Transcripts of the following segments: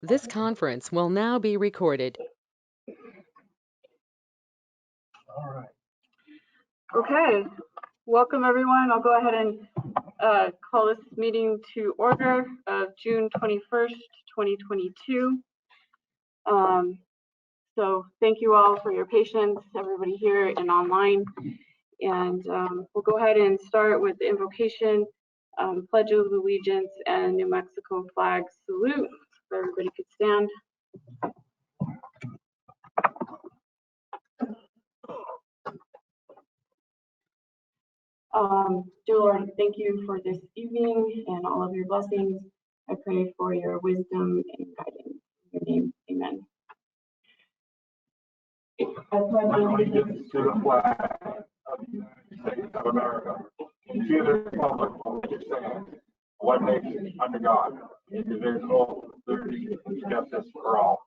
This conference will now be recorded. All right. Okay, welcome everyone. I'll go ahead and call this meeting to order of June 21st, 2022. So thank you all for your patience, everybody here and online. And we'll go ahead and start with the invocation, Pledge of Allegiance, and New Mexico flag salute. If everybody could stand. Dear Lord, thank you for this evening and all of your blessings. I pray for your wisdom and guidance. In your name, amen. I pledge allegiance To the flag of the United States of America, and to the republic for which it stands, one nation, under God, indivisible, with liberty and justice for all.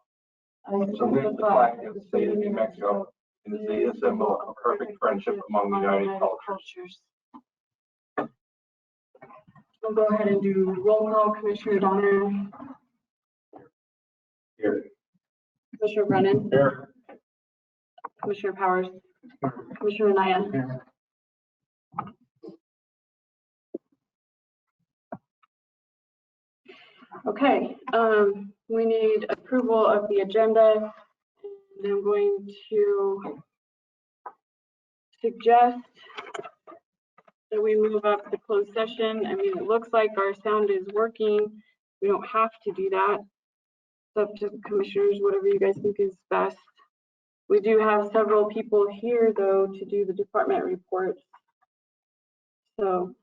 I Salute the flag of the state of New Mexico, and is a symbol of perfect friendship among united cultures. We'll go ahead and do roll call. Commissioner Donner. Here. Commissioner Brennan. Here. Commissioner Powers. Commissioner Naya. Here. Okay, we need approval of the agenda. And I'm going to suggest that we move up to closed session. I mean, it looks like our sound is working. We don't have to do that. It's up to the commissioners, whatever you guys think is best. We do have several people here, though, to do the department reports. So.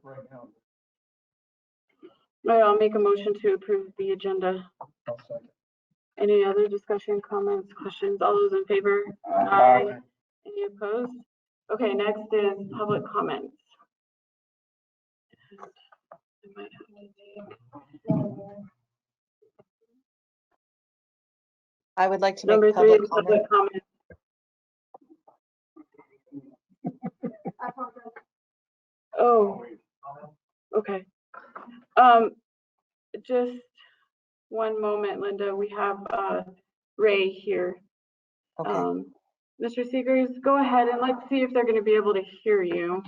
Right now. All right, I'll make a motion to approve the agenda. I'll second. Any other discussion, comments, questions? All those in favor? Aye. Any opposed? Okay, next is public comments. I might have to take I would like to number make 3 public is comment. public comment. Oh, okay. Just one moment, Linda. We have Ray here. Okay. Mr. Seegers, go ahead and let's see if they're going to be able to hear you.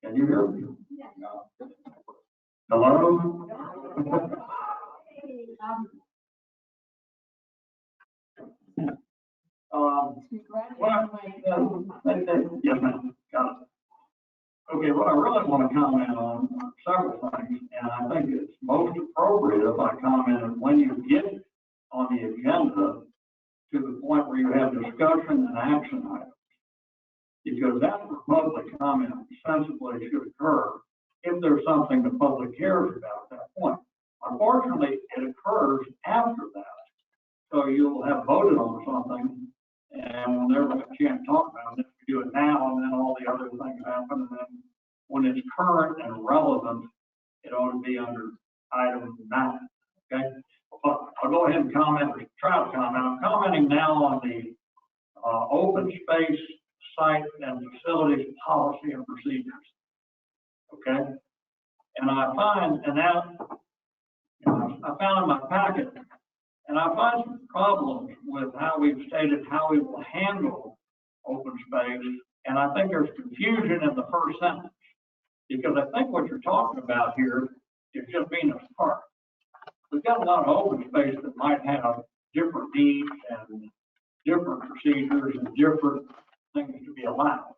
Can you hear me? Hello? Yes, ma'am. Got it. Okay, what I really want to comment on are several things, and I think it's most appropriate if I comment when you get on the agenda to the point where you have discussion and action items. Because that's where public comment sensibly should occur if there's something the public cares about at that point. Unfortunately, it occurs after that. So you'll have voted on something and there was a chance to talk about it. If you do it now and then all the other things happen, and then when it's current and relevant, it ought to be under item 9. Okay? But I'll go ahead and comment, or try to comment. I'm commenting now on the open space site and facilities policy and procedures. Okay? And I find, and that, I found in my packet, and I find some problems with how we've stated how we will handle open space. And I think there's confusion in the first sentence, because I think what you're talking about here is just being a park. We've got a lot of open space that might have different needs and different procedures and different things to be allowed.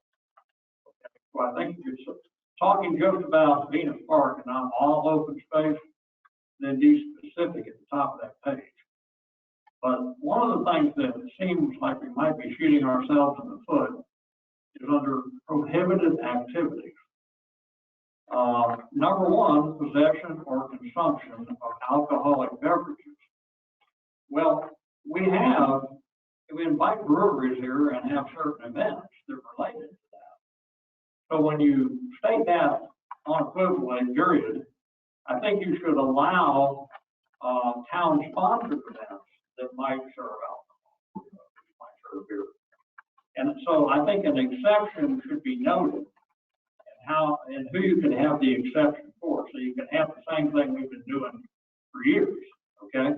So I think if you're talking just about being a park and not all open space, then be specific at the top of that page. But one of the things that seems like we might be shooting ourselves in the foot is under prohibited activities. Number 1, possession or consumption of alcoholic beverages. Well, we invite breweries here and have certain events that are related to that. So when you state that unequivocally, period, I think you should allow town-sponsored events that might serve alcohol, might serve beer. And so I think an exception should be noted, and who you can have the exception for. So you can have the same thing we've been doing for years, okay?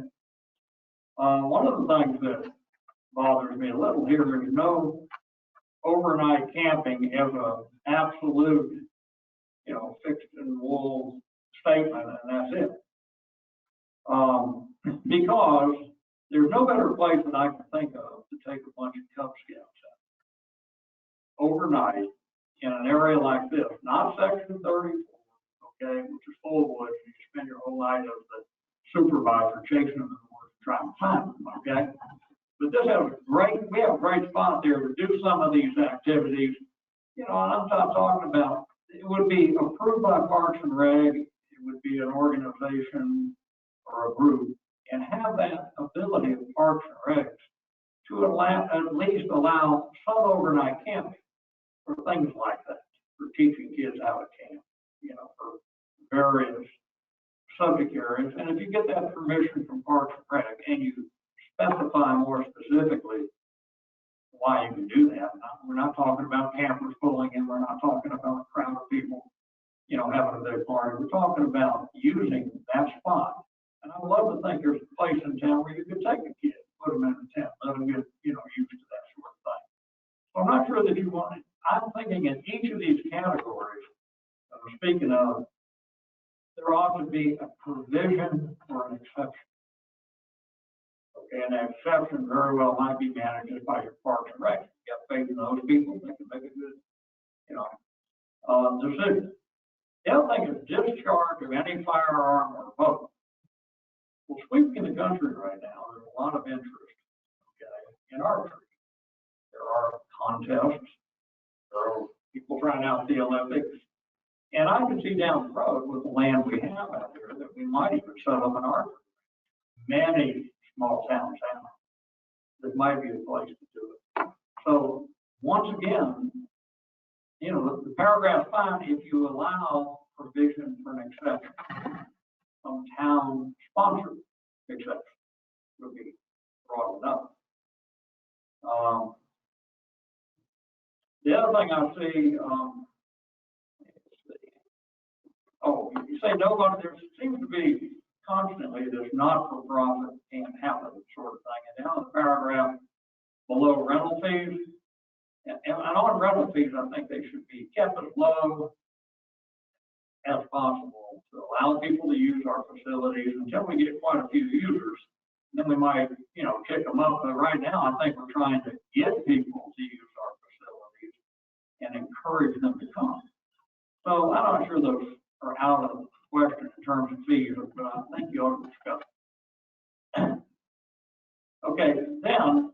One of the things that bothers me a little here is no overnight camping as an absolute, fixed in wool statement, and that's it. Because there's no better place that I can think of to take a bunch of Cub Scouts out overnight in an area like this, not Section 34, okay, which is full of woods, and you spend your whole night as the supervisor chasing them in the woods trying to find them, okay? But we have a great spot there to do some of these activities, and I'm not talking about, it would be approved by Parks and Rec, it would be an organization or a group, and have that ability of Parks and Recs to at least allow some overnight camping for things like that, for teaching kids how to camp, for various subject areas. And if you get that permission from Parks and Rec and you specify more specifically why you can do that, we're not talking about campers pulling in, we're not talking about a crowd of people, having a big party. We're talking about using that spot. And I would love to think there's a place in town where you could take a kid, put them in a tent, let them get, used to that sort of thing. So I'm not sure that you want it. I'm thinking in each of these categories that we're speaking of, there ought to be a provision for an exception. Okay, and that exception very well might be managed by your Parks and Rec. You got faith in those people, they can make a good, decision. The other thing is discharge of any firearm or boat. Well, sweeping the country right now, there's a lot of interest, okay, in archery. There are contests, there are people trying out the Olympics, and I can see down the road with the land we have out there that we might even set up an archery. Many small towns have. This might be the place to do it. So once again, the paragraph's fine if you allow provision for an exception. Some town-sponsored exception would be broad enough. The other thing I see, you say nobody, there seems to be constantly this not-for-profit can't happen sort of thing. And down in the paragraph below rental fees, and on rental fees, I think they should be kept as low as possible to allow people to use our facilities until we get quite a few users. Then we might, kick them up. But right now, I think we're trying to get people to use our facilities and encourage them to come. So I'm not sure those are out of the question in terms of fees, but I think you ought to discuss it. Okay, then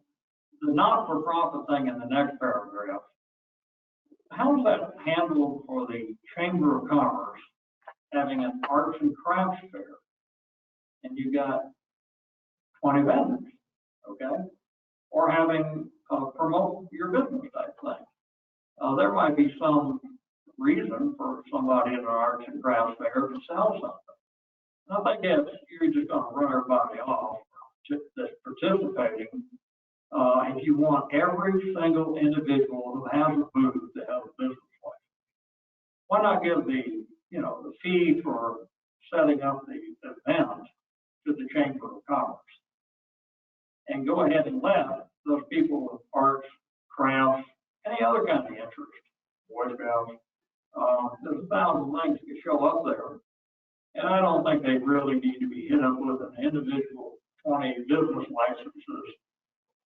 the not-for-profit thing in the next paragraph. How is that handled for the Chamber of Commerce having an arts and crafts fair? And you got 20 vendors, okay? Or having promote your business type thing. There might be some reason for somebody in an arts and crafts fair to sell something. And I think you're just going to run everybody off that's participating. If you want every single individual who has a booth to have a business license, why not give the fee for setting up the event to the Chamber of Commerce, and go ahead and let those people with arts, crafts, any other kind of interest, Boy Scouts, there's 1,000 links that can show up there, and I don't think they really need to be hit up with an individual 20 business licenses.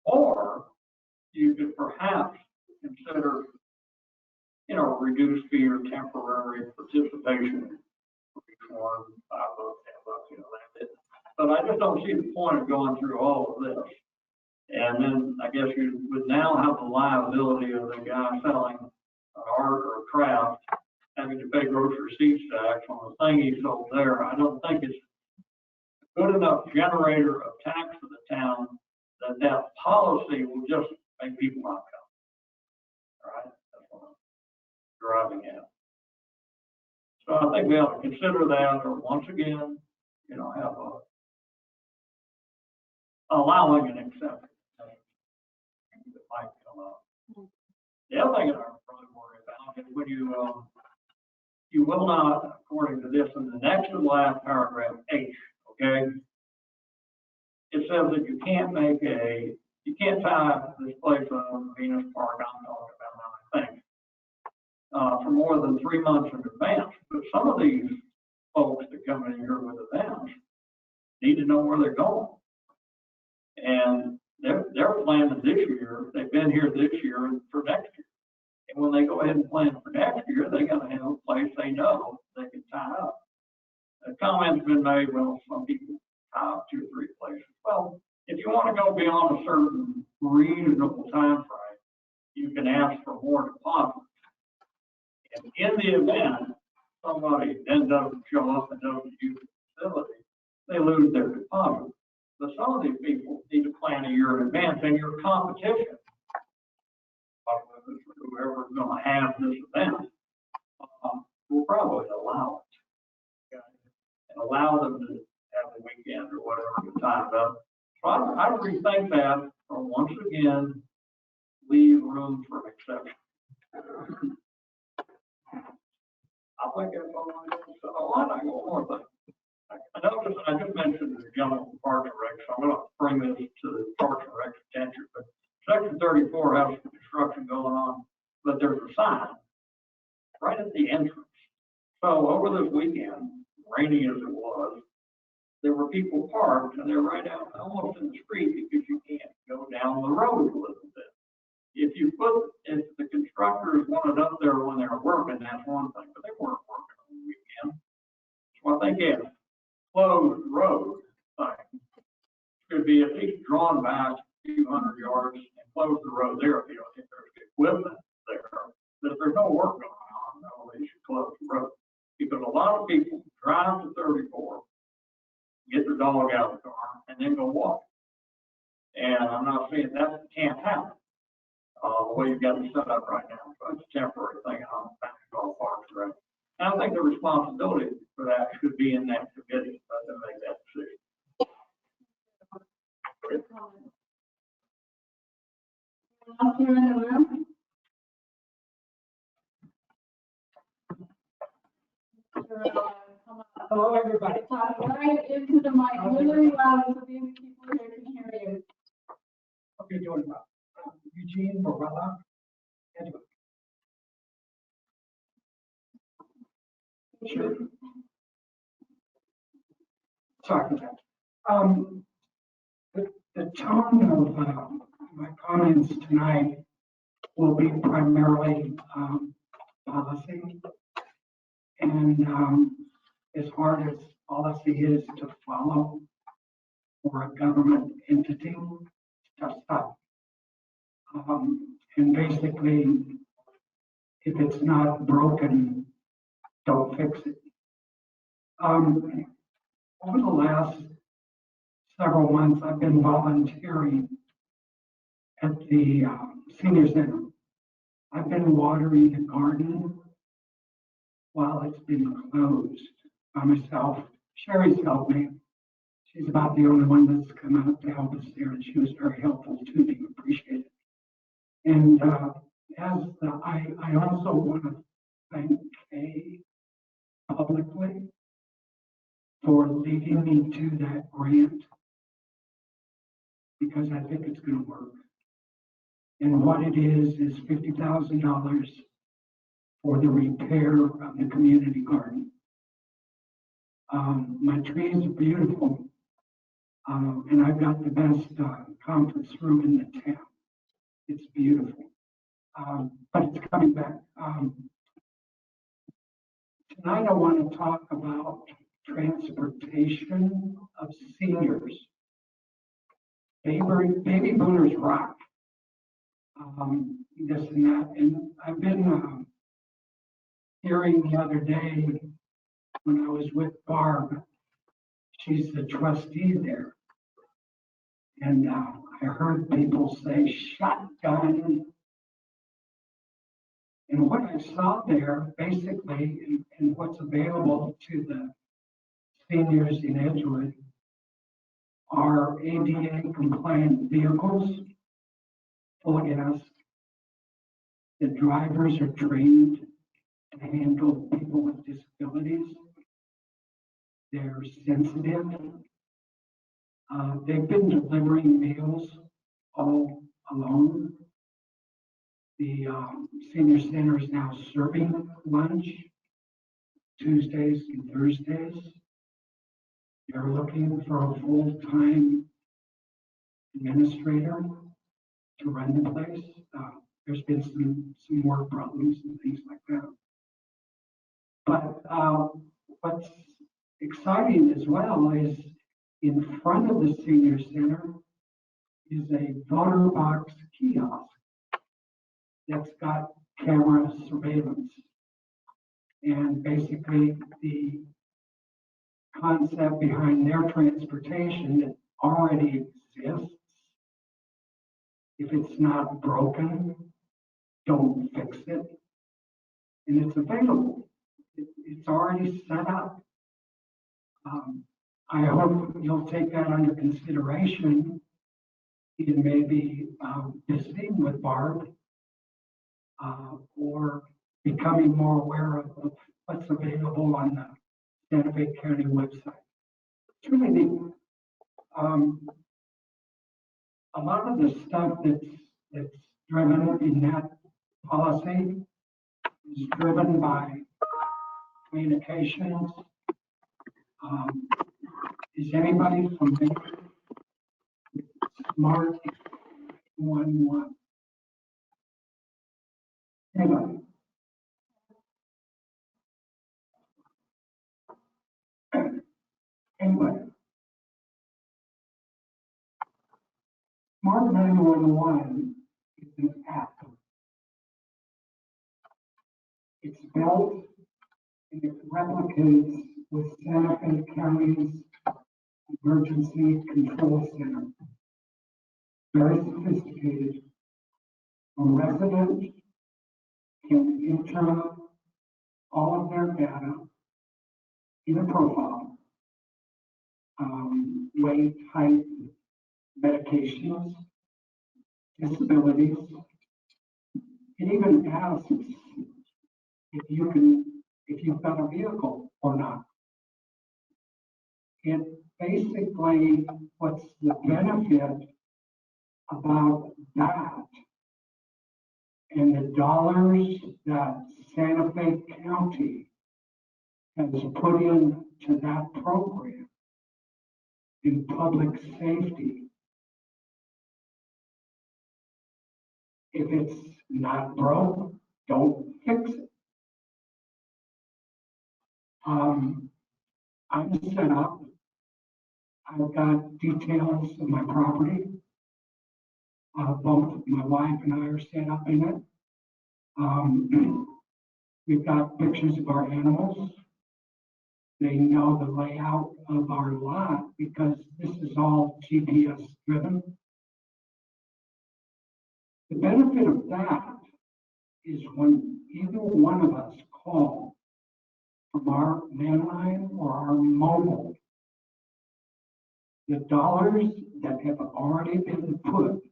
Or you could perhaps consider, reduced fee or temporary participation for each one, $5, $10, that's it. But I just don't see the point of going through all of this. And then I guess you would now have the liability of the guy selling an art or a craft having to pay gross receipts tax on the thing he sold there. I don't think it's a good enough generator of tax for the town that policy will just make people not come. All right, that's what I'm driving at. So I think we ought to consider that, or once again, you know, have allowing an exception that might come up. The other thing that I'm really worried about is when you will not, according to this, in the next to the last paragraph, H, okay? It says that you can't tie this place on Venus Park, I'm talking about now, I think, for more than 3 months in advance. But some of these folks that come in here with events need to know where they're going. And they're planning this year, they've been here this year and for next year. And when they go ahead and plan for next year, they gotta have a place they know they can tie up. A comment's been made, well, some people tie up 2 or 3 places. Well, if you want to go beyond a certain reasonable time frame, you can ask for more deposits. And in the event somebody then doesn't show up and doesn't use the facility, they lose their deposit. But some of these people need to plan a year in advance, and your competition, whoever's going to have this event, will probably allow it. Okay? And allow them to have a weekend or whatever the time up. So I rethink that, or once again, leave room for exception. I think that's all I got to say. Oh, I got one more thing. I just mentioned the gentleman from Parks and Rec, so I'm going to bring this to the Parks and Rec attention. But Section 34 has some construction going on, but there's a sign right at the entrance. So over this weekend, rainy as it was, there were people parked, and they're right out almost in the street because you can't go down the road a little bit. If the constructors wanted up there when they were working, that's one thing, but they weren't working on the weekend. So I think if closed road thing could be at least drawn back a few hundred yards and close the road there if you don't think there's equipment there. But if there's no work going on, no, they should close the road. Because a lot of people drive to 34, get their dog out of the car, and then go walk. And I'm not saying that can't happen. The way you've got it set up right now. So it's a temporary thing on golf parks, right? And I think the responsibility for that should be in that committee to make that decision. Else here in the room? Hello, everybody. Talk right into the mic, really loud, so the people here can hear you. Okay, doing well. Eugene Morella, Handbook. Sure. Sorry for that. The tone of my comments tonight will be primarily policy. And as hard as policy is to follow for a government entity, it's tough. And basically, if it's not broken, don't fix it. Over the last several months, I've been volunteering at the senior center. I've been watering the garden while it's been closed by myself. Sherry's helped me. She's about the only one that's come out to help us there, and she was very helpful to me. Appreciate it. And I also want to thank Kay publicly for leading me to that grant, because I think it's going to work. And what it is $50,000 for the repair of the community garden. My trees are beautiful, and I've got the best conference room in the town. It's beautiful, but it's coming back. Tonight I want to talk about transportation of seniors. Baby boomers rock. This and that, and I've been hearing the other day when I was with Barb. She's the trustee there, and I heard people say shotgun And what I saw there, basically, and what's available to the seniors in Edgewood are ADA compliant vehicles, full gas. The drivers are trained to handle people with disabilities. They're sensitive. They've been delivering meals all alone. The senior center is now serving lunch Tuesdays and Thursdays. They're looking for a full-time administrator to run the place. There's been some work problems and things like that. But what's exciting as well is in front of the senior center is a voter box kiosk that's got camera surveillance. And basically the concept behind their transportation that already exists, if it's not broken, don't fix it. And it's available. It's already set up. I hope you'll take that under consideration in maybe visiting with Barb or becoming more aware of what's available on the Santa Fe County website. It's really neat. A lot of the stuff that's driven in that policy is driven by communications. Is anybody familiar with Smart 11? Anybody? Anybody? Smart 911 is an app. It's built and it replicates with Santa Fe County's Emergency Control Center. Very sophisticated. A resident can enter all of their data in a profile, weight, height, medications, disabilities. It even asks if you've got a vehicle or not. It basically, what's the benefit about that and the dollars that Santa Fe County has put into that program in public safety. If it's not broke, don't fix it. I'm set up. I've got details of my property. Both my wife and I are set up in it. We've got pictures of our animals. They know the layout of our lot because this is all GPS driven. The benefit of that is when either one of us call from our landline or our mobile, the dollars that have already been put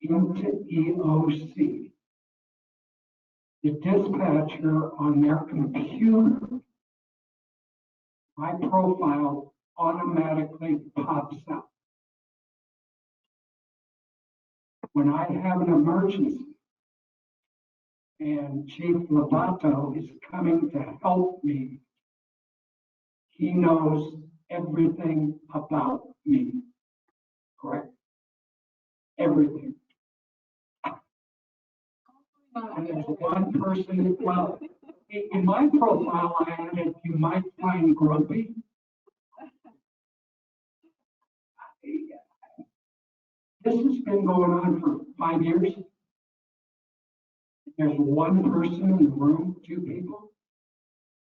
into EOC, the dispatcher on their computer, my profile automatically pops up. When I have an emergency and Chief Lovato is coming to help me, he knows everything about me, correct? Everything. And there's one person, well, in my profile, I added, you might find grumpy. This has been going on for 5 years. There's one person in the room, 2 people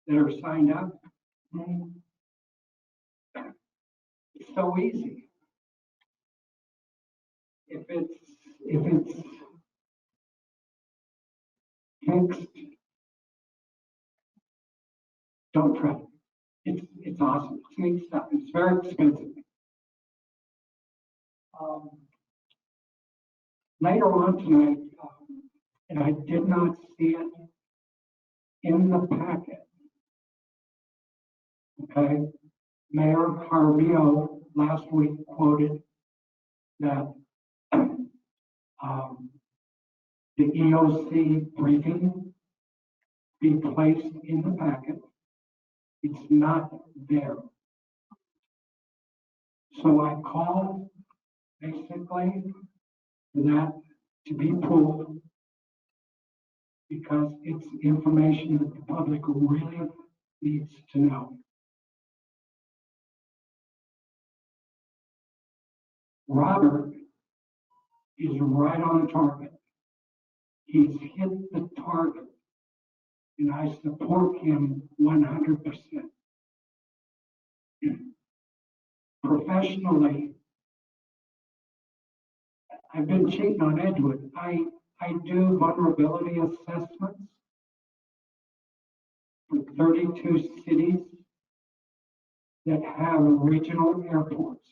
that are signed up. It's so easy. If it's fixed. Don't try it. It's awesome. It's neat stuff. It's very expensive. Later on tonight, and I did not see it in the packet. Okay, Mayor Carvio last week quoted that the EOC briefing be placed in the packet. It's not there. So I called basically for that to be pulled because it's information that the public really needs to know. Robert is right on target. He's hit the target, and I support him 100%. Professionally, I've been cheating on Edward. I do vulnerability assessments for 32 cities that have regional airports.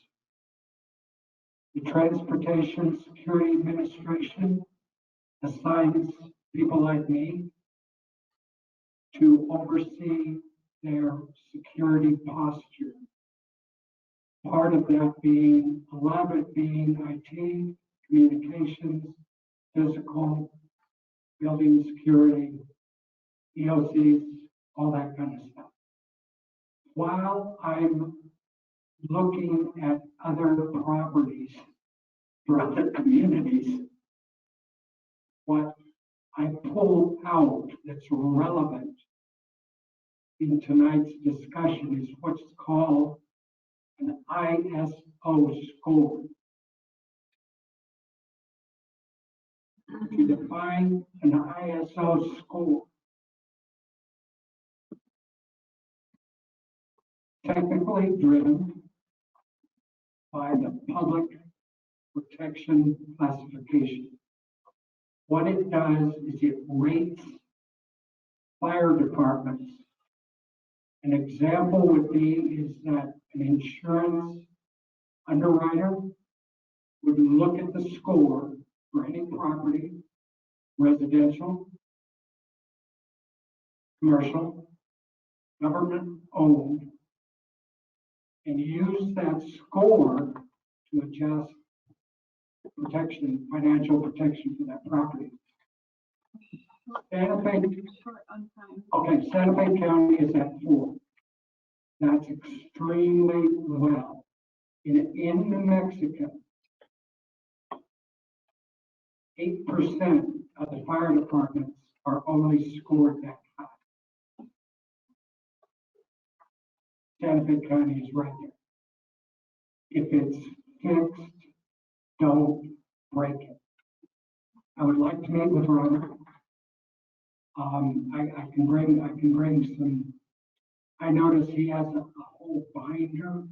The Transportation Security Administration assigns people like me to oversee their security posture. Part of that being, a lot of it being IT, communications, physical, building security, EOCs, all that kind of stuff. While I'm looking at other properties for other communities, what I pull out that's relevant in tonight's discussion is what's called an ISO score. To define an ISO score, technically driven by the public protection classification. What it does is it rates fire departments. An example would be is that an insurance underwriter would look at the score for any property, residential, commercial, government owned, and use that score to adjust protection, financial protection for that property. Santa Fe, okay, Santa Fe County is at 4. That's extremely well. In New Mexico, 8% of the fire departments are only scored that high. Santa Fe County is right there. If it's fixed, don't break it. I would like to meet with Robert. I can bring some. I notice he has a whole binder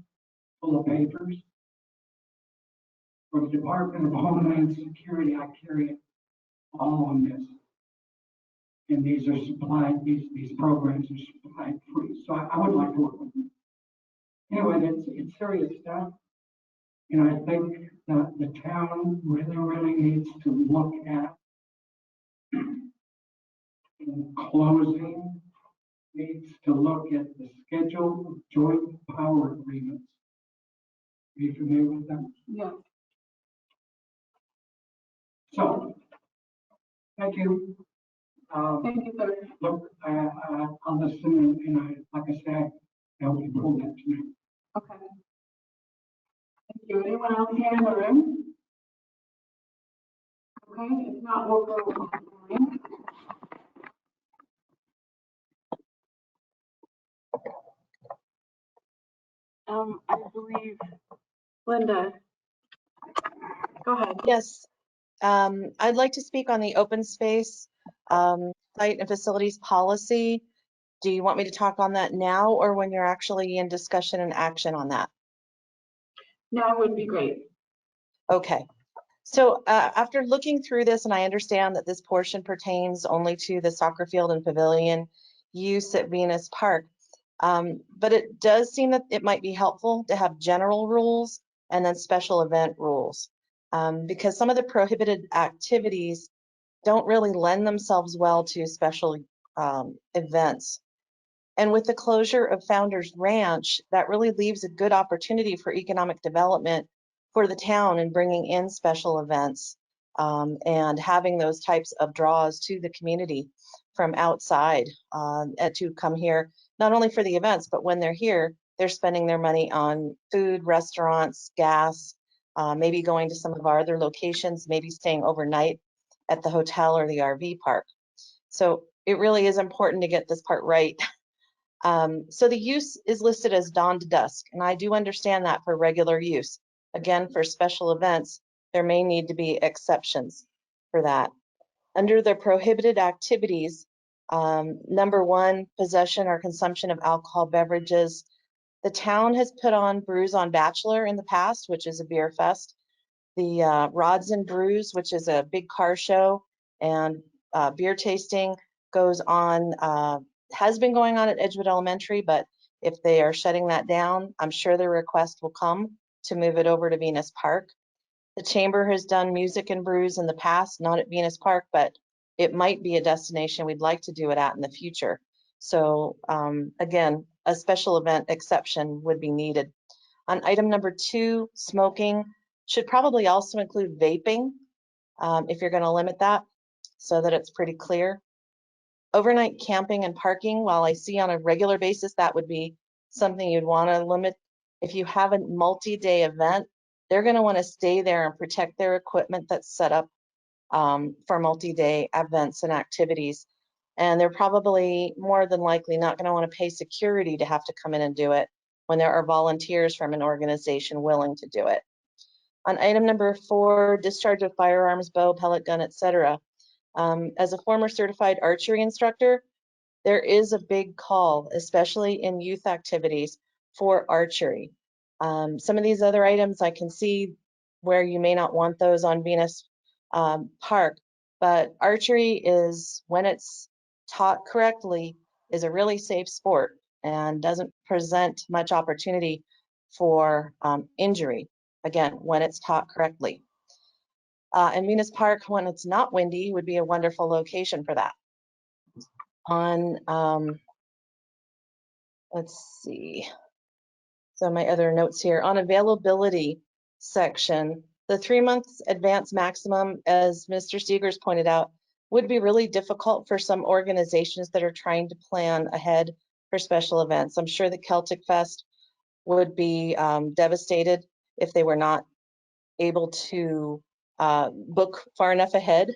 full of papers. From the Department of Homeland Security, I carry it all on this. And these are supplied, these programs are supplied free. So I would like to work with them. Anyway, it's serious stuff. And I think that the town really needs to look at, in closing, needs to look at the schedule of joint power agreements. Are you familiar with them? Yeah. So, thank you. Thank you, sir. Look, I'll listen, and I, like I said, I hope you pull that tonight. Okay. Thank you. Anyone else here in the room? Okay, if not, we'll go online. I believe, Linda, go ahead. Yes, I'd like to speak on the open space site and facilities policy. Do you want me to talk on that now or when you're actually in discussion and action on that? Now would be great. Okay, So after looking through this, and I understand that this portion pertains only to the soccer field and pavilion use at Venus Park, but it does seem that it might be helpful to have general rules and then special event rules, because some of the prohibited activities don't really lend themselves well to special events. And with the closure of Founders Ranch, that really leaves a good opportunity for economic development for the town and bringing in special events and having those types of draws to the community from outside to come here, not only for the events, but when they're here, they're spending their money on food, restaurants, gas, maybe going to some of our other locations, maybe staying overnight at the hotel or the RV park. So it really is important to get this part right. So the use is listed as dawn to dusk, and I do understand that for regular use. Again, for special events, there may need to be exceptions for that. Under the prohibited activities, number 1, possession or consumption of alcohol beverages. The town has put on Brews on Bachelor in the past, which is a beer fest. The Rods and Brews, which is a big car show and beer tasting, goes on, has been going on at Edgewood Elementary, but if they are shutting that down, I'm sure the request will come to move it over to Venus Park. The Chamber has done Music and Brews in the past, not at Venus Park, but it might be a destination we'd like to do it at in the future. So again, a special event exception would be needed. On item number 2, smoking should probably also include vaping if you're going to limit that so that it's pretty clear. Overnight camping and parking, while I see on a regular basis that would be something you'd want to limit. If you have a multi-day event, they're going to want to stay there and protect their equipment that's set up for multi-day events and activities. And they're probably more than likely not going to want to pay security to have to come in and do it when there are volunteers from an organization willing to do it. On item number 4, discharge of firearms, bow, pellet gun, etc. As a former certified archery instructor, there is a big call, especially in youth activities, for archery. Some of these other items I can see where you may not want those on Venus Park, but archery is, when it's taught correctly, is a really safe sport and doesn't present much opportunity for injury, again, when it's taught correctly. And Venus Park, when it's not windy, would be a wonderful location for that. On, let's see, so my other notes here, on availability section, the 3 months advance maximum, as Mr. Seegers pointed out, would be really difficult for some organizations that are trying to plan ahead for special events. I'm sure the Celtic Fest would be devastated if they were not able to book far enough ahead.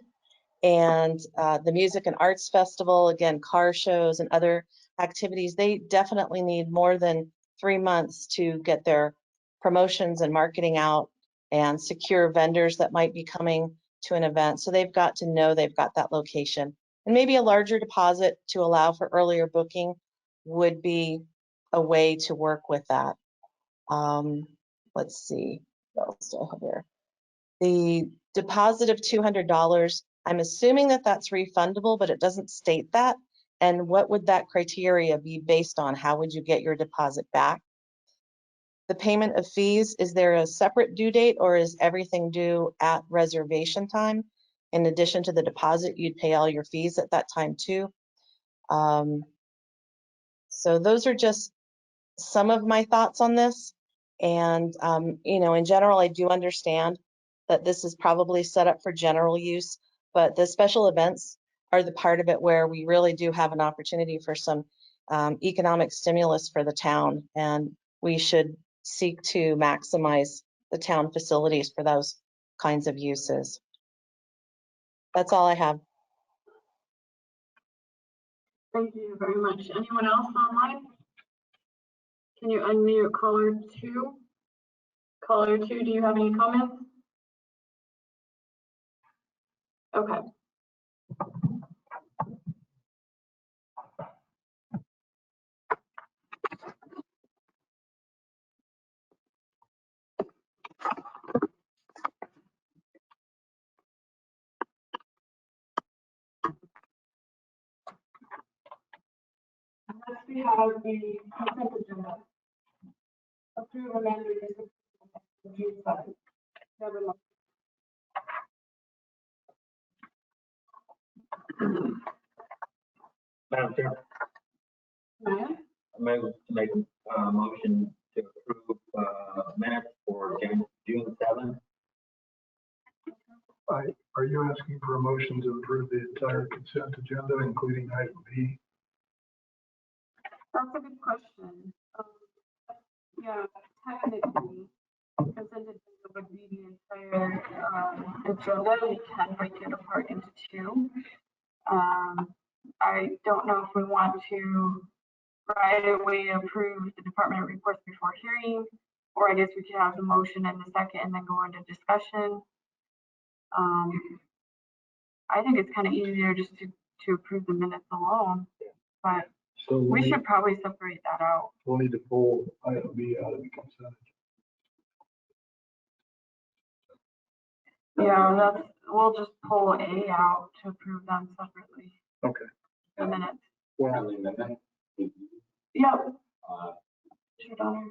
And the Music and Arts Festival, again, car shows and other activities, they definitely need more than 3 months to get their promotions and marketing out and secure vendors that might be coming to an event. So they've got to know they've got that location. And maybe a larger deposit to allow for earlier booking would be a way to work with that. Let's see, what else do I have here? The deposit of $200, I'm assuming that that's refundable, but it doesn't state that. And what would that criteria be based on? How would you get your deposit back? The payment of fees, is there a separate due date or is everything due at reservation time? In addition to the deposit, you'd pay all your fees at that time too. So those are just some of my thoughts on this. And, you know, in general, I do understand that this is probably set up for general use, but the special events are the part of it where we really do have an opportunity for some economic stimulus for the town. And we should seek to maximize the town facilities for those kinds of uses. That's all I have. Thank you very much. Anyone else online? Can you unmute caller 2? Caller 2, do you have any comments? Okay. have the consent agenda. Approve amended June 7th. Never mind. Madam Chair, Maya? I make a motion to approve minutes for June 7th. Are you asking for a motion to approve the entire consent agenda, including item B? That's a good question. Yeah, technically, consent agenda would be the entire agenda. We can break it apart into two. I don't know if we want to right away approve the department reports before hearing, or I guess we could have the motion and the second and then go into discussion. I think it's kind of easier just to approve the minutes alone, but So we should probably separate that out. we'll need to pull item B out of the consent. Yeah, we'll just pull A out to approve them separately, Okay. the minutes. Well, Yep. Sure, Donner.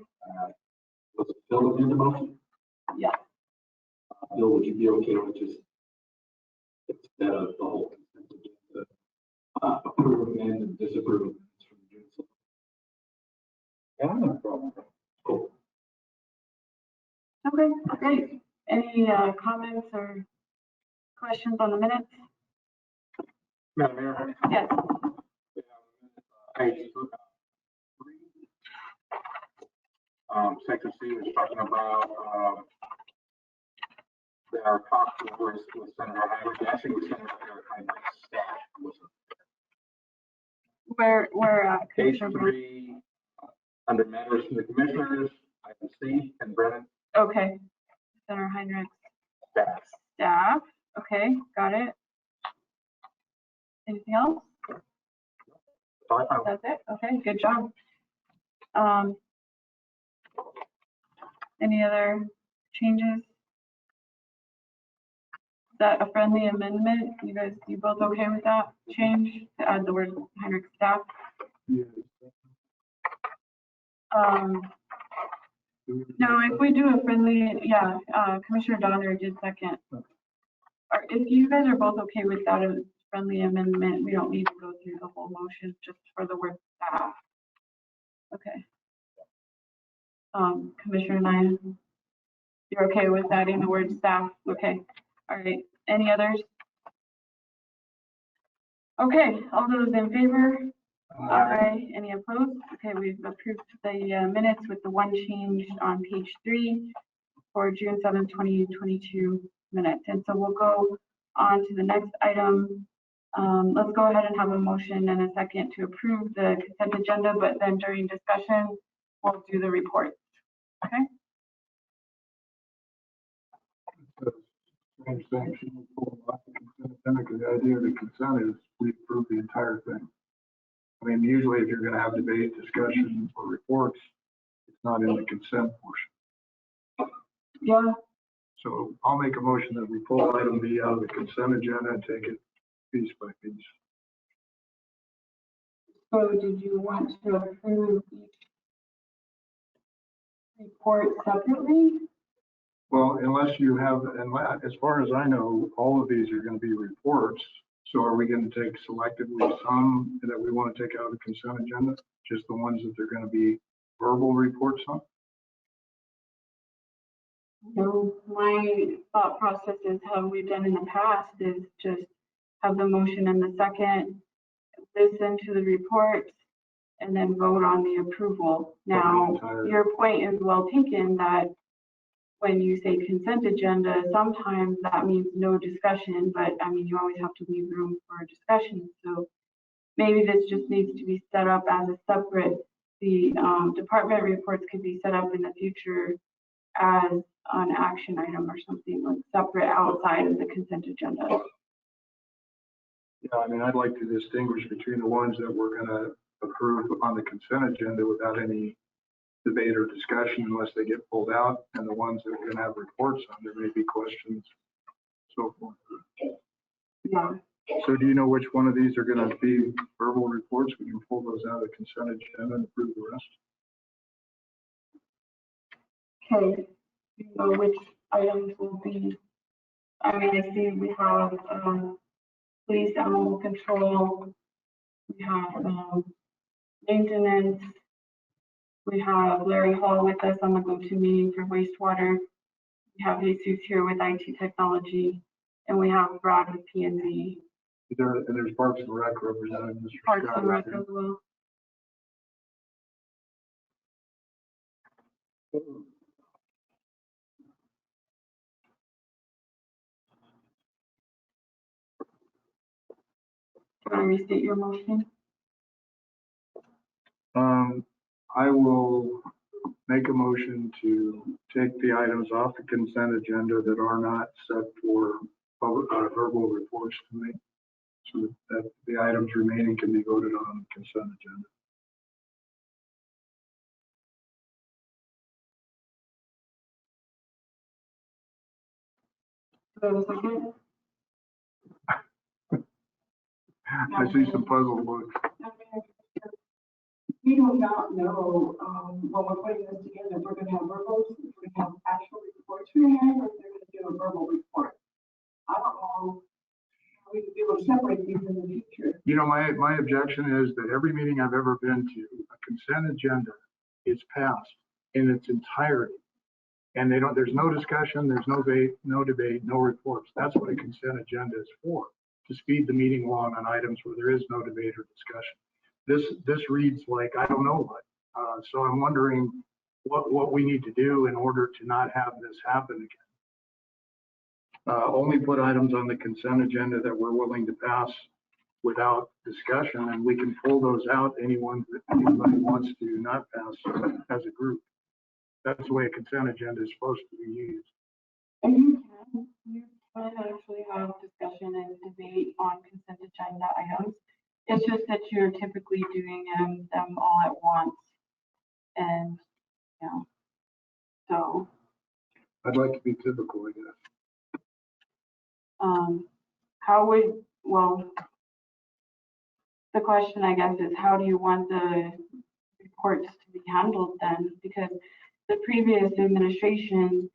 Was it Bill in the motion? Yeah. Bill, would you be okay with just instead of the whole consent agenda, approve and disapprove from June 7th? yeah, no problem. Cool. Okay, great. Any comments or questions on the minutes? Madam Mayor, Yes. page 3, section C is talking about our talk with Senator Heinrich. Actually, with Senator Heinrich's staff. Where at? Page Commissioner Brown? 3, under matters from the commissioners, item C, and Brennan Okay. Senator Heinrich's staff. staff. Okay, got it. Anything else? That's it? Okay, good job. Any other changes? Is that a friendly amendment? You both okay with that change to add the word Heinrich staff? Yeah. No, if we do a friendly, yeah, Commissioner Donner did second. Or if you guys are both okay with that as friendly amendment, we don't need to go through the whole motion just for the word staff. Okay. Commissioner Nye, you're okay with adding the word staff? Okay. All right. Any others? Okay. All those in favor? Aye. Any opposed? Okay, we've approved the minutes with the one change on page 3 for June 7, 2022 minutes. And so we'll go on to the next item. Let's go ahead and have a motion and a second to approve the consent agenda, but then during discussion, we'll do the reports. Okay? Same thing, should we pull them off the consent agenda? Because the idea of the consent is we approve the entire thing. I mean, usually if you're gonna have debate, discussion, or reports, it's not in the consent portion. Yeah. So I'll make a motion that we pull item B out of the consent agenda and take it piece by piece. So did you want to approve each report separately? Well, unless you have, and as far as I know, all of these are gonna be reports. So are we gonna take selectively some that we wanna take out of the consent agenda? Just the ones that they're gonna be verbal reports on? No, my thought process is how we've done in the past is just have the motion and the second, listen to the reports, and then vote on the approval. Now, your point is well taken that when you say consent agenda, sometimes that means no discussion, but I mean, you always have to leave room for discussion. So maybe this just needs to be set up as a separate, the department reports could be set up in the future as an action item or something like separate outside of the consent agenda. Yeah, I mean, I'd like to distinguish between the ones that we're gonna approve on the consent agenda without any debate or discussion unless they get pulled out, and the ones that we're gonna have reports on, there may be questions, so forth. Yeah. So do you know which one of these are going to be verbal reports? We can pull those out of the consent agenda and approve the rest. Okay, you know which items will be, I mean, I see we have, police animal control, we have, maintenance, we have Larry Hall with us on the go-to meeting for wastewater, we have Jesus here with IT technology, and we have Brad with P&Z. And there's Parks and Rec represented, Mr. Parks Scott. and Rec as well. Can I restate your motion? I will make a motion to take the items off the consent agenda that are not set for verbal reports tonight, so that the items remaining can be voted on the consent agenda. I see some puzzled looks. We do not know, when we're putting this together, if we're gonna have verbals, if we're gonna have actual reports we have, or if they're gonna do a verbal report. I don't know how we can do or separate these in the future. You know, my objection is that every meeting I've ever been to, a consent agenda is passed in its entirety. And there's no discussion, there's no debate, no reports. That's what a consent agenda is for, to speed the meeting along on items where there is no debate or discussion. This reads like, I don't know what. So I'm wondering what we need to do in order to not have this happen again. Only put items on the consent agenda that we're willing to pass without discussion, and we can pull those out, anyone that anybody wants to not pass as a group. That's the way a consent agenda is supposed to be used. And you can actually have discussion and debate on consent agenda items. It's just that you're typically doing them all at once. And, so. I'd like to be typical, I guess. The question, I guess, is how do you want the reports to be handled then? Because the previous administration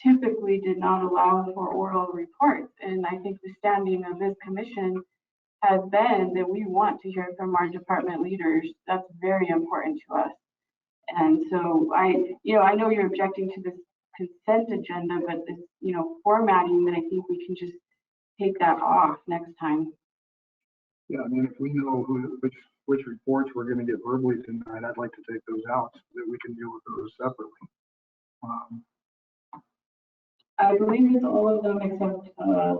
typically did not allow for oral reports. And I think the standing of this commission has been that we want to hear from our department leaders. That's very important to us. And so I know you're objecting to this consent agenda, but this, formatting, that I think we can just take that off next time. Yeah, I mean, if we know which reports we're going to get verbally tonight, I'd like to take those out so that we can deal with those separately. I believe it's all of them except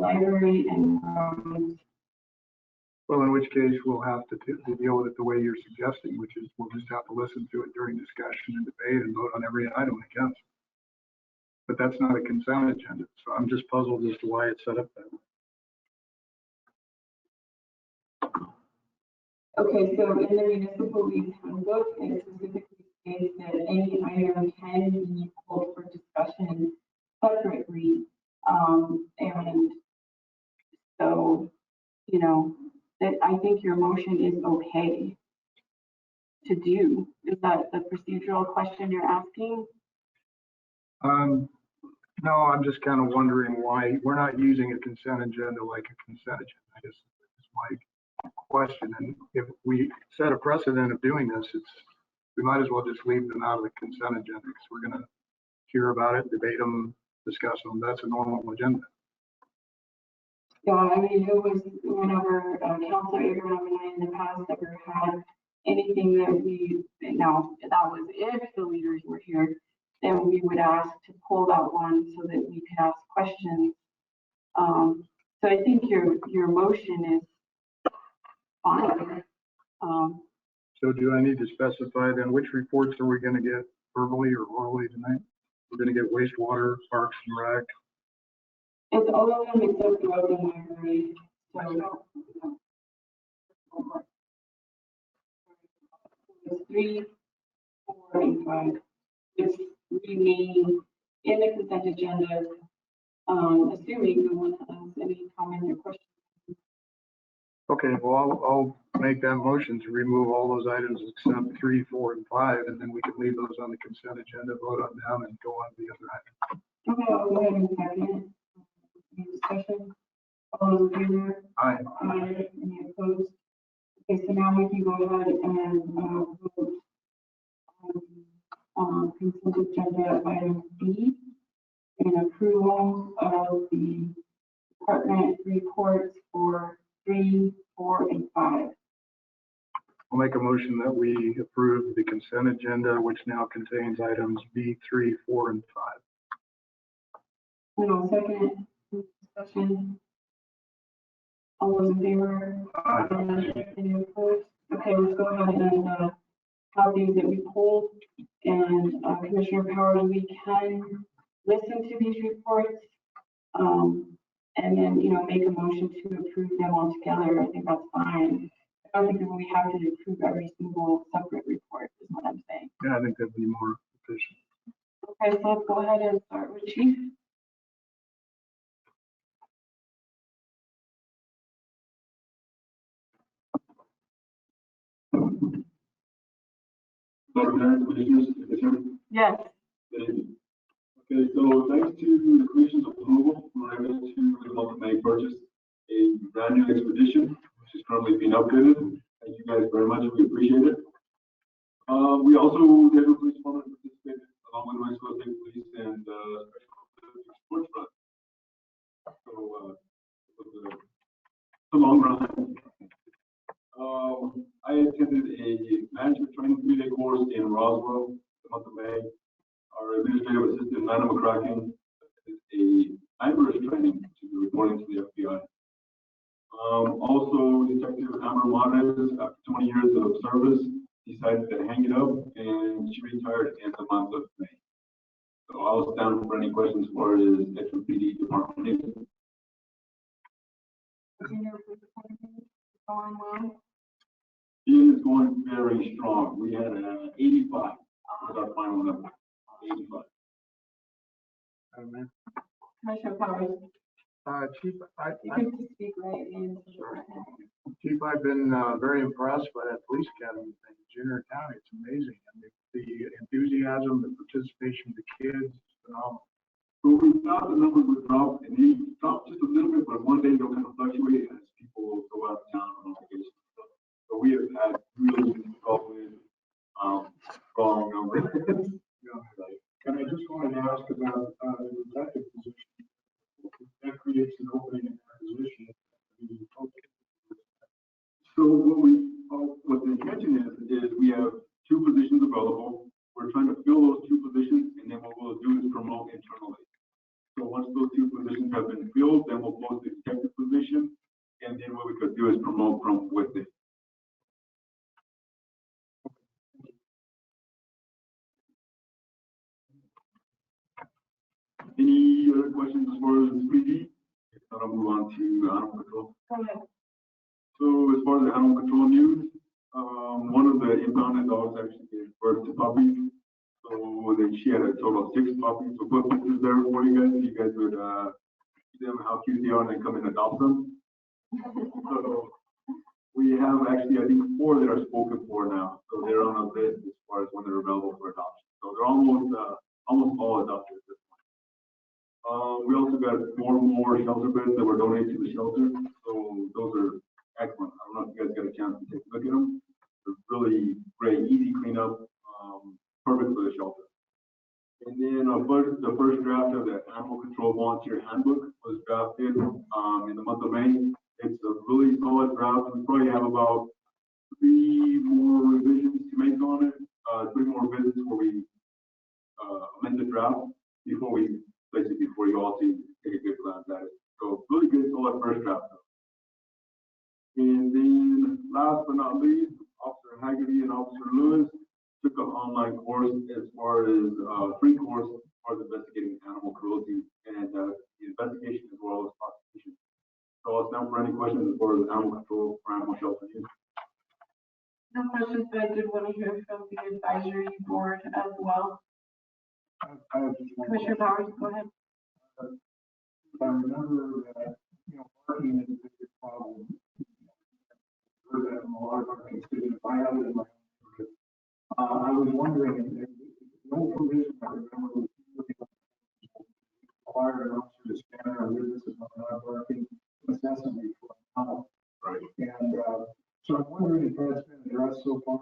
library and well, in which case we'll have to deal with it the way you're suggesting, which is we'll just have to listen to it during discussion and debate and vote on every item, I guess. But that's not a consent agenda, so I'm just puzzled as to why it's set up that way. Okay, so in the municipal lease handbook, it specifically states that any item can be pulled for discussion separately. And so, that I think your motion is okay to do. Is that the procedural question you're asking? No, I'm just kind of wondering why we're not using a consent agenda like a consent agenda. I guess is my question. And if we set a precedent of doing this, we might as well just leave them out of the consent agenda because we're going to hear about it, debate them, discuss them. That's a normal agenda. Yeah, I mean, it was whenever Councilor Abraham and I in the past ever had anything that that was if the leaders were here, then we would ask to pull that one so that we could ask questions. So I think your motion is fine. So do I need to specify then which reports are we going to get verbally or orally tonight? We're going to get wastewater, parks and rec. It's all of them except the road and library. So it's 3, 4, and 5. It's remaining in the consent agenda, assuming no one has any comment or question. Okay, well, I'll make that motion to remove all those items except 3, 4, and 5, and then we can leave those on the consent agenda, vote on them, and go on to the other items. Okay, I'll go ahead and second it. Any discussion? All those in favor? Aye. Aye. Any opposed? Okay, so now we can go ahead and vote on consent agenda item B, and approval of the department reports for 3, 4, and 5. I'll make a motion that we approve the consent agenda, which now contains items B, 3, 4, and 5. And I'll second it. Any discussion? All those in favor? Aye. Any opposed? Okay, let's go ahead and have these that we pulled. And Commissioner Powers, we can listen to these reports. And then, make a motion to approve them all together. I think that's fine. I don't think that we have to approve every single separate report, is what I'm saying. Yeah, I think that'd be more efficient. Okay, so let's go ahead and start with Chief. Yes. Okay, so thanks to the Commission's approval, we're able to, for the month of May, purchase a brand new Expedition, which is currently being upgraded. Thank you guys very much. We appreciate it. We also, the Edward Police Department participated along with Mexico State Police and Special Sports Run. So, it was a long run. I attended a management training 3-day course in Roswell the month of May. Our administrative assistant, Nana McCracken, is a Amber's training to be reporting to the FBI. Also, Detective Amber Montes, after 20 years of service, decided to hang it up, and she retired in the month of May. So I'll stand for any questions for his SPD department. It is going very strong. We had an 85 was our final number. 85. Commissioner Powers, Chief, you can just speak right in. Chief, I've been very impressed by that police academy thing in Junior County. It's amazing. I mean, the enthusiasm, the participation of the kids, phenomenal. So we thought the numbers would drop, and they dropped just a little bit, but one day they'll kind of fluctuate as people go out of town on vacation. So we have had really solid, strong numbers. And I just wanted to ask about the detective position. That creates an opening in that position. So what the intention is we have 2 positions available. We're trying to fill those 2 positions, and then what we'll do is promote internally. So once those 2 positions have been filled, then we'll post the detective position, and then what we could do is promote from within. Any other questions as far as 3D? If not, I'll move on to animal control. Go ahead. So as far as the animal control news, one of the impounded dogs actually gave birth to puppies. So she had a total of 6 puppies. So put pictures there for you guys. You guys would see them, how cute they are, and then come and adopt them. So we have actually, I think, 4 that are spoken for now. So they're on a list as far as when they're available for adoption. So they're almost all adopted at this point. We also got 4 more shelter beds that were donated to the shelter. So those are excellent. I don't know if you guys got a chance to take a look at them. They're really great, easy cleanup, perfect for the shelter. And then the first draft of the Animal Control Volunteer Handbook was drafted in the month of May. It's a really solid draft. We probably have about 3 more revisions to make on it, 3 more visits where we amend the draft before we place it before you all to take a good glance at it. So really good, solid first draft. And then last but not least, Officer Haggerty and Officer Lewis took an online course as far as free course as far as investigating animal cruelty and the investigation as well as prosecution. So I'll stand for any questions as far as animal control or animal shelter use. No questions, but I did want to hear from the advisory board as well. Commissioner Powers, go ahead. I remember that, barking is a big problem. heard that from a lot of our constituents. I have it in my own neighborhood. I was wondering, if there's no provision, I remember, require an officer to scan our witnesses on non-parking incessantly for a mile. Right. And so I'm wondering if that's been addressed so far.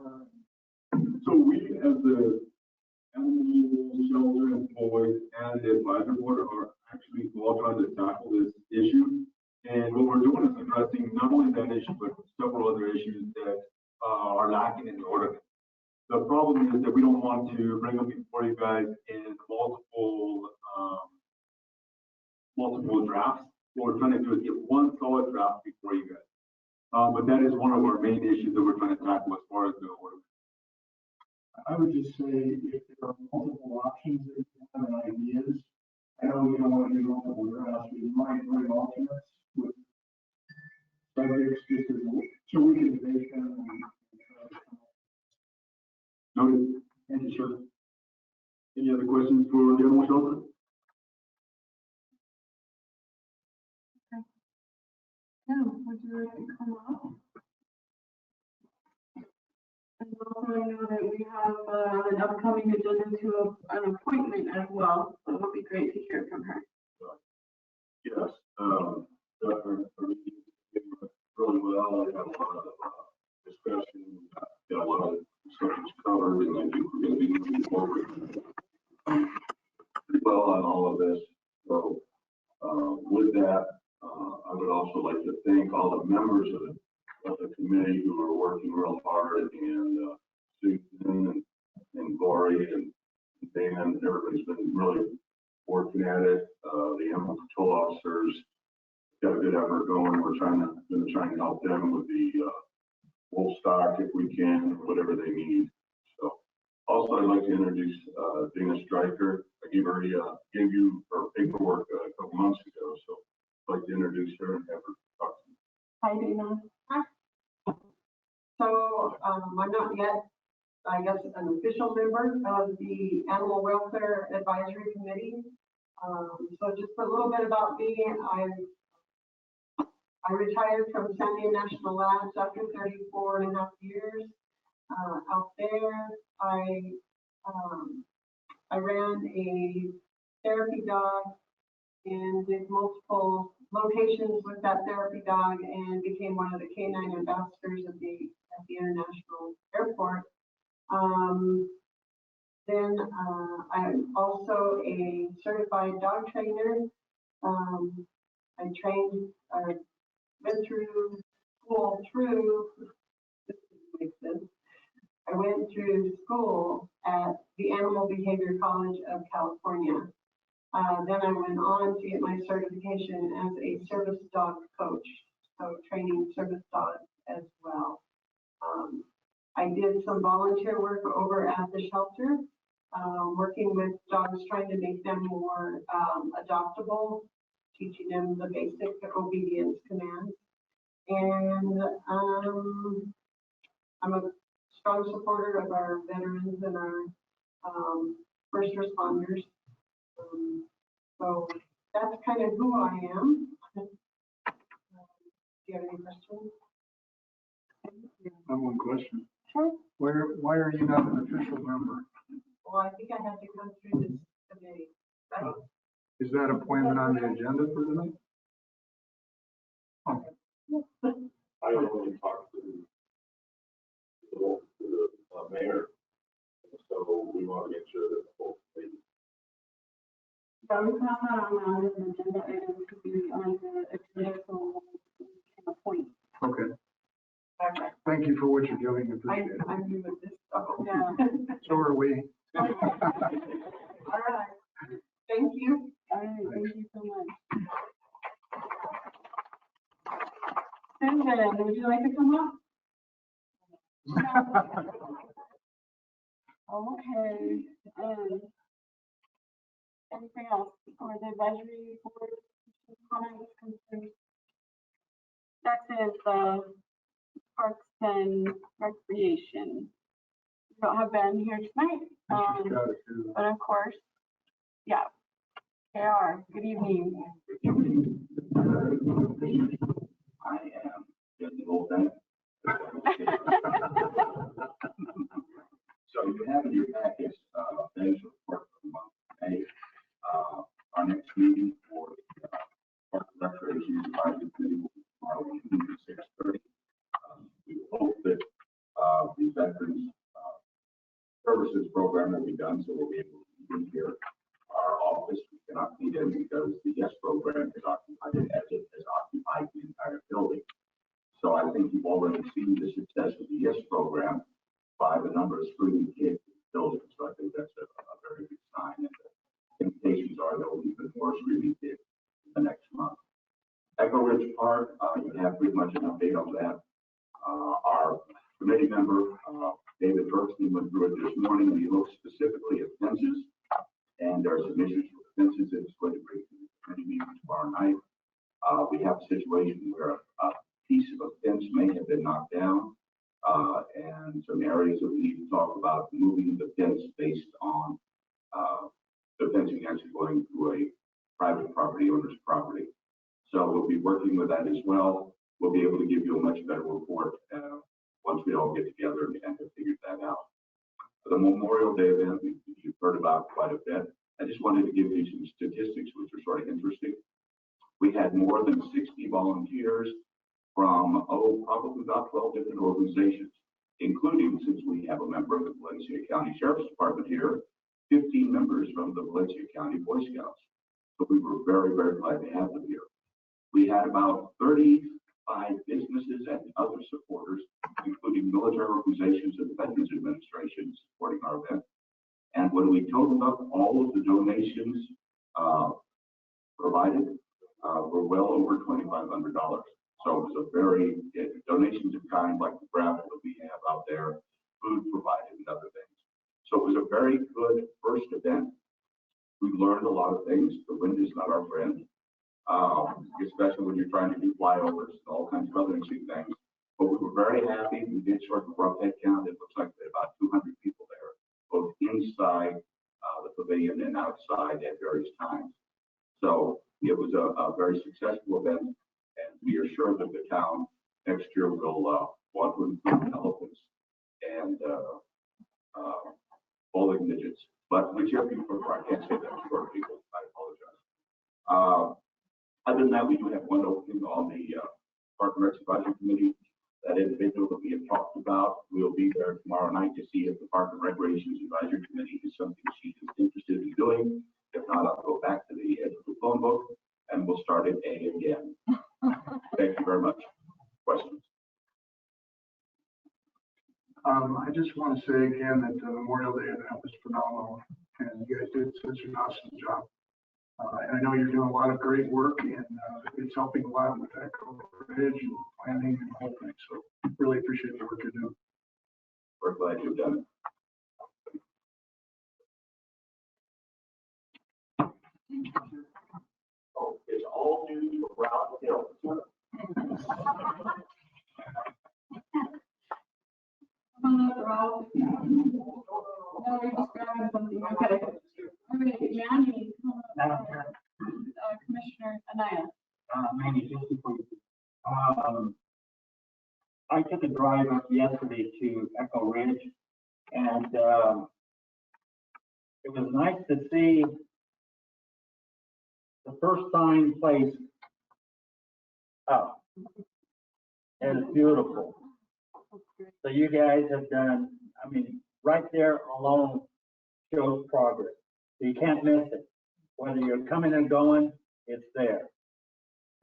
So we, as the animal shelter employees and the advisory board, are actually all trying to tackle this issue. And what we're doing is addressing not only that issue, but several other issues that are lacking in the ordinance. The problem is that we don't want to bring them before you guys in multiple drafts. What we're trying to do is get one solid draft before you guys. But that is one of our main issues that we're trying to tackle as far as the ordinance. I would just say if there are multiple options that you have and ideas, I know you don't want to do multiple drafts, but you might bring alternates with subjects just as, so we can debate them and try to come up. Noted. Thank you, sir. Any other questions for the animal shelter? Yeah, would you like to come up? And also I know that we have an upcoming agenda to an appointment as well, so it would be great to hear from her. Yes. Dr. did really well. I had a lot of discussion, got a lot of subjects covered, and I think we're going to be moving forward pretty well on all of this. So with that, I would also like to thank all the members of the committee who are working real hard, and Susan and Lori and Dan, everybody's been really working at it. The animal control officers got a good effort going. We're going to try and help them with the wolf stock if we can, whatever they need. So also I'd like to introduce Dana Stryker. I gave you her paperwork a couple months ago, so I'd like to introduce her and have her talk to you. Hi, Dana. So I'm not yet, I guess, an official member of the Animal Welfare Advisory Committee. So just a little bit about me. I retired from Sandia National Labs after 34.5 years. Out there, I ran a therapy dog and did multiple locations with that therapy dog and became one of the canine ambassadors at the International Airport. Then I'm also a certified dog trainer. I went through school this makes sense. I went through school at the Animal Behavior College of California. Then I went on to get my certification as a service dog coach, so training service dogs as well. I did some volunteer work over at the shelter, working with dogs, trying to make them more adoptable, teaching them the basic obedience commands. And I'm a strong supporter of our veterans and our first responders. So that's kind of who I am. Do you have any questions? I have one question. Sure. Why are you not an official member? Well, I think I have to come through this committee. Right? Is that appointment on the agenda for tonight? Okay. I only talked to the mayor, so we want to make sure that the whole thing. So we have that on the agenda item to be on the agenda, so we can appoint. Okay. Okay. Thank you for what you're doing. Appreciate it. I'm new with this stuff. Yeah. So are we. All right. Thank you. All right, thank you so much. Susan, would you like to come up? Okay. Anything else for the advisory board comments, concerns? Next is Parks and Recreation. We don't have Ben here tonight, but of course, yeah, they are. Good evening. I am getting the whole thing. So you have in your package, today's report for the month of May. Our next meeting for Park and Recreation Advisory Committee will be tomorrow evening at 6:30. We hope that the Veterans Services Program will be done, so we'll be able to be here. Our office, we cannot meet in because the YES program is occupied, as it has occupied the entire building. So I think you've already seen the success of the YES program by the number of screaming kids in the building. So I think that's a very good sign. And the indications are there will be even more screaming kids in the next month. Echo Ridge Park, you have pretty much an update on that. Our committee member, David Bergstein, went through it this morning, and he looked specifically at fences. And there are some issues with fences that it's going to bring to the committee meeting tomorrow night. We have a situation where a piece of a fence may have been knocked down, and some areas that we need to talk about moving the fence based on the fencing actually going through a private property owner's property. So we'll be working with that as well. We'll be able to give you a much better report once we all get together and have figured that out. The Memorial Day event, you've heard about quite a bit. I just wanted to give you some statistics which are sort of interesting. We had more than 60 volunteers from, probably about 12 different organizations, including, since we have a member of the Valencia County Sheriff's Department here, 15 members from the Valencia County Boy Scouts. So we were very, very glad to have them here. We had about 35 businesses and other supporters, including military organizations and the Veterans Administration supporting our event. And when we totaled up all of the donations provided, were well over $2,500. So it was a very, donations of kind like the gravel that we have out there, food provided and other things. So it was a very good first event. We learned a lot of things. The wind is not our friend, especially when you're trying to do flyovers and all kinds of other interesting things. But we were very happy. We did sort of a rough head count. It looks like there were about 200 people there, both inside the pavilion and outside at various times. So it was a very successful event, and we are sure that the town next year will want to include elephants and bowling midgets. But whichever you prefer, I can't say that for people. I apologize. Other than that, we do have one opening on the Park and Rec Advisory Committee. That individual that we have talked about will be there tomorrow night to see if the Park and Recreation Advisory Committee is something she is interested in doing. If not, I'll go back to the edge of the phone book and we'll start at A again. Thank you very much. Questions? I just want to say again that the Memorial Day event was phenomenal, and you guys did such an awesome job. And I know you're doing a lot of great work, and it's helping a lot with Echo Ridge and planning and the whole thing. So really appreciate the work you're doing. We're glad you've done it. Oh, it's all due to Ralph Hill. No, you're just grabbing something. Okay. All right, Manny, Commissioner Anaya. Manny, just before you. I took a drive up yesterday to Echo Ridge, and it was nice to see the first sign placed up. It is beautiful. So you guys have done, I mean, right there alone shows progress. So you can't miss it. Whether you're coming and going, it's there.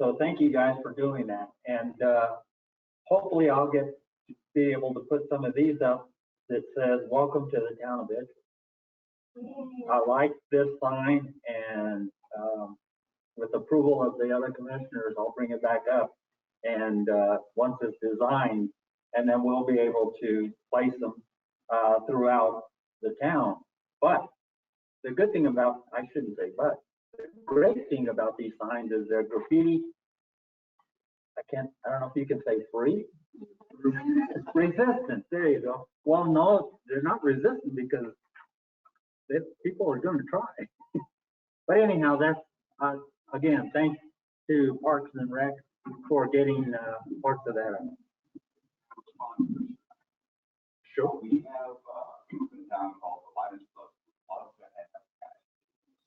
So thank you guys for doing that. And hopefully I'll get to be able to put some of these up that says, welcome to the town of Edgewood. I like this sign, and with approval of the other commissioners, I'll bring it back up. And once it's designed, and then we'll be able to place them throughout the town. But the good thing about, I shouldn't say but, the great thing about these signs is they're graffiti. I don't know if you can say free. It's resistant, there you go. Well, no, they're not resistant because people are going to try. But anyhow, that's, again, thanks to Parks and Rec for getting parts of that. sponsors. Sure. We have, a group in town called the Lions Club, that have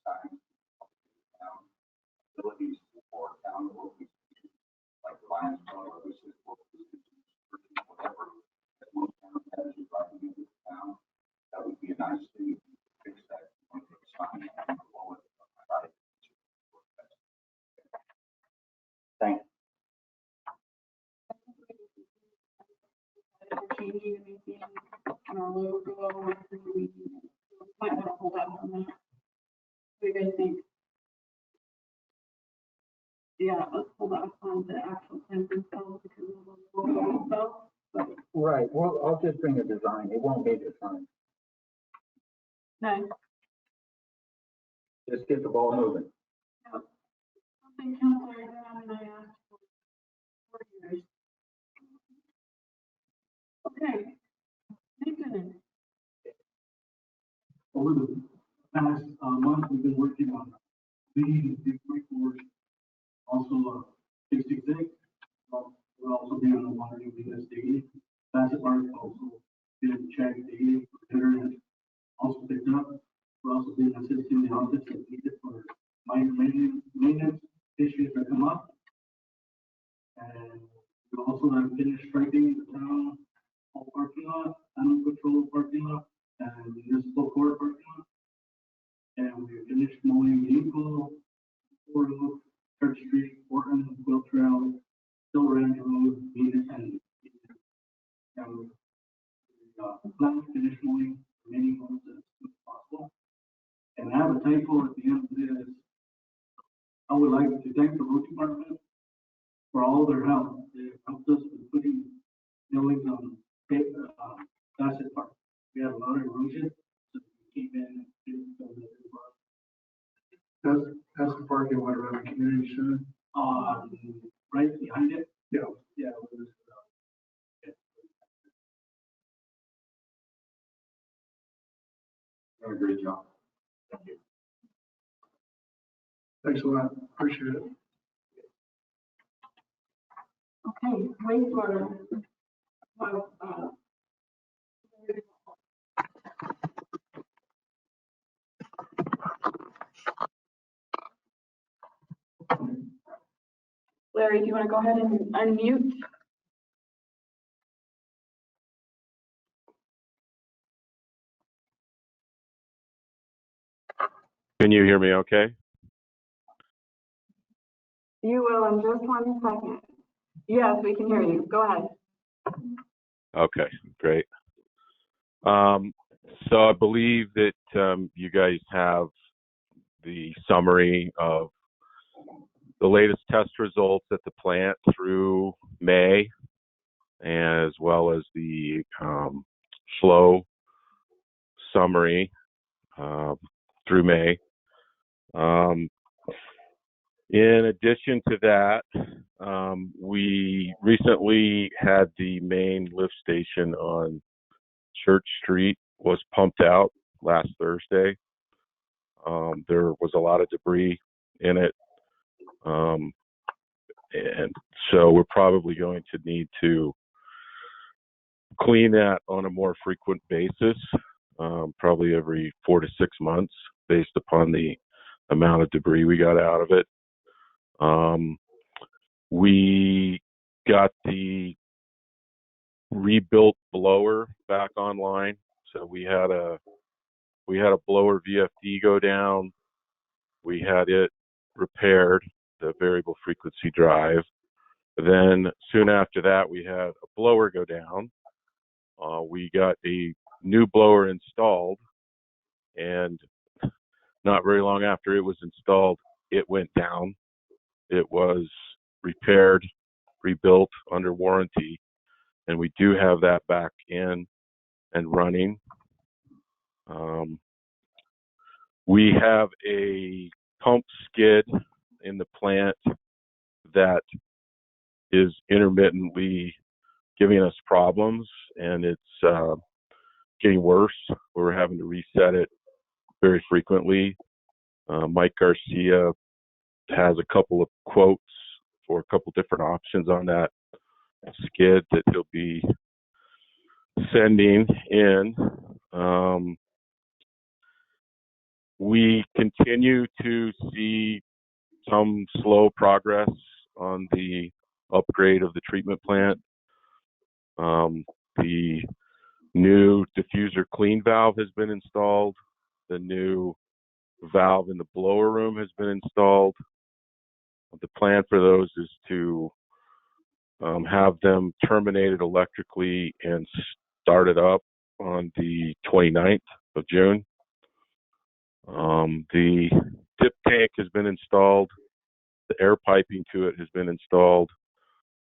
signs, abilities for town organizations, like the Lions Club, which is whatever, that most towns have is driving into town. That would be a nice thing to fix that. Sign and below it. Thank you. Changing anything on our logo, we might want to hold up on that. What do you guys think? Yeah, let's hold up on the actual plans themselves because of the logo itself. But Right, well, I'll just bring a design, it won't be designed, no, just get the ball moving. something Councilor Graham and I asked for years. Okay. Nathan. Over the past month, we've been working on the report, also 66. We'll also be on the water new business daily. That's a part also been checked daily for internet. Also picked up. We're also been assisting the office as needed for minor maintenance issues that come up. And we also have finished striping the town hall parking lot, animal control parking lot, and municipal court parking lot. And we finished mowing Maple, Ford Oak, Church Street, Portland, Quill Trail, Still Ranch Road, Venus, and plan to finish mowing remaining homes as soon as possible. And I have a typo at the end of this. I would like to thank the road department for all their help. They helped us with putting buildings on Bassett Park. We had a lot of erosion, so we came in and didn't build it. That's the parking lot around the community center. Right behind it. Yeah. Yeah. Done a great job. Thank you. Thanks a lot. Appreciate it. Okay, wastewater. Larry, do you want to go ahead and unmute? Can you hear me okay? You will in just 1 second. Yes, we can hear you. Go ahead. Okay, great. So I believe that you guys have the summary of the latest test results at the plant through May, as well as the flow summary through May. In addition to that, we recently had the main lift station on Church Street was pumped out last Thursday. There was a lot of debris in it. And so we're probably going to need to clean that on a more frequent basis, probably every 4 to 6 months, based upon the amount of debris we got out of it. We got the rebuilt blower back online. So we had a blower VFD go down. We had it repaired, the variable frequency drive. Then soon after that, we had a blower go down. We got a new blower installed, and not very long after it was installed, it went down. It was repaired, rebuilt under warranty, and we do have that back in and running. We have a pump skid in the plant that is intermittently giving us problems, and it's getting worse. We're having to reset it very frequently. Mike Garcia has a couple of quotes for a couple different options on that skid that he'll be sending in. We continue to see some slow progress on the upgrade of the treatment plant. The new diffuser clean valve has been installed. The new valve in the blower room has been installed. The plan for those is to have them terminated electrically and started up on the 29th of June. The dip tank has been installed. The air piping to it has been installed.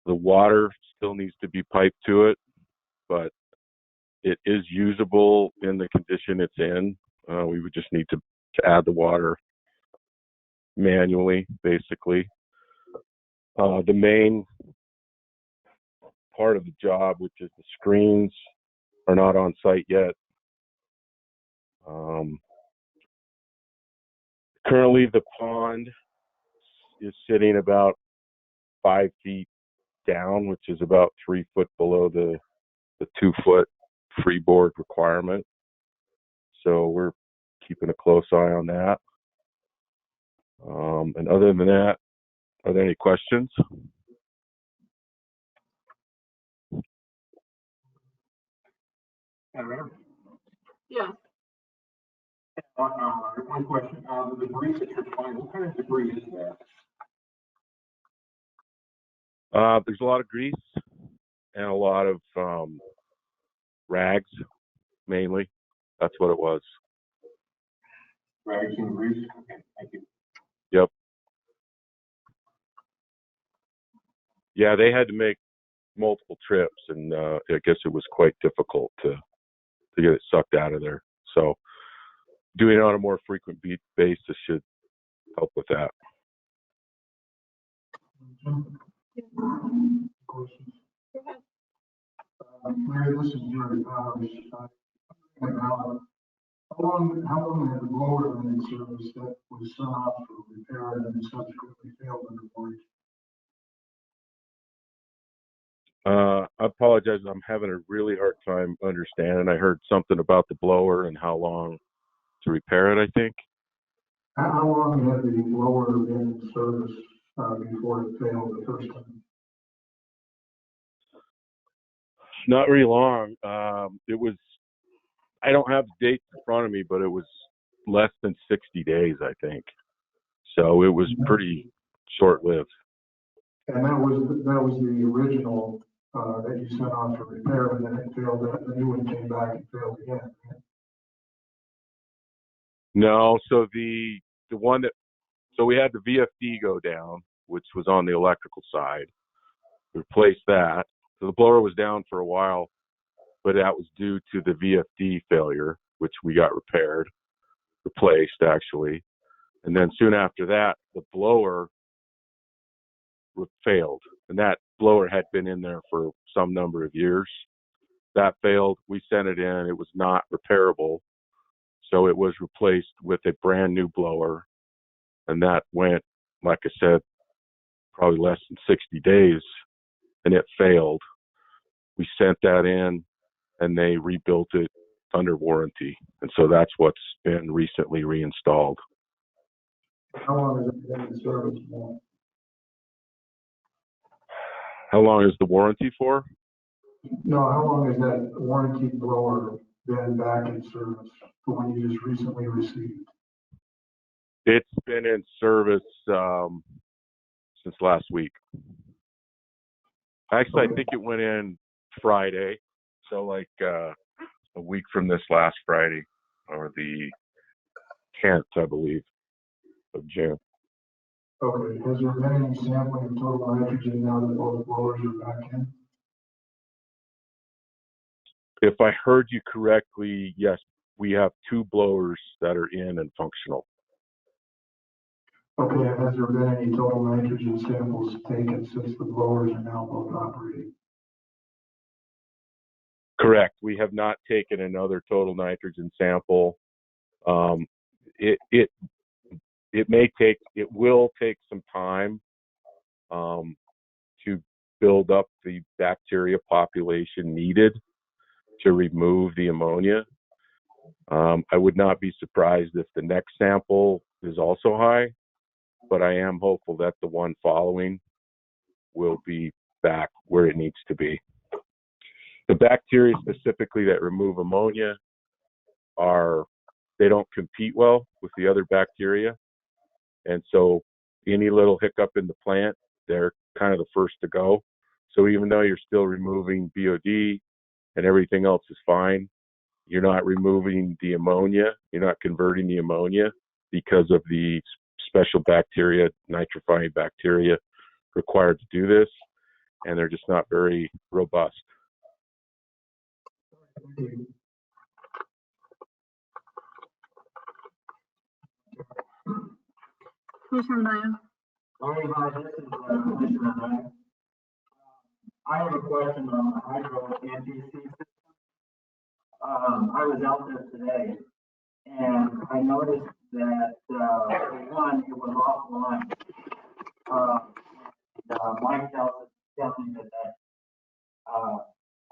The water still needs to be piped to it, but it is usable in the condition it's in. We would just need to add the water manually, basically. The main part of the job, which is the screens, are not on site yet. Currently, the pond is sitting about 5 feet down, which is about 3 foot below the 2 foot freeboard requirement. So we're keeping a close eye on that. And other than that, are there any questions? Yeah. One question, the debris that you're finding, what kind of debris is that? There's a lot of grease and a lot of rags, mainly. That's what it was. Rags and grease? Okay, thank you. Yep. Yeah, they had to make multiple trips, and I guess it was quite difficult to get it sucked out of there. So doing it on a more frequent basis should help with that. Questions? Mary, this is Jerry Powers. How long had the blower been in service that was sent off for repair and then subsequently failed under warranty? I apologize. I'm having a really hard time understanding. I heard something about the blower and how long to repair it, I think. How long had the blower been in service before it failed the first time? Not very long. It was, I don't have the dates in front of me, but it was less than 60 days, I think. So it was pretty short-lived. And that was the original that you sent off for repair, and then it failed. The new one came back and failed again. No, so the one that, so we had the VFD go down, which was on the electrical side. We replaced that. So the blower was down for a while, but that was due to the VFD failure, which we got replaced actually. And then soon after that, the blower failed. And that blower had been in there for some number of years. That failed. We sent it in. It was not repairable. So it was replaced with a brand new blower. And that went, like I said, probably less than 60 days, and it failed. We sent that in, and they rebuilt it under warranty. And so that's what's been recently reinstalled. How long has it been in service for? How long is the warranty for? No, how long has that warranty blower been back in service, the one you just recently received? It's been in service since last week. Actually, I think it went in Friday, so like a week from this last Friday, or the 10th, I believe, of June. Okay, has there been any sampling of total nitrogen now that both blowers are back in? If I heard you correctly, yes, we have 2 blowers that are in and functional. Okay, and has there been any total nitrogen samples taken since the blowers are now both operating? Correct. We have not taken another total nitrogen sample. It will take some time to build up the bacteria population needed to remove the ammonia. I would not be surprised if the next sample is also high, but I am hopeful that the one following will be back where it needs to be. The bacteria specifically that remove ammonia they don't compete well with the other bacteria. And so any little hiccup in the plant, they're kind of the first to go. So even though you're still removing BOD and everything else is fine, you're not removing the ammonia, you're not converting the ammonia because of the special bacteria, nitrifying bacteria required to do this, and they're just not very robust. Commissioner Ryan. I have a question on the hydro NTC system. I was out there today and I noticed that, for one, it was offline. Mike tells me that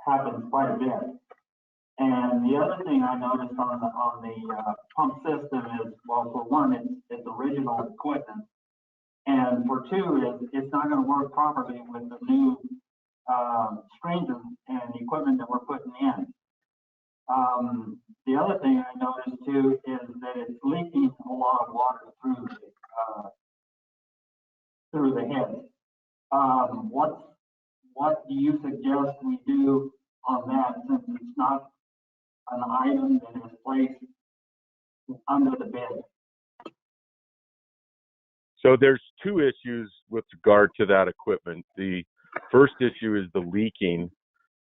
happens quite a bit. And the other thing I noticed on the pump system is, well, for one, it's original equipment. And for two, it's not going to work properly with the new screens and equipment that we're putting in. The other thing I noticed too is that it's leaking a lot of water through the head. What do you suggest we do on that, since it's not an item that is placed under the bed? So there's two issues with regard to that equipment. The first issue is the leaking,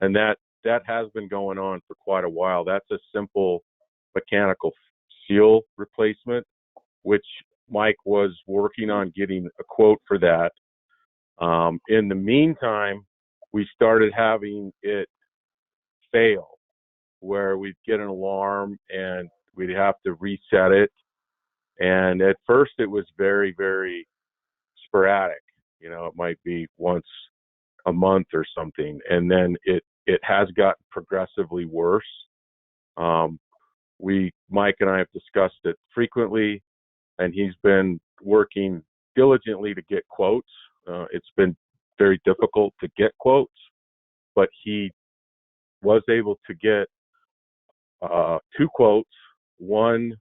and that has been going on for quite a while. That's a simple mechanical seal replacement, which Mike was working on getting a quote for that. In the meantime, we started having it fail, where we'd get an alarm and we'd have to reset it. And at first it was very, very sporadic. You know, it might be once a month or something. And then it has gotten progressively worse. Mike and I have discussed it frequently, and he's been working diligently to get quotes. It's been very difficult to get quotes, but he was able to get two quotes, one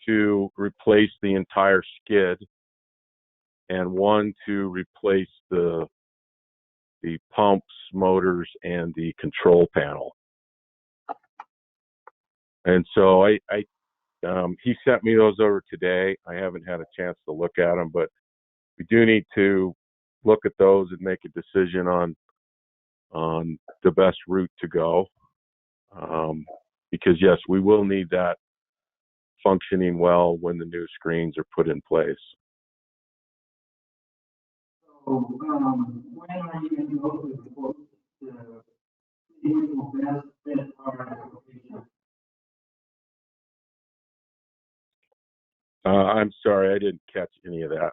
to replace the entire skid and one to replace the pumps, motors, and the control panel. And so he sent me those over today. I haven't had a chance to look at them, but we do need to look at those and make a decision on the best route to go. Because yes, we will need that functioning well when the new screens are put in place. So, when are you going to go to the quote to the best fit our application? I'm sorry, I didn't catch any of that.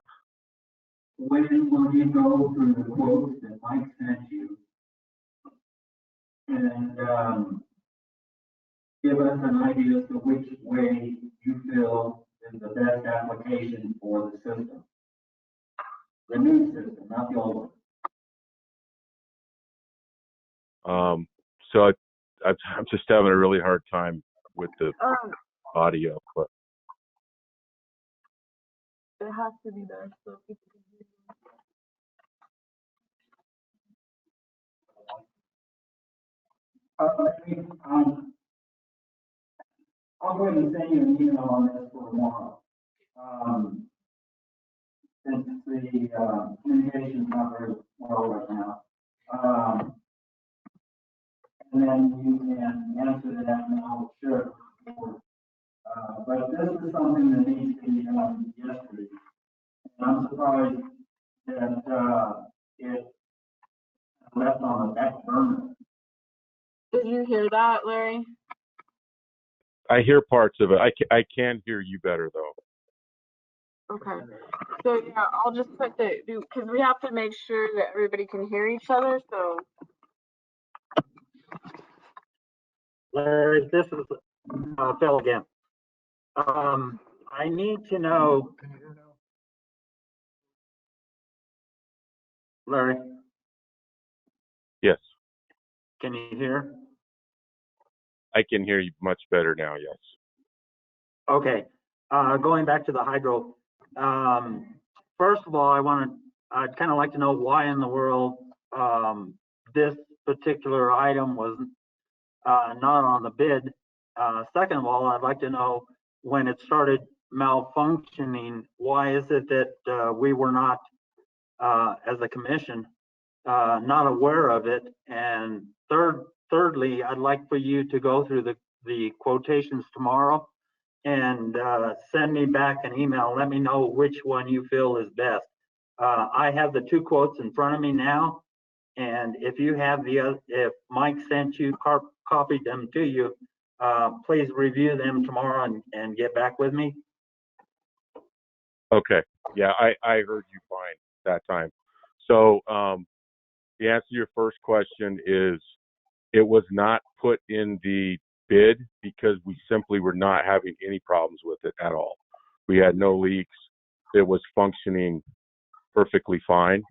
When will you go through the quotes that Mike sent you and give us an idea as to which way you feel is the best application for the system? The new system, not the old one. So I'm just having a really hard time with the audio, but It has to be there so people can hear you. I'll go ahead and send you an email on this for tomorrow. Since the communication's not very well right now. And then you can answer that now, sure. But this is something that needs to be done yesterday. And I'm surprised that it left on the back burner. Did you hear that, Larry? I hear parts of it. I can hear you better though. Okay. So yeah, I'll just put because we have to make sure that everybody can hear each other. So Larry, this is Phil again. I need to know, Larry, Yes, can you hear? I can hear you much better now. Yes. Okay, going back to the hydro. First of all, I'd kind of like to know why in the world this particular item was not on the bid. Second of all, I'd like to know when it started malfunctioning, why is it that we were not, as a commission, not aware of it? And thirdly, I'd like for you to go through the quotations tomorrow and send me back an email. Let me know which one you feel is best. I have the two quotes in front of me now, and if you have if Mike sent you, copied them to you, please review them tomorrow and get back with me. Okay. Yeah, I heard you fine that time. So the answer to your first question is it was not put in the bid because we simply were not having any problems with it at all. We had no leaks. It was functioning perfectly fine.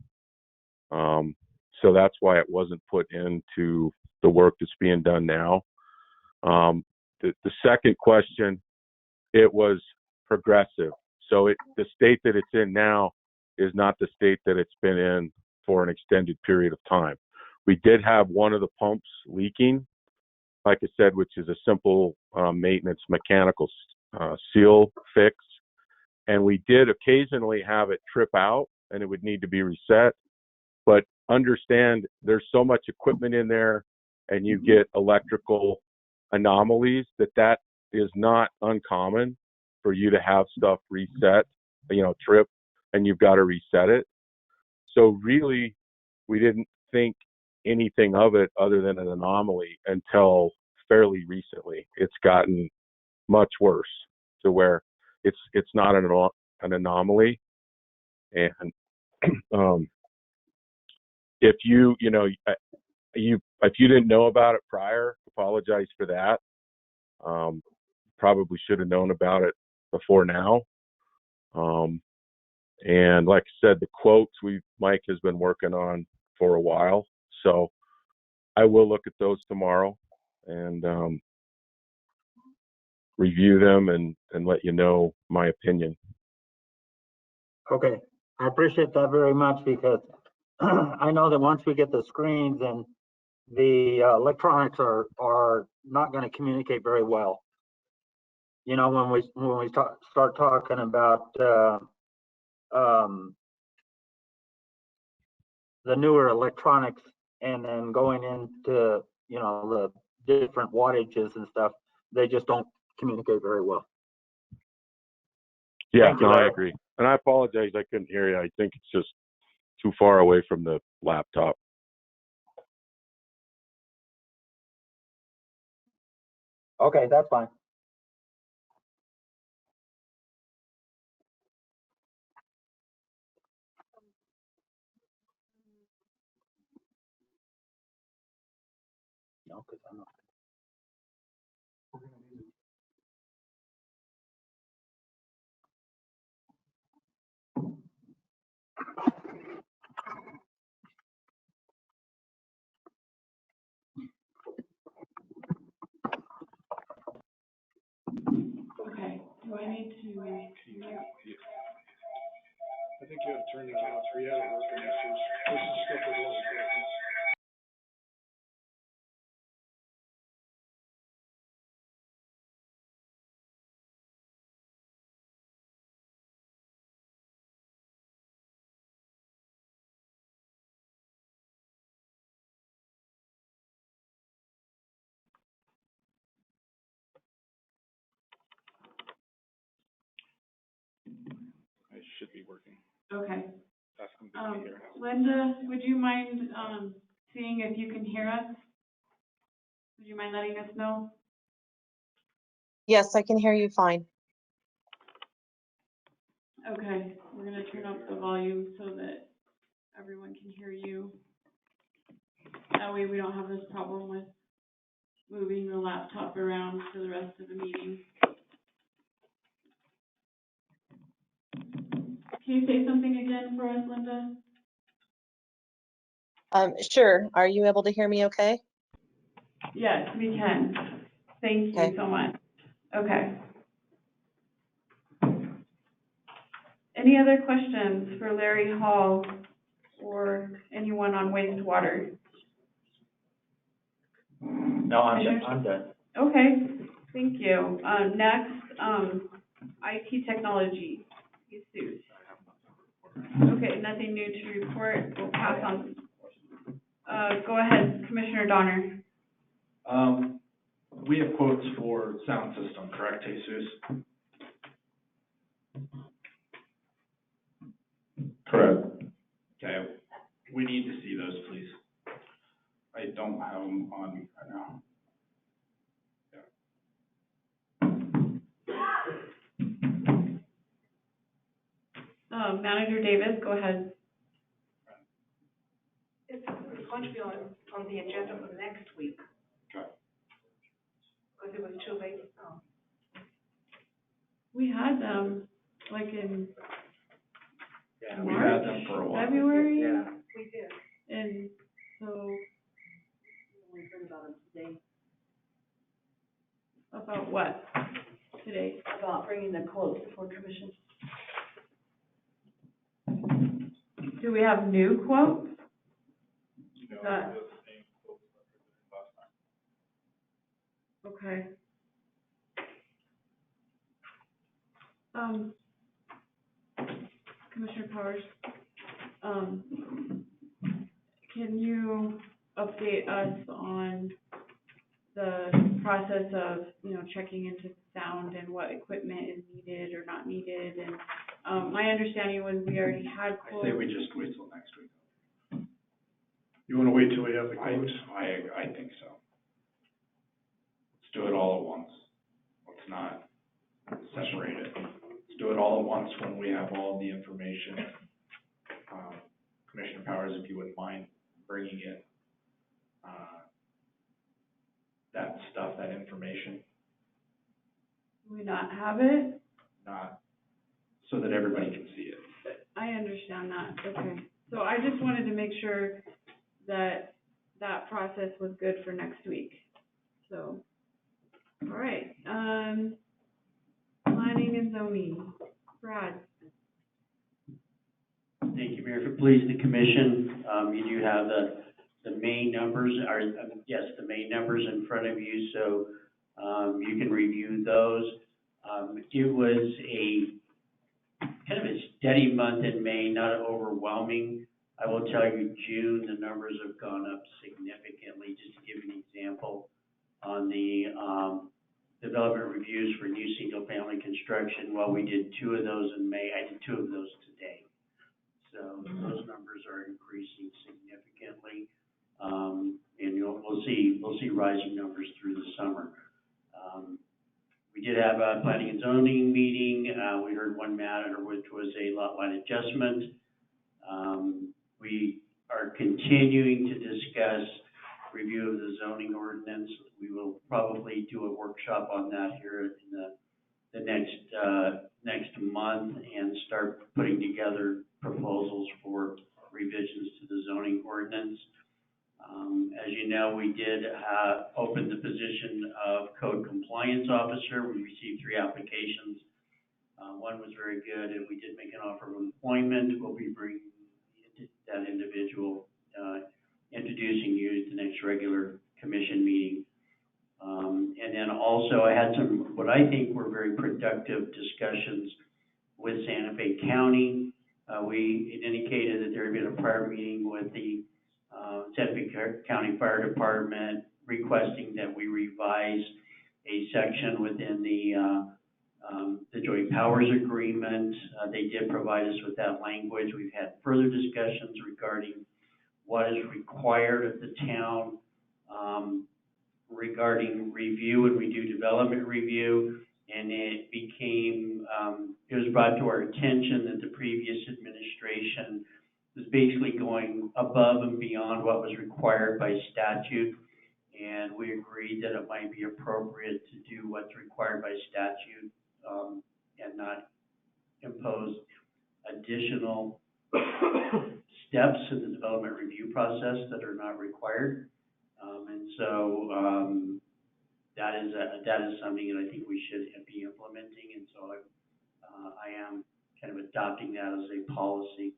So that's why it wasn't put into the work that's being done now. The second question, it was progressive. So the state that it's in now is not the state that it's been in for an extended period of time. We did have one of the pumps leaking, like I said, which is a simple maintenance mechanical seal fix. And we did occasionally have it trip out and it would need to be reset. But understand there's so much equipment in there and you get electrical anomalies that is not uncommon for you to have stuff reset, trip, and you've got to reset it. So really, we didn't think anything of it other than an anomaly until fairly recently. It's gotten much worse to where it's not an anomaly. And if you didn't know about it prior, apologize for that. Probably should have known about it before now. And like I said, the quotes Mike has been working on for a while. So I will look at those tomorrow and review them and let you know my opinion. Okay, I appreciate that very much because I know that once we get the screens and the electronics are not going to communicate very well. When we start talking about the newer electronics and then going into the different wattages and stuff, they just don't communicate very well. Yeah, no, I agree. And I apologize, I couldn't hear you. I think it's just too far away from the laptop. Okay, that's fine. No, because I'm not. Okay, do I need to? I think you have to turn that off. We had it working. This is stuff that wasn't working. It should be working. Okay. Ask them to be here. Linda, would you mind seeing if you can hear us? Would you mind letting us know? Yes, I can hear you fine. Okay, we're gonna turn up the volume so that everyone can hear you. That way we don't have this problem with moving the laptop around for the rest of the meeting. Can you say something again for us, Linda? Sure. Are you able to hear me okay? Yes, we can. Thank you Okay. so much. Okay. Any other questions for Larry Hall or anyone on wastewater? No, I'm done. Okay, thank you. Next, IT technology. Jesus. Okay, nothing new to report. We'll pass on. Go ahead, Commissioner Donner. We have quotes for sound system, correct, Jesus? Correct. Okay, we need to see those, please. I don't have them on me right now. Manager Davis, go ahead. It's going to be on the agenda for next week. Okay. Because it was too late. We had them like in Yeah, we had them for a while. February. Yeah, we did. And so. We heard about it today. About what today? About bringing the quotes for commission. Do we have new quotes? That- Okay. Commissioner Powers, can you update us on the process of, checking into sound and what equipment is needed or not needed? And, my understanding was we already had I quotes. say we just wait till next week. You want to wait till we have the quotes? I think so. Let's do it all at once. Let's not separate it. Let's do it all at once when we have all the information. Commissioner Powers, if you wouldn't mind bringing in, that stuff, that information, Do we not have it? not, so that everybody can see it. I understand that, okay. So I just wanted to make sure that that process was good for next week, so. All right, planning and zoning, Brad. Thank you, Mayor. If it please the commission, you do have the main numbers, the main numbers in front of you, so you can review those. It was a kind of a steady month in May, not overwhelming. I will tell you, June, the numbers have gone up significantly. Just to give you an example, on the development reviews for new single-family construction, while we did 2 of those in May, I did 2 of those today. So those numbers are increasing significantly, and we'll see rising numbers through the summer. We did have a planning and zoning meeting. We heard one matter, which was a lot line adjustment. We are continuing to discuss review of the zoning ordinance. We will probably do a workshop on that here in the next month and start putting together proposals for revisions to the zoning ordinance. As you know, we did open the position of code compliance officer. We received 3 applications. One was very good, and we did make an offer of employment. We'll be bringing that individual, introducing you at the next regular commission meeting. And then also I had some, what I think were very productive discussions with Santa Fe County. We indicated that there had been a prior meeting with the Santa Fe County Fire Department requesting that we revise a section within the Joint Powers Agreement. They did provide us with that language. We've had further discussions regarding what is required of the town regarding review when we do development review. And it became, it was brought to our attention that the previous administration was basically going above and beyond what was required by statute. and we agreed that it might be appropriate to do what's required by statute, and not impose additional steps in the development review process that are not required. That is something that I think we should be implementing, and so I am kind of adopting that as a policy.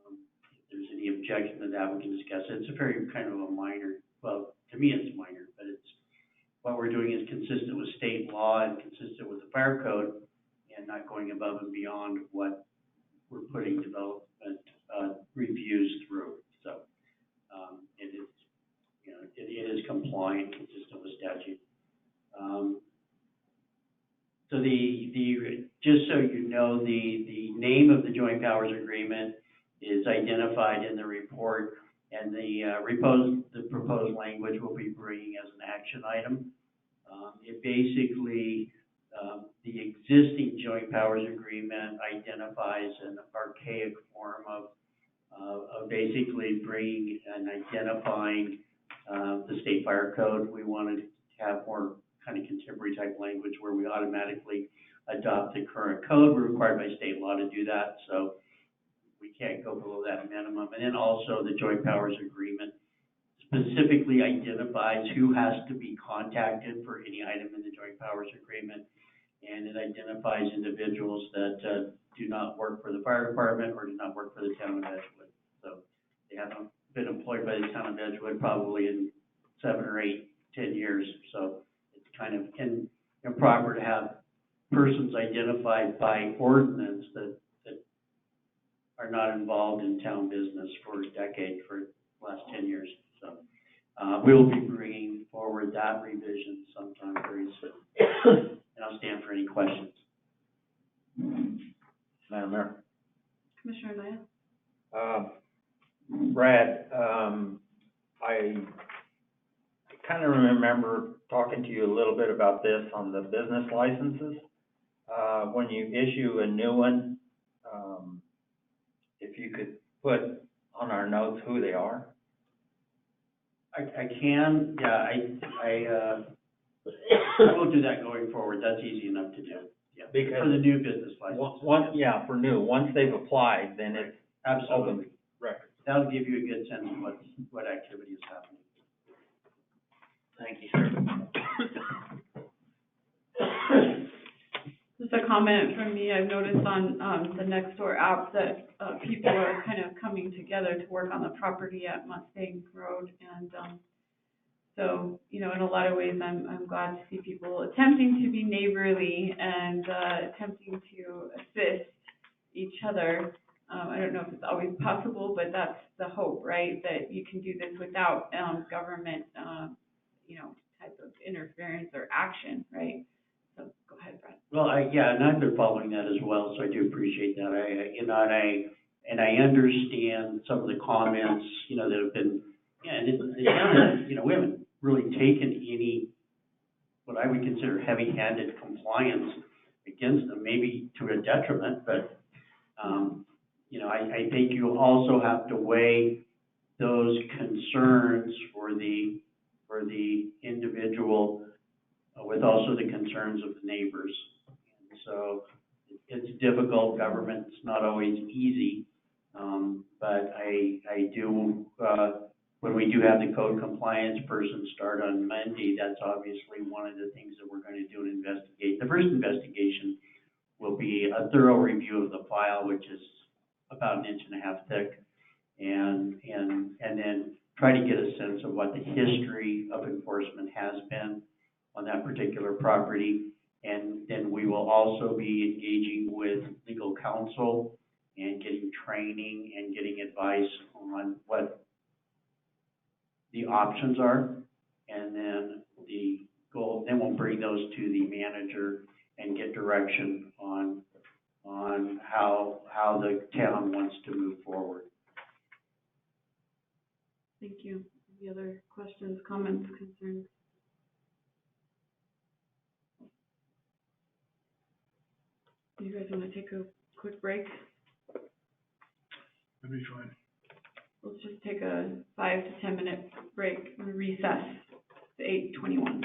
If there's any objection to that, we can discuss it. It's a very kind of a minor, well, to me it's minor, but it's, what we're doing is consistent with state law and consistent with the fire code, and not going above and beyond what we're putting development reviews through. So it is, you know, it is compliant, consistent with statute. So just so you know, the name of the joint powers agreement is identified in the report, and the proposed language will be bringing as an action item. It basically, the existing joint powers agreement identifies an archaic form of basically bringing and identifying the state fire code. We wanted to have more kind of contemporary type language where we automatically adopt the current code. We're required by state law to do that, so we can't go below that minimum. And then also the joint powers agreement specifically identifies who has to be contacted for any item in the joint powers agreement, and it identifies individuals that do not work for the fire department or do not work for the town of Edgewood. So they haven't been employed by the town of Edgewood probably in 7 or 8, 10 years. So it's kind of improper to have persons identified by ordinance that are not involved in town business for a decade, for the last 10 years. So we'll be bringing forward that revision sometime very soon. And I'll stand for any questions. Madam Mayor. Commissioner Naya? Brad, I kind of remember talking to you a little bit about this on the business licenses. When you issue a new one, if you could put on our notes who they are. I can, yeah, I will do that going forward. That's easy enough to do. Yeah, Because for the new business license. Yeah, for new. Once they've applied, then it's Absolutely. open record. That'll give you a good sense of what activity is happening. Thank you, sir. Just a comment from me, I've noticed on the Nextdoor app that people are kind of coming together to work on the property at Mustang Road. And so, you know, in a lot of ways, I'm glad to see people attempting to be neighborly and attempting to assist each other. I don't know if it's always possible, but that's the hope, right? That you can do this without government, you know, type of interference or action, right? So go ahead, Brad. Well, and I've been following that as well, so I do appreciate that. I understand some of the comments, you know, that have been, you know, we haven't really taken any, what I would consider heavy-handed compliance against them, maybe to a detriment, but, you know, I think you also have to weigh those concerns for the individual with also the concerns of the neighbors. And so it's difficult. Government's not always easy, but I do, when we do have the code compliance person start on Monday, that's obviously one of the things that we're going to do and investigate. The first investigation will be a thorough review of the file, which is about 1.5 inches thick, and then try to get a sense of what the history of enforcement has been on that particular property. And then we will also be engaging with legal counsel and getting training and getting advice on what the options are. And then the goal, then we'll bring those to the manager and get direction on how the town wants to move forward. Thank you. Any other questions, comments, concerns? Do you guys want to take a quick break? That'd be fine. Let's just take a 5 to 10 minute break and recess. 8:21.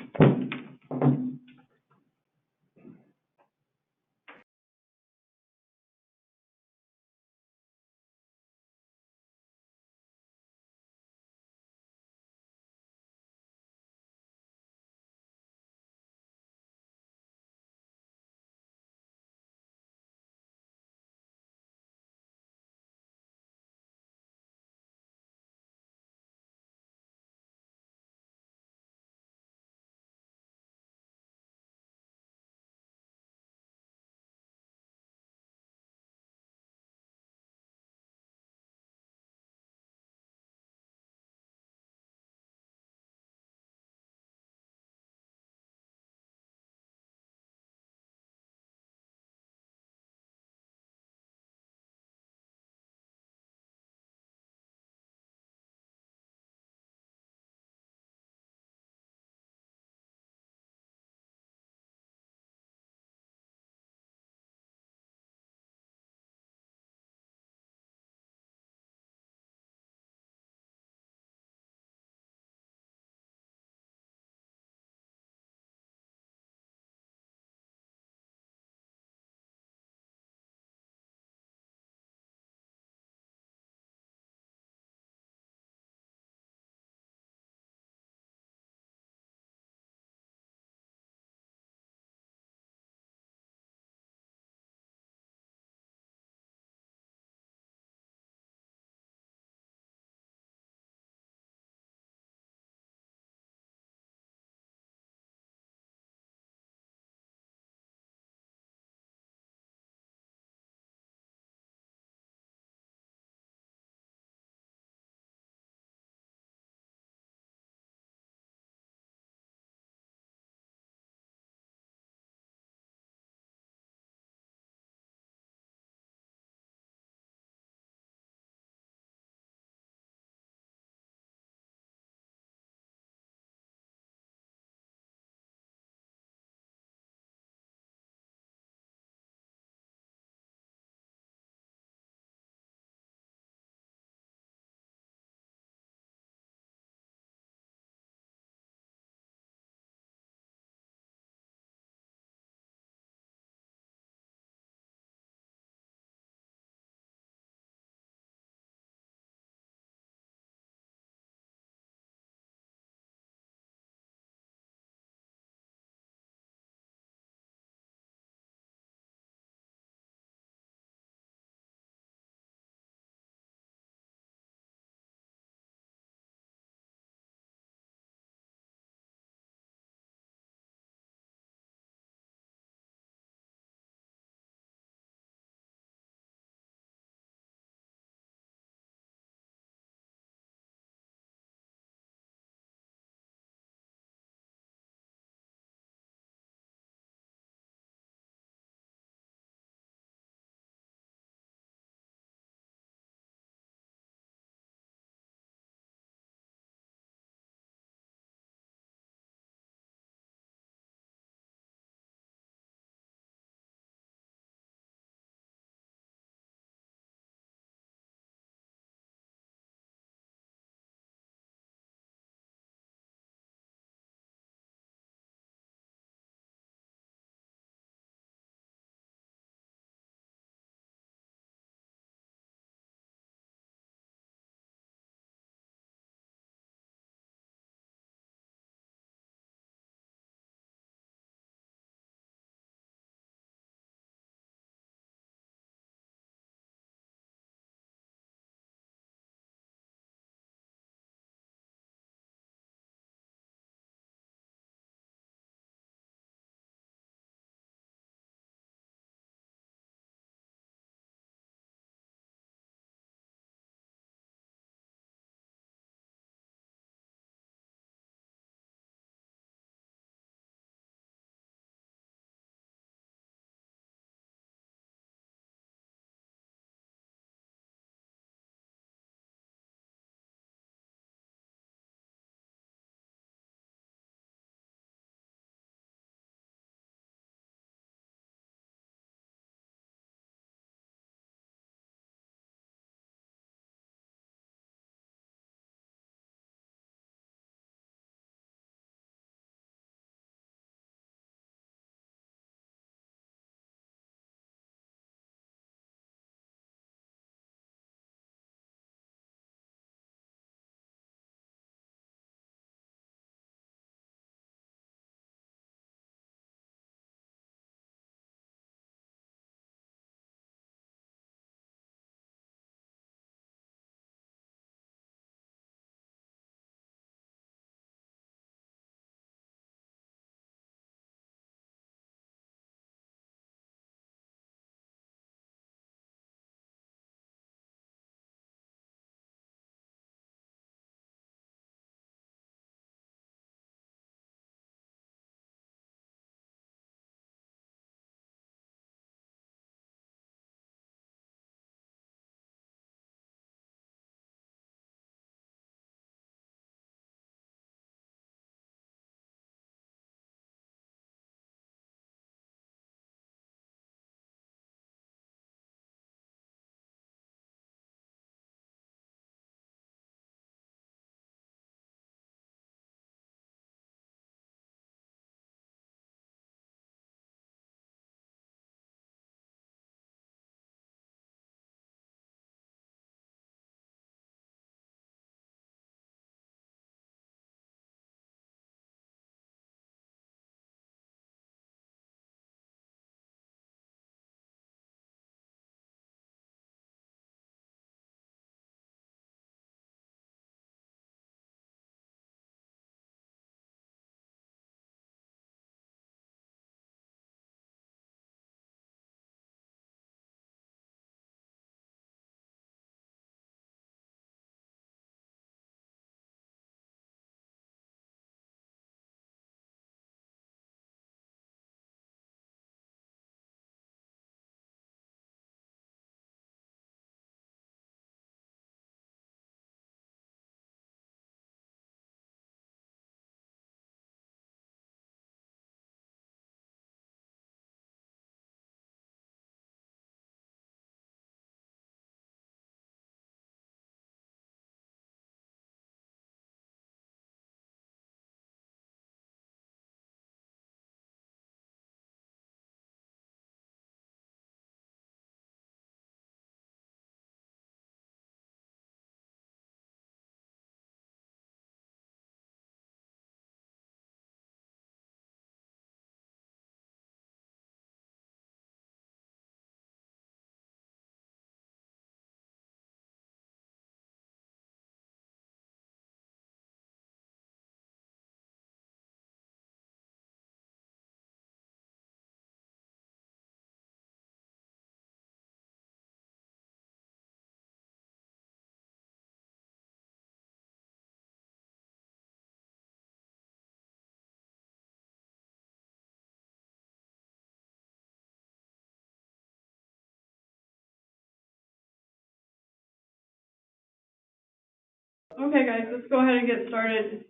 Okay, guys, let's go ahead and get started.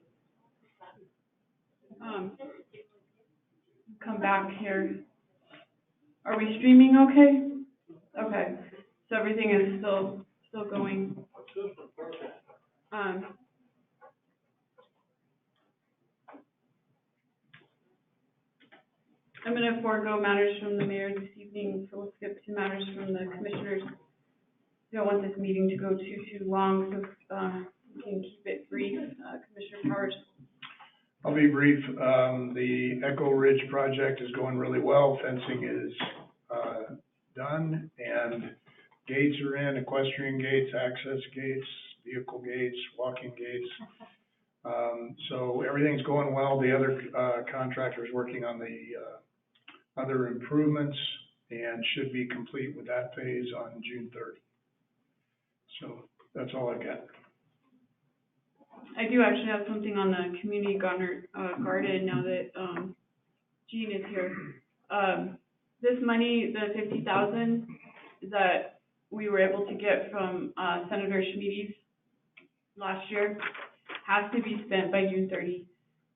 Come back here. Are we streaming okay? Okay, so everything is still going. I'm gonna forego matters from the mayor this evening, so we'll skip to matters from the commissioners. Don't want this meeting to go too long, so we can keep it brief. Commissioner Powers. I'll be brief. The Echo Ridge project is going really well. Fencing is done, and gates are in, equestrian gates, access gates, vehicle gates, walking gates. So everything's going well. The other contractor's working on the other improvements and should be complete with that phase on June 30. So that's all I've got. I do actually have something on the community garden now that Jean is here. This money, the $50,000 that we were able to get from Senator Schmiedes last year, has to be spent by June 30.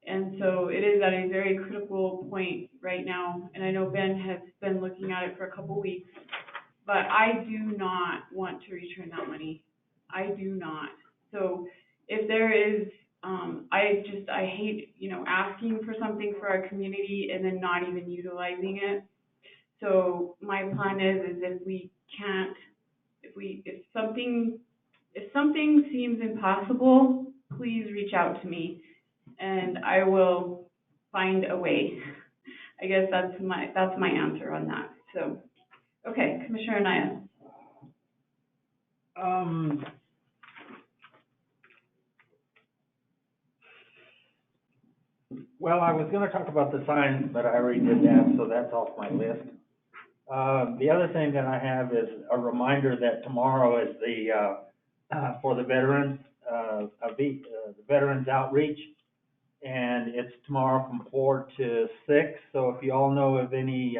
And so it is at a very critical point right now. And I know Ben has been looking at it for a couple weeks, but I do not want to return that money. I do not. So if there is, I hate, asking for something for our community and then not even utilizing it. So my plan is if we can't, if something seems impossible, please reach out to me and I will find a way. I guess that's my answer on that. So, okay, Commissioner Anaya. Well, I was gonna talk about the signs, but I already did that, so that's off my list. The other thing that I have is a reminder that tomorrow is the, for the veterans, the Veterans Outreach. And it's tomorrow from 4 to 6. So if you all know of any,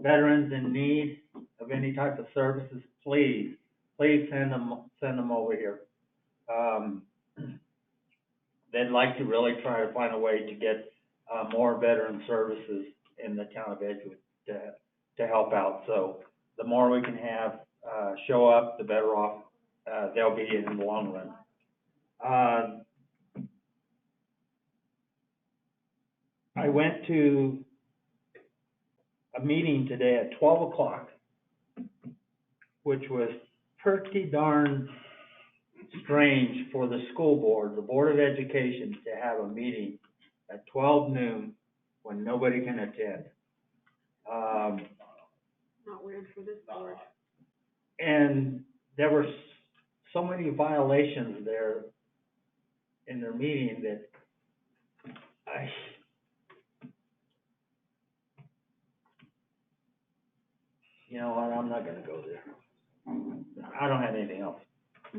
veterans in need of any type of services, please send them over here. They'd like to really try to find a way to get more veteran services in the town of Edgewood to help out. So the more we can have show up, the better off they'll be in the long run. I went to a meeting today at 12 o'clock, which was pretty darn strange for the school board, the Board of Education, to have a meeting at 12 noon when nobody can attend. Not weird for this board. And there were so many violations there in their meeting that you know what, I'm not gonna go there. I don't have anything else.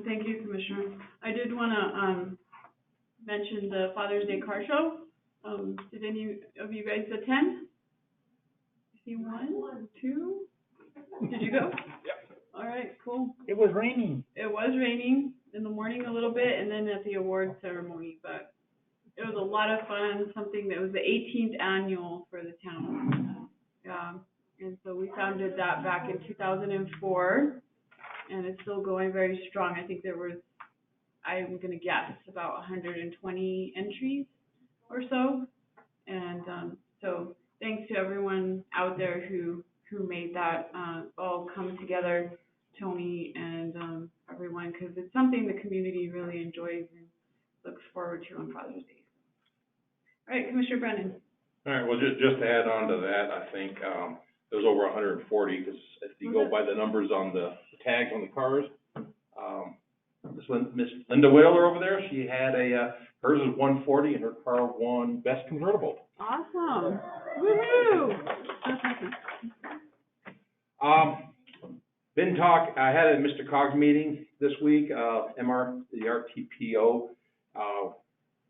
Thank you, Commissioner. I did wanna, mention the Father's Day car show. Did any of you guys attend? See one, two? Did you go? Yep. All right, cool. It was raining. It was raining in the morning a little bit and then at the award ceremony, but it was a lot of fun, something that was the 18th annual for the town. And so we founded that back in 2004, and it's still going very strong. I think there was, I'm gonna guess, about 120 entries or so. And so thanks to everyone out there who made that all come together, Tony and everyone, because it's something the community really enjoys and looks forward to on Father's Day. All right, Commissioner Brennan. All right, well, just to add on to that, I think there's over 140, because if you go by the numbers on the tags on the cars, Miss Linda Whaler over there, she had hers was 140 and her car won Best Convertible. Awesome. Woohoo! I had a Mr. Coggs meeting this week, the RTPO.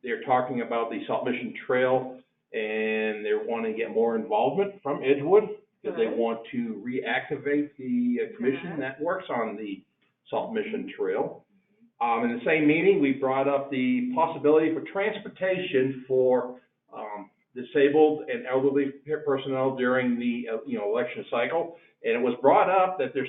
They're talking about the Salt Mission Trail, and they're wanting to get more involvement from Edgewood, because they want to reactivate the commission that works on the Salt Mission Trail. In the same meeting, we brought up the possibility for transportation for disabled and elderly personnel during the election cycle. And it was brought up that the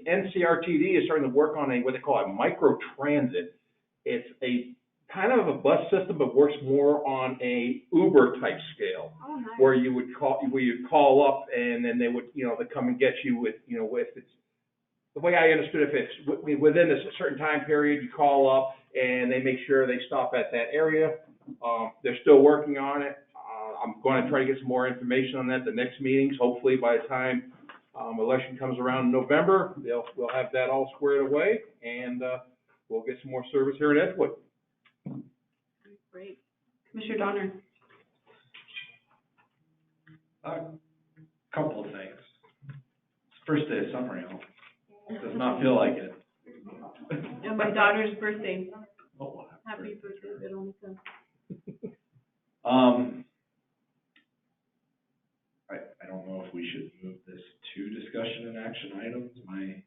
NCRTD is starting to work on what they call a micro transit. It's a kind of a bus system, but works more on a Uber type scale. Oh, nice. Where you'd call up and then they would, they come and get you with, if it's, the way I understood it, if it's within a certain time period, you call up and they make sure they stop at that area. They're still working on it. I'm going to try to get some more information on that at the next meetings. Hopefully by the time election comes around in November, we'll have that all squared away, and we'll get some more service here in Edgewood. Great. Commissioner Donner. Couple of things. It's first day of summer, does not feel like it. And my daughter's birthday. Oh, Happy birthday, Veronica. I don't know if we should move this to discussion and action items, my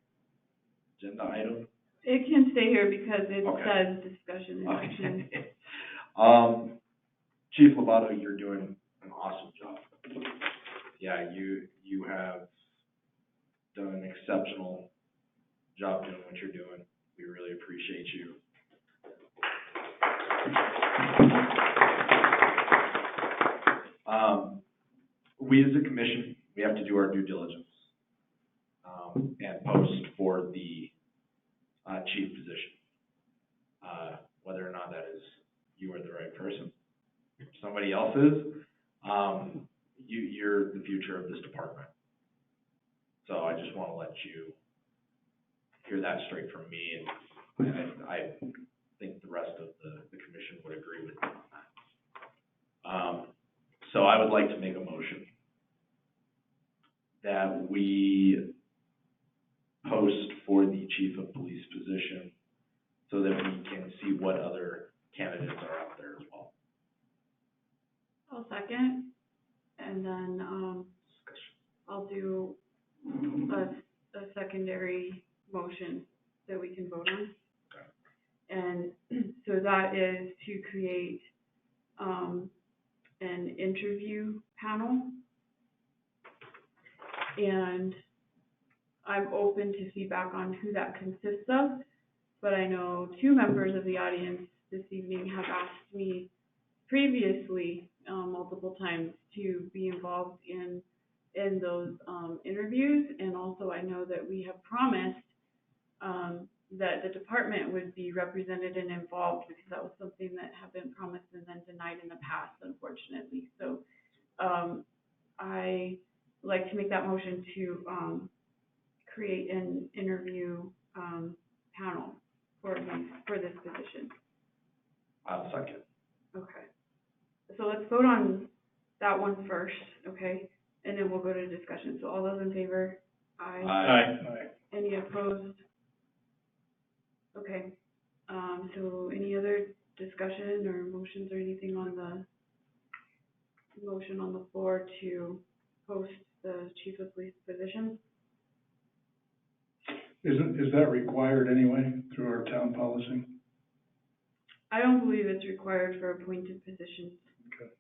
agenda item. It can stay here because it Okay. says discussion and action. Okay. Chief Lovato, you're doing an awesome job. Yeah, you have done an exceptional job doing what you're doing. We really appreciate you. We as a commission, we have to do our due diligence and post for the chief position. Whether or not that is you are the right person. If somebody else is, you're the future of this department. So I just want to let you hear that straight from me, and I think the rest of the commission would agree with me on that. So I would like to make a motion that we post for the chief of police position so that we can see what other candidates are out there as well. I'll second, and then I'll do a secondary motion that we can vote on. Okay. And so that is to create an interview panel. And I'm open to feedback on who that consists of, but I know two members of the audience this evening have asked me previously multiple times to be involved in those interviews, and also I know that we have promised that the department would be represented and involved, because that was something that had been promised and then denied in the past, unfortunately. So I like to make that motion to create an interview panel for this position. I'll second. Okay. So let's vote on that one first, okay? And then we'll go to discussion. So all those in favor? Aye. Aye. Any opposed? Okay. So any other discussion or motions or anything on the motion on the floor to post the chief of police position? Is that required anyway through our town policy? I don't believe it's required for appointed positions. Okay.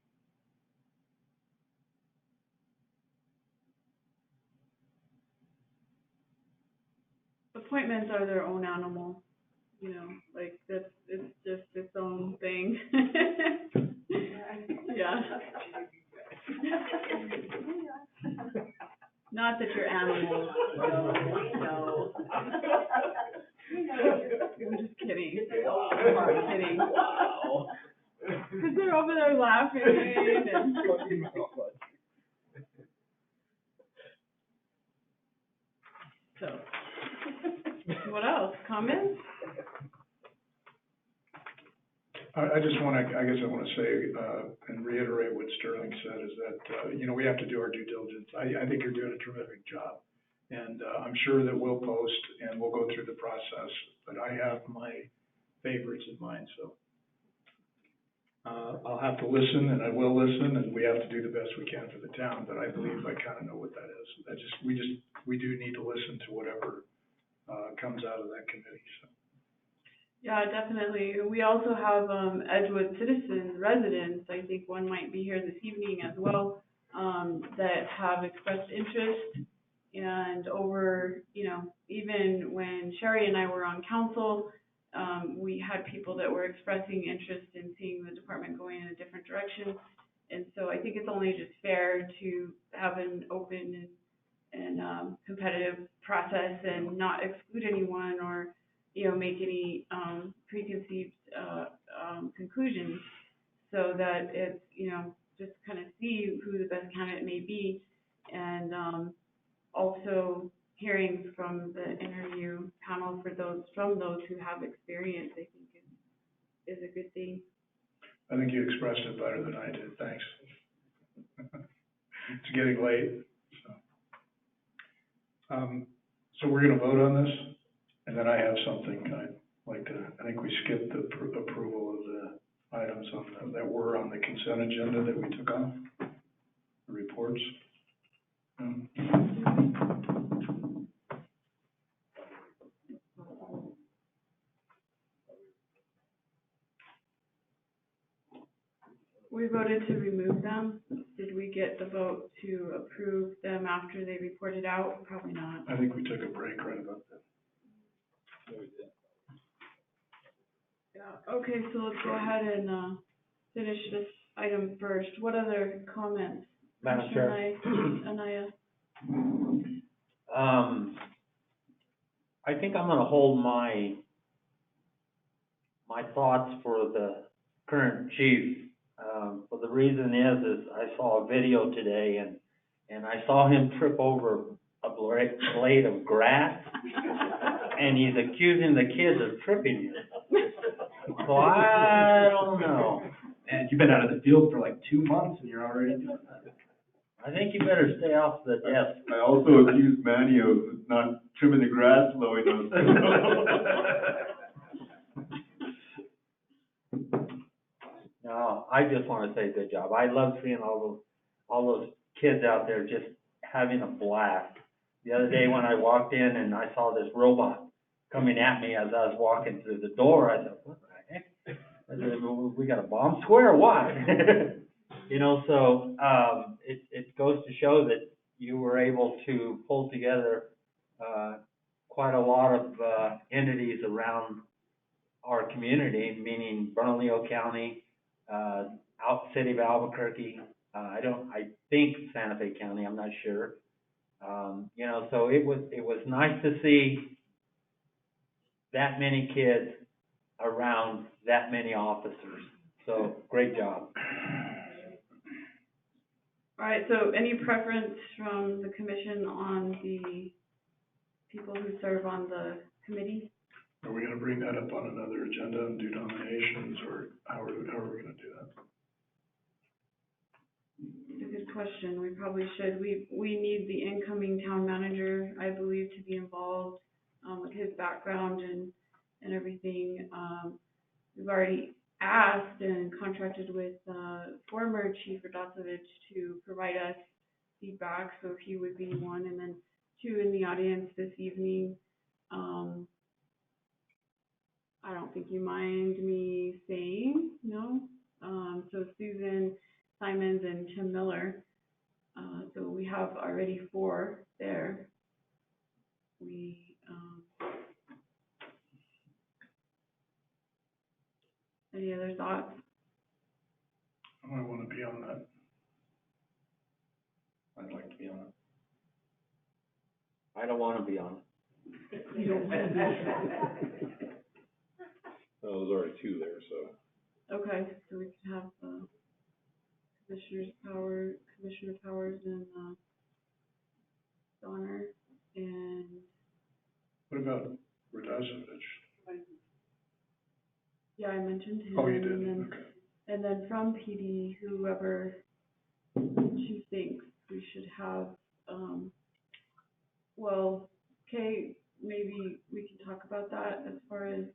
Appointments are their own animal, like it's just its own thing. Yeah. Not that you're animals. No. I'm just kidding. I'm kidding. Wow. Because they're over there laughing and. So, what else? Comments? I just want to, I guess I want to say and reiterate what Sterling said, is that, we have to do our due diligence. I think you're doing a terrific job. And I'm sure that we'll post and we'll go through the process, but I have my favorites in mind, so. I'll have to listen, and I will listen, and we have to do the best we can for the town, but I believe I kind of know what that is. We do need to listen to whatever comes out of that committee, so. Yeah, definitely. We also have Edgewood citizen residents, I think one might be here this evening as well, that have expressed interest. And over, even when Sherry and I were on council, we had people that were expressing interest in seeing the department going in a different direction. And so I think it's only just fair to have an open and competitive process and not exclude anyone or make any preconceived conclusions, so that it's, just kind of see who the best candidate may be. And also hearing from the interview panel from those who have experience, I think is a good thing. I think you expressed it better than I did, thanks. It's getting late, so we're gonna vote on this, and then I have something I'd like to, I think we skipped the approval of the items that were on the consent agenda that we took off, the reports. We voted to remove them. Did we get the vote to approve them after they reported out? Probably not. I think we took a break right about that. Yeah, okay, so let's go ahead and finish this item first. What other comments? Madam Chair. Anaya? I think I'm gonna hold my thoughts for the current chief. For the reason is I saw a video today and I saw him trip over a blade of grass and he's accusing the kids of tripping him. So I don't know. And you've been out of the field for like 2 months and you're already doing that. I think you better stay off the desk. I also accused Manny of not trimming the grass low enough. No, I just want to say good job. I love seeing all those kids out there just having a blast. The other day when I walked in and I saw this robot coming at me as I was walking through the door, I thought, what the heck? I said, we got a bomb square or what? So it goes to show that you were able to pull together quite a lot of entities around our community, meaning Bernalillo County, out city of Albuquerque. I think Santa Fe County, I'm not sure. So it was nice to see that many kids around that many officers. So great job. All right, so any preference from the commission on the people who serve on the committee? Are we gonna bring that up on another agenda and do nominations, or how are we gonna do that? It's a good question. We probably should. We need the incoming town manager, I believe, to be involved with his background and everything. We've already asked and contracted with former Chief Radosevich to provide us feedback, so he would be one, and then two in the audience this evening. I don't think you mind me saying, no? So Susan Simons and Tim Miller. So we have already 4 there. Any other thoughts? I want to be on that. I'd like to be on it. I don't want to be on it. You don't want to be. Well, there's already 2 there, so. Okay, so we can have Commissioner Powers and Donner, and What about Radosevich? yeah, I mentioned him. Oh, you did, and then, okay. And then from PD, whoever she thinks we should have, well, Kay, maybe we can talk about that as far as,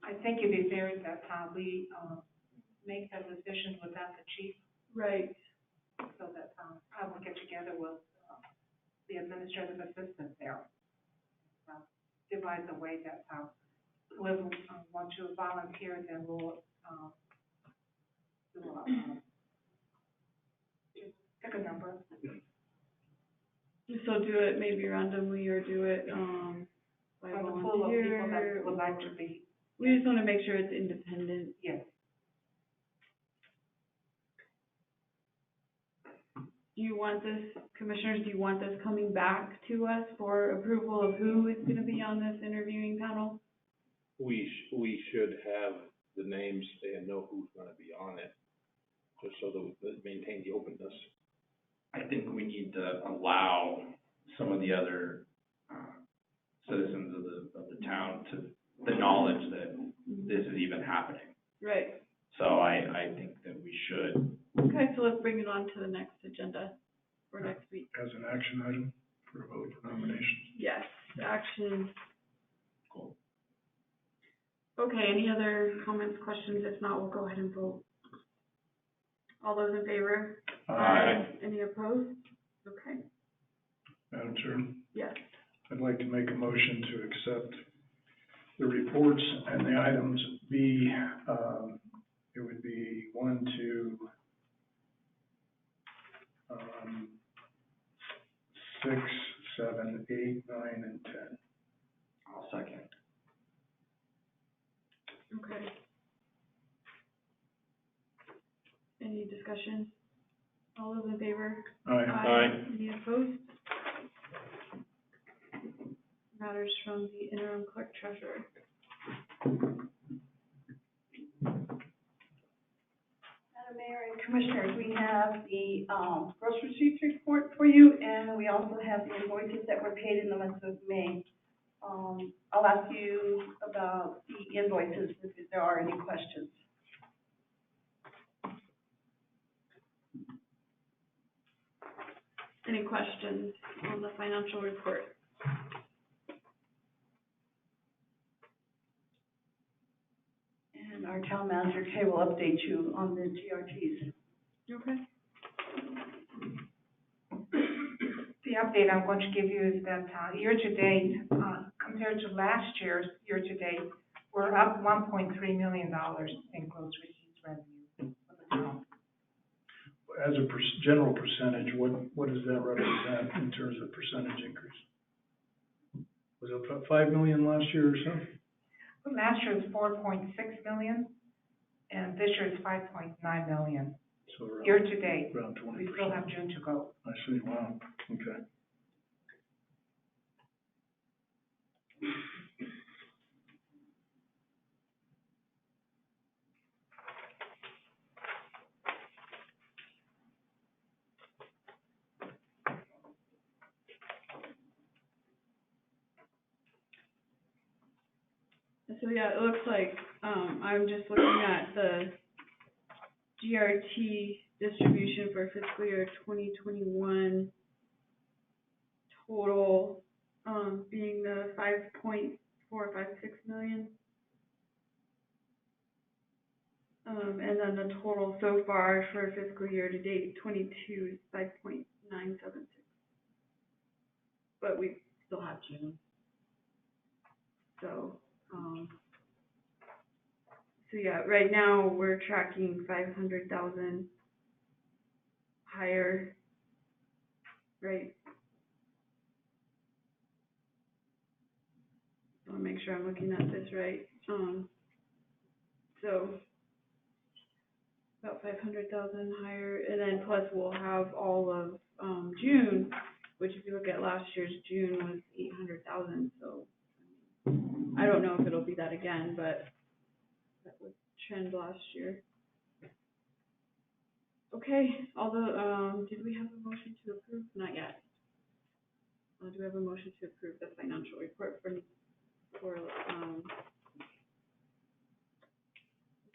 I think it'd be fair that we make that decision without the chief. Right. so that, I will get together with, the administrative assistant there. Divide the way that, whoever want to volunteer, then we'll, just pick a number. So do it maybe randomly or do it, by From the pool of people that volunteer. would like to be. We just want to make sure it's independent. Yes. Do you want this, commissioners, do you want this coming back to us for approval of who is going to be on this interviewing panel? We should have the names and know who's gonna be on it, just so that we maintain the openness. I think we need to allow some of the other, citizens of the town to the knowledge that this is even happening. Right. So I think that we should. Okay, so let's bring it on to the next agenda for next week. As an action item for a vote for nominations. Yes, action. Cool. Okay, any other comments, questions? If not, we'll go ahead and vote. All those in favor? Aye. Any opposed? Okay, Madam Chair, yes. I'd like to make a motion to accept the reports and the items B, it would be 1, 2, 6, 7, 8, 9, and 10. I'll second. Okay. Any discussion? All those in favor? Aye. Any opposed? Matters from the interim clerk treasurer. Madam Mayor and Commissioners, we have the gross receipts report for you, and we also have the invoices that were paid in the month of May. I'll ask you about the invoices if there are any questions. Any questions on the financial report? And our town manager, Kay, will update you on the GRTs. Okay. The update I'm going to give you is that year-to-date, compared to last year's year-to-date, we're up $1.3 million in gross receipts revenue for the town. As a general percentage, what does that represent in terms of percentage increase? Was it 5 million last year or so? Last year was 4.6 million, and this year is 5.9 million. So around, year-to-date. around 20%. We still have June to go. I see, wow, okay. So yeah, it looks like, I'm just looking at the GRT distribution for fiscal year 2021 total, being the 5.456 million. And then the total so far for fiscal year to date 22 is 5.976. But we still have June. So, so yeah, right now we're tracking 500,000 higher, right? I want to make sure I'm looking at this right. So about 500,000 higher, and then plus we'll have all of June, which if you look at last year's June was 800,000. So I don't know if it'll be that again, but that was trend last year. Okay, although, did we have a motion to approve? Not yet. Do we have a motion to approve the financial report for this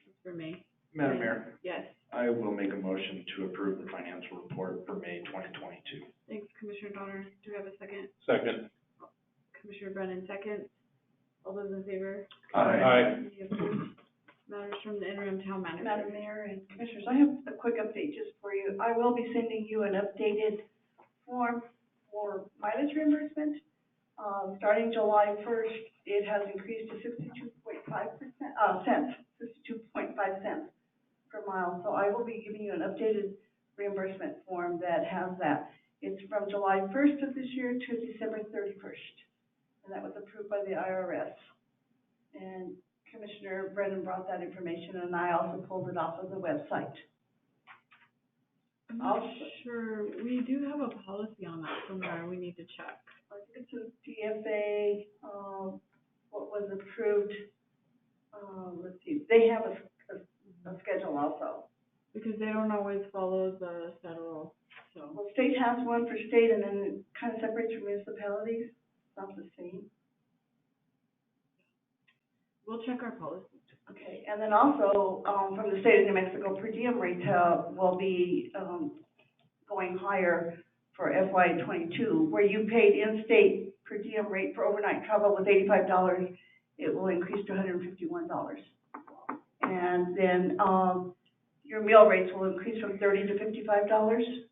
is for May? Madam Mayor, Yes. I will make a motion to approve the financial report for May 2022. Thanks, Commissioner Donner. Do we have a second? Second. Commissioner Brennan, second. All those in favor? Aye. Any opposed? Matters from the interim town manager. Madam Mayor and Commissioners, I have a quick update just for you. I will be sending you you an updated form for mileage reimbursement. Starting July 1st, it has increased to 62.5 cents per mile. So I will be giving you an updated reimbursement form that has that. It's from July 1st of this year to December 31st. And that was approved by the IRS. And Commissioner Brennan brought that information, and I also pulled it off of the website. I'm not sure, we do have a policy on that somewhere, we need to check. I think it's a DFA, what was approved, let's see, they have a schedule also. Because they don't always follow the federal, so. Well, state has one for state, and then it kind of separates from municipalities, it's not the same. We'll check our policy. Okay, and then also, from the state of New Mexico, per diem rate will be, going higher for FY '22, where you paid in-state per diem rate for overnight travel was $85, it will increase to $151. And then, your meal rates will increase from $30 to $55.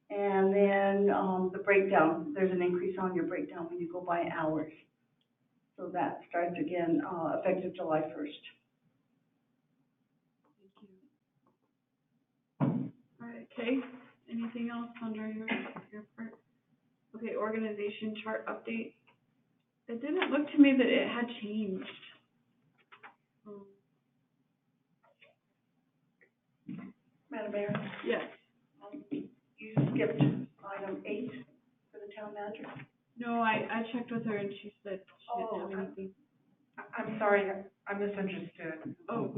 And then, the breakdown, there's an increase on your breakdown when you go by hours. So that starts again, effective July 1st. All right, Kay, anything else under your part? Okay, organization chart update. It didn't look to me that it had changed. Madam Mayor? Yes. You skipped item 8 for the town manager. No, I checked with her and she said she didn't have anything. I'm sorry, I misunderstood. Oh.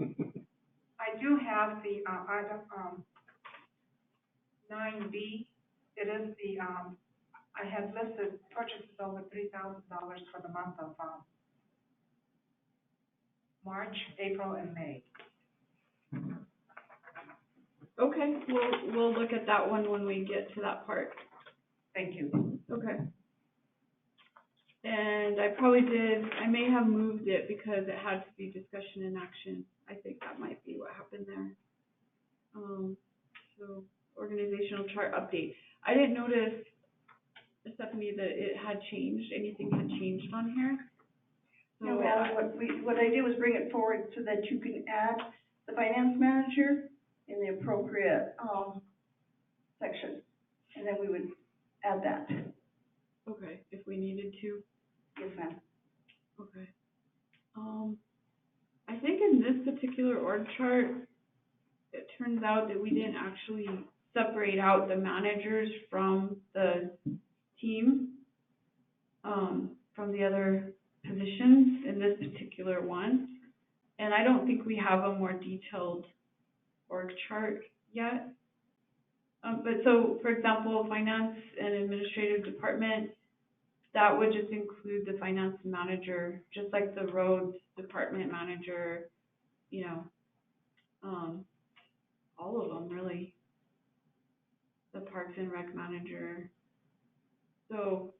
I do have the, item, 9B. It is the, I had listed purchases over $3,000 for the month of, March, April, and May. Okay, we'll look at that one when we get to that part. Thank you. Okay. And I may have moved it because it had to be discussion and action. I think that might be what happened there. So organizational chart update. I didn't notice, Stephanie, that it had changed. Anything had changed on here? So No, what I did was bring it forward so that you can add the finance manager in the appropriate, section. And then we would add that. Okay, if we needed to. Yes, ma'am. Okay. I think in this particular org chart, it turns out that we didn't actually separate out the managers from the team, from the other positions in this particular one. And I don't think we have a more detailed org chart yet. But so, for example, finance and administrative department, that would just include the finance manager, just like the roads department manager, you know, all of them really. The parks and rec manager. So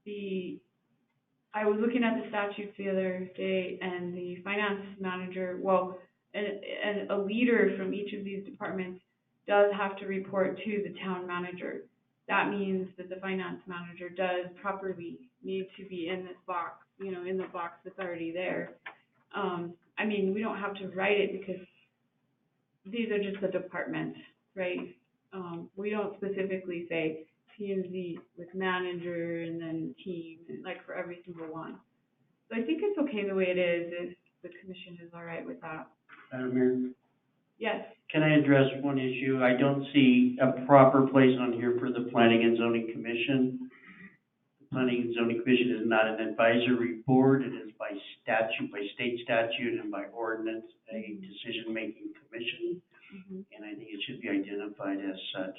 I was looking at the statutes the other day, and the finance manager, well, and a leader from each of these departments does have to report to the town manager. That means that the finance manager does properly need to be in this box, you know, in the box that's already there. I mean, we don't have to write it because these are just the departments, right? We don't specifically say P&Z with manager and then team, like for every single one. So I think it's okay the way it is if the commission is all right with that. Madam Mayor? Yes. Can I address one issue? I don't see a proper place on here for the Planning and Zoning Commission. The Planning and Zoning Commission is not an advisory board. It is by statute, by state statute and by ordinance, a decision-making commission. Mm-hmm. And I think it should be identified as such.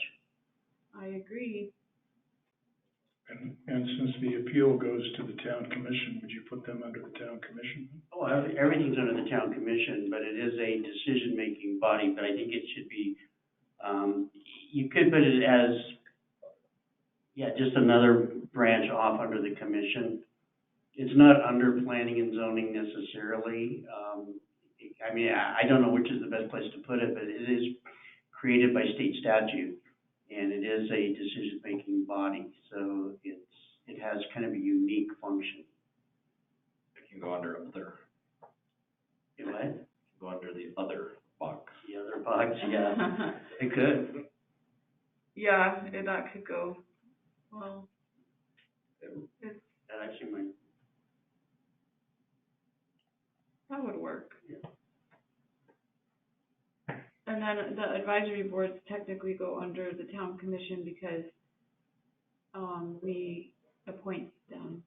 I agree. And since the appeal goes to the town commission, would you put them under the town commission? Oh, everything's under the town commission, but it is a decision-making body, but I think it should be, you could put it as, just another branch off under the commission. It's not under planning and zoning necessarily. I mean, I don't know which is the best place to put it, but it is created by state statute. and it is a decision-making body, so it has kind of a unique function. It can go under other, You know what? go under the other box. The other box, yeah, it could. Yeah, that could go, well, That actually might, that would work. Yeah. And then the advisory boards technically go under the town commission because, we appoint them.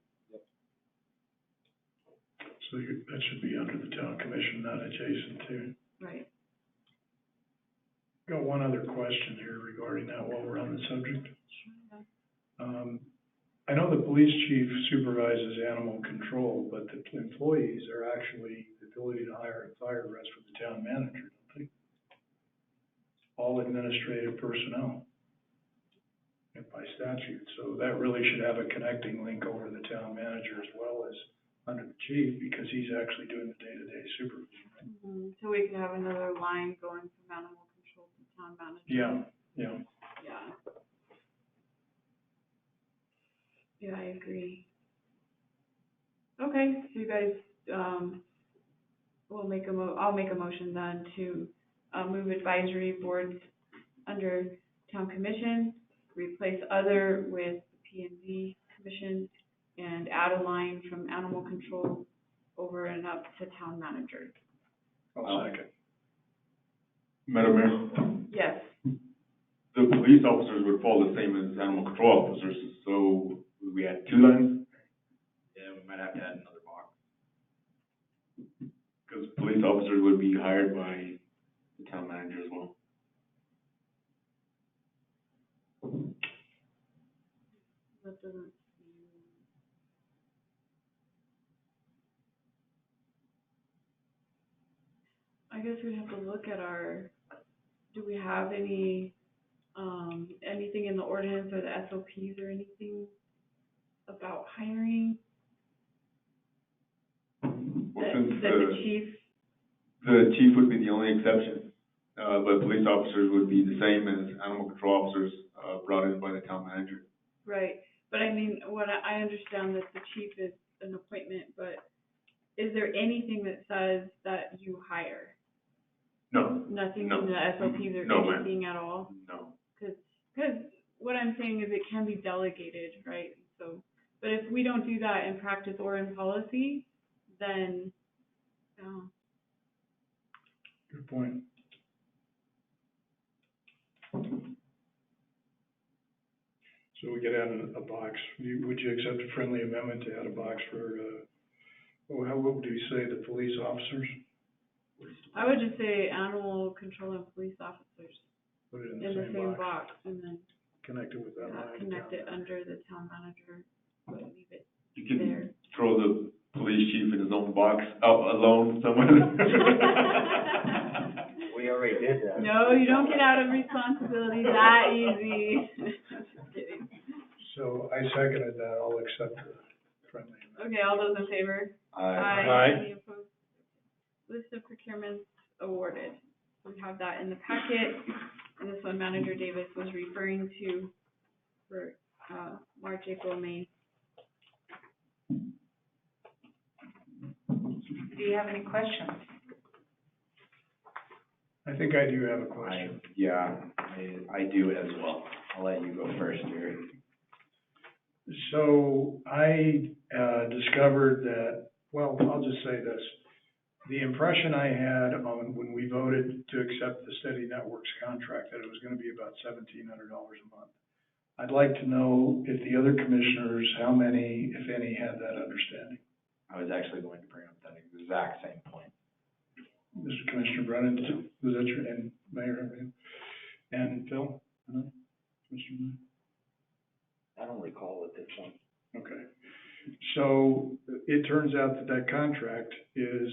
So that should be under the town commission, not adjacent to. Right. Got one other question here regarding that while we're on the subject. I know the police chief supervises animal control, but the employees are actually the ability to hire and fire the rest of the town manager, don't they? All administrative personnel by statute. So that really should have a connecting link over the town manager as well as under the chief, because he's actually doing the day-to-day supervision, right? Mm-hmm. So we could have another line going from animal control to town manager. Yeah, yeah. Yeah. Yeah, I agree. Okay, so you guys, will make I'll make a motion then to, move advisory boards under town commission, replace other with P&Z commission, and add a line from animal control over and up to town manager. I'll second. Madam Mayor, Yes. the police officers would fall the same as animal control officers, so we had 2 lines, Yeah, we might have to add another box. because police officers would be hired by the town manager as well. That doesn't. I guess we'd have to look at do we have any, anything in the ordinance or the SOPs or anything about hiring? Well, That since the chief, the chief would be the only exception, but police officers would be the same as animal control officers, brought in by the town manager. right, but I mean, I understand that the chief is an appointment, but is there anything that says that you hire? No. Nothing No. in the SOPs or No, ma'am. anything at all? No. Because what I'm saying is it can be delegated, right? So, but if we don't do that in practice or in policy, then, Good point. So we could add a box. Would you accept a friendly amendment to add a box for, what would you say, the police officers? I would just say animal control and police officers Put it in the same box and then Connect it with that line. connect it under the town manager, but leave it You can there. throw the police chief in his own box out alone somewhere. We already did that. No, you don't get out of responsibility that easy. Just kidding. So I seconded that. I'll accept the friendly amendment. Okay, all those in favor? Aye. Any opposed? List of procurements awarded. We have that in the packet, and this one Manager Davis was referring to for, March, April, May. Do you have any questions? I think I do have a question. I do as well. I'll let you go first, Jerry. So I discovered that, well, I'll just say this. The impression I had on when we voted to accept the Steady Networks contract, that it was going to be about $1,700 a month. I'd like to know if the other commissioners, how many, if any, had that understanding. I was actually going to bring up that exact same point. Mr. Commissioner Brennan, was that your, and Mayor, and Phil? Commissioner Brennan? I don't recall at this point. Okay. So it turns out that that contract is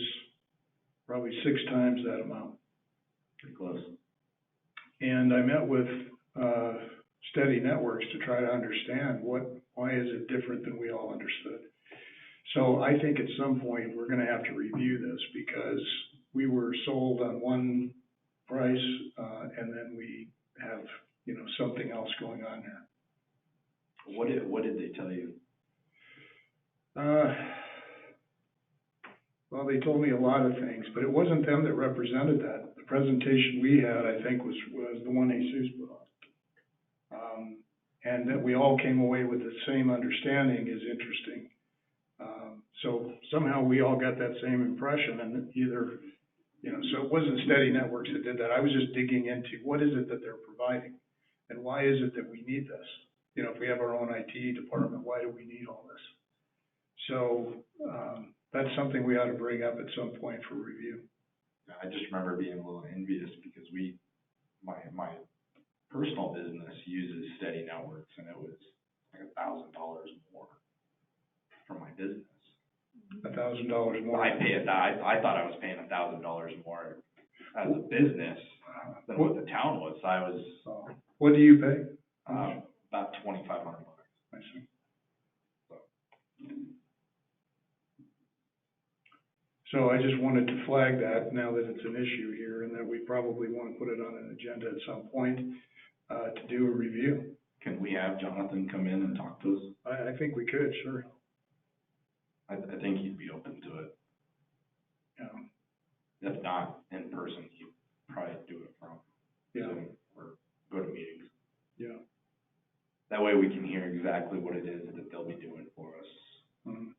probably 6 times that amount. Pretty close. And I met with Steady Networks to try to understand why is it different than we all understood. So I think at some point we're going to have to review this, because we were sold on one price and then we have, something else going on there. What did they tell you? Well, they told me a lot of things, but it wasn't them that represented that. The presentation we had, I think, was the one Jesus put on. And that we all came away with the same understanding is interesting. So somehow we all got that same impression, and either, so it wasn't Steady Networks that did that. I was just digging into what is it that they're providing, and why is it that we need this? If we have our own IT department, why do we need all this? So, that's something we ought to bring up at some point for review. I just remember being a little envious because my personal business uses Steady Networks, and it was like $1,000 more for my business. $1,000 more. I thought I was paying $1,000 more as a business than what the town was. What do you pay? About $2,500. I see. So I just wanted to flag that now that it's an issue here, and that we probably want to put it on an agenda at some point to do a review. Can we have Jonathan come in and talk to us? I think we could, sure. I think he'd be open to it. Yeah. If not in person, he'd probably do it from Zoom or go to meetings. Yeah. That way we can hear exactly what it is that they'll be doing for us. Mm-hmm.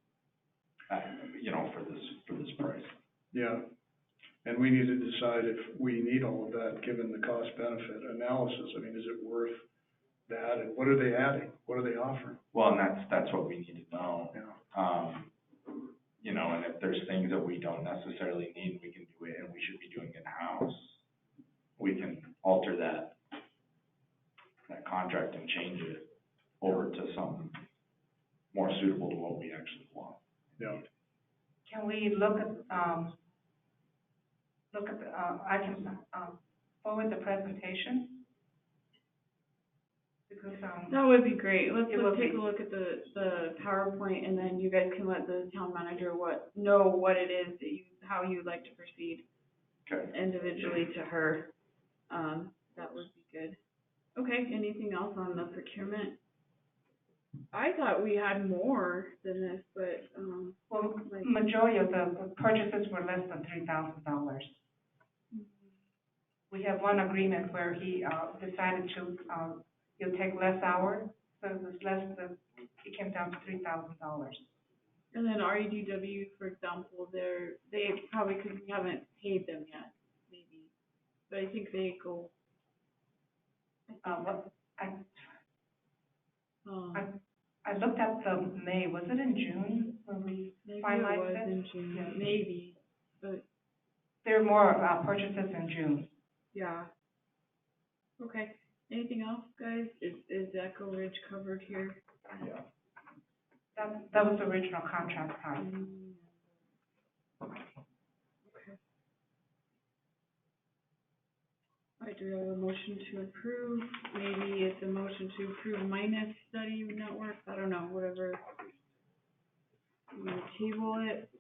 For this price. Yeah. And we need to decide if we need all of that, given the cost benefit analysis. I mean, is it worth that? And what are they adding? What are they offering? Well, and that's what we need to know. Yeah. And if there's things that we don't necessarily need, we can do it, and we should be doing in-house. We can alter that contract and change it over to something more suitable to what we actually want. Yeah. Can we look at I can forward the presentation? Because, that would be great. Let's take a look at the PowerPoint, and then you guys can let the town manager know what it is that how you'd like to proceed. Okay. Individually to her. That would be good. Okay, anything else on the procurement? I thought we had more than this, but, majority of the purchases were less than $3,000. We have one agreement where he, decided to, he'll take less hours, so it was it came down to $3,000. And then REDW, for example, they probably, because we haven't paid them yet, maybe, but I think they go. I looked at the May, was it in June when we finalized it? Maybe it was in June, yeah, maybe, but. There are more purchases in June. Yeah. Okay, anything else, guys? Is Echo Ridge covered here? Yeah. That was the original contract price. Okay. I do have a motion to approve. Maybe it's a motion to approve minus Steady Networks. I don't know, whatever. I'm gonna table it.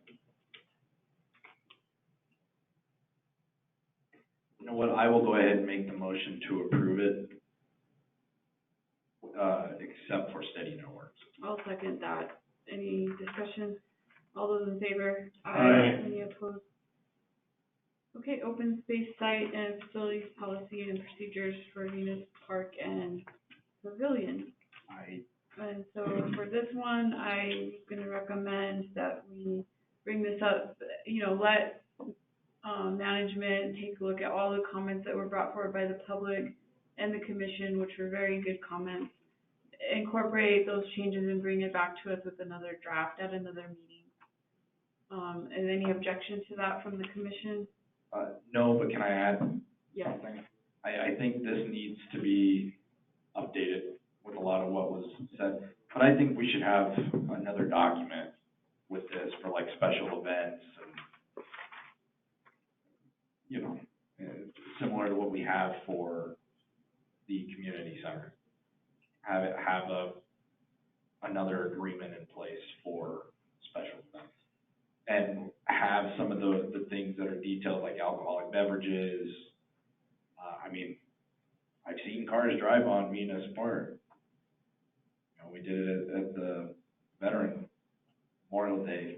You know what? I will go ahead and make the motion to approve it, except for Steady Networks. I'll second that. Any discussion? All those in favor? Aye. Any opposed? Okay, open space site and facilities policy and procedures for Venus Park and Pavilion. Aye. And so for this one, I'm gonna recommend that we bring this up, let management take a look at all the comments that were brought forward by the public and the commission, which were very good comments. Incorporate those changes and bring it back to us with another draft at another meeting. And any objection to that from the commission? No, but can I add Yes. something? I think this needs to be updated with a lot of what was said, but I think we should have another document with this for like special events and, similar to what we have for the community center. Have another agreement in place for special events, and have some of the things that are detailed, like alcoholic beverages. I've seen cars drive on Venus Park. You know, we did it at the Veteran Memorial Day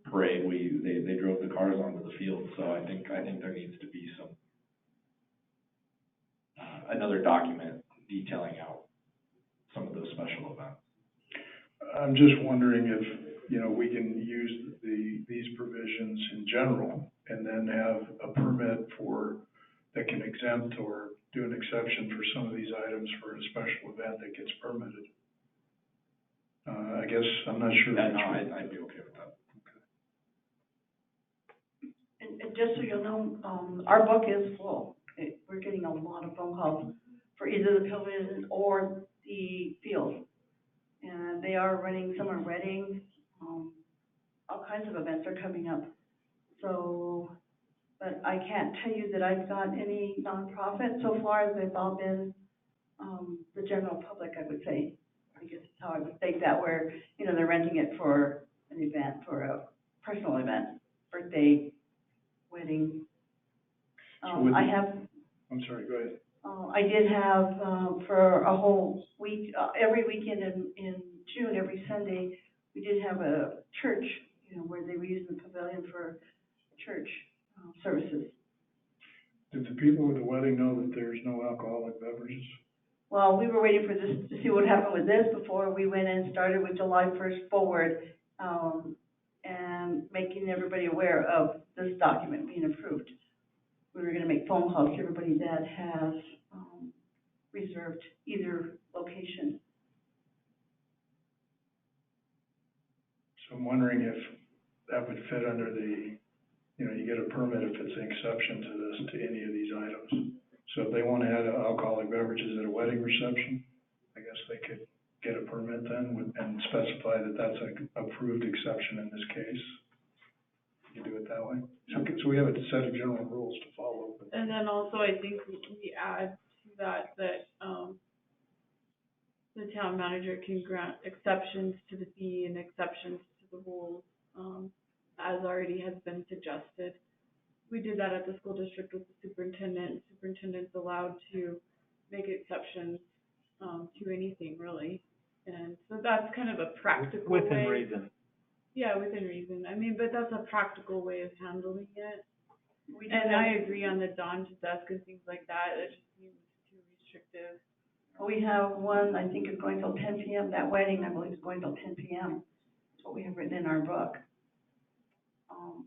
parade. They drove the cars onto the field. So I think there needs to be some another document detailing out some of those special events. I'm just wondering if, you know, we can use these provisions in general and then have a permit that can exempt or do an exception for some of these items for a special event that gets permitted. I guess I'm not sure. Yeah, no, I'd be okay with that. And just so you'll know, our book is full. We're getting a lot of phone calls for either the pavilion or the field. And they are running, some are weddings, all kinds of events are coming up. So, but I can't tell you that I've got any nonprofit so far. They've all been the general public, I would say. I guess that's how I would state that, where, you know, they're renting it for an event, for a personal event, birthday, wedding. I'm sorry, go ahead. I did have, for a whole week, every weekend in June, every Sunday, we did have a church, you know, where they were using the pavilion for church services. Did the people with the wedding know that there's no alcoholic beverages? Well, we were waiting for this to see what happened with this before we went and started with July 1st forward, and making everybody aware of this document being approved. We were going to make phone calls to everybody that has reserved either location. So I'm wondering if that would fit under the, you know, you get a permit if it's an exception to this, to any of these items. So if they want to add alcoholic beverages at a wedding reception, I guess they could get a permit then and specify that that's an approved exception in this case. You do it that way. So we have a set of general rules to follow. And then also, I think we add to that the town manager can grant exceptions to the fee and exceptions to the rules, as already has been suggested. We did that at the school district with the superintendent. Superintendent's allowed to make exceptions to anything, really. And so that's kind of a practical way. Within reason. Yeah, within reason. I mean, but that's a practical way of handling it. And I agree on the dawn to dusk and things like that. It just seems too restrictive. We have one, I think is going till 10 p.m. That wedding, I believe, is going till 10 p.m. That's what we have written in our book.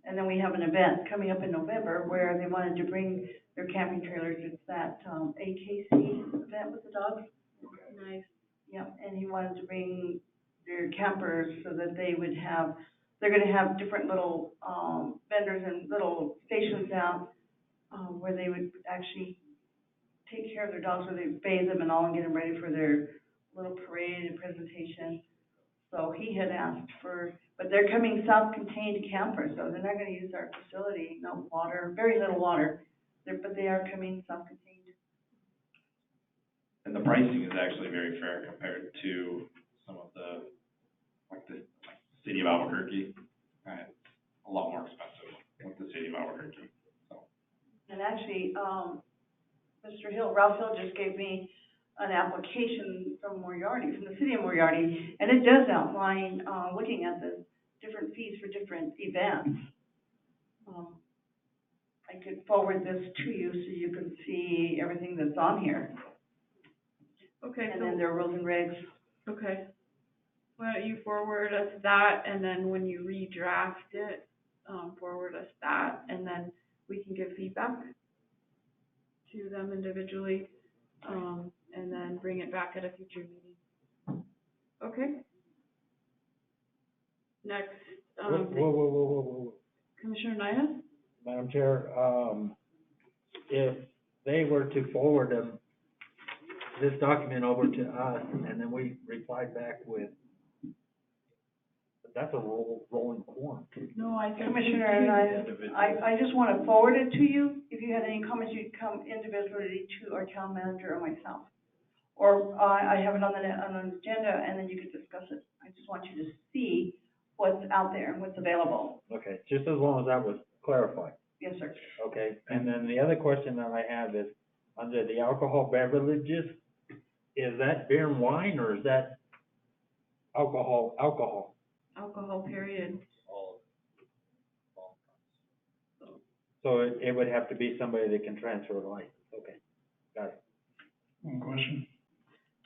And then we have an event coming up in November where they wanted to bring their camping trailers. It's that AKC event with the dogs. Nice. Yeah, and he wanted to bring their campers so that they would have, they're going to have different little vendors and little stations out where they would actually take care of their dogs, where they bathe them and all and get them ready for their little parade and presentation. So he had asked for, but they're coming self-contained campers, so they're not going to use our facility, no water, very little water, but they are coming self-contained. And the pricing is actually very fair compared to some of the, like the city of Albuquerque. It's a lot more expensive with the city of Albuquerque. So. And actually, Mr. Hill, Ralph Hill just gave me an application from Moriarty, from the city of Moriarty, and it does outline, looking at the different fees for different events. I could forward this to you so you can see everything that's on here. Okay. And then there are rules and regs. Okay. Why don't you forward us that, and then when you redraft it, forward us that, and then we can give feedback to them individually, and then bring it back at a future meeting. Okay? Next, Whoa. Commissioner Nida? Madam Chair, if they were to forward this document over to us and then we reply back with, that's a rolling form. No, I think. Commissioner, I just want to forward it to you. If you had any comments, you'd come individually to our town manager or myself. Or I have it on the agenda, and then you could discuss it. I just want you to see what's out there and what's available. Okay, just as long as that was clarified. Yes, sir. Okay, and then the other question that I have is, under the alcohol beverages, is that beer and wine, or is that alcohol? Alcohol, period. So it would have to be somebody that can transfer the license. Okay, got it. One question?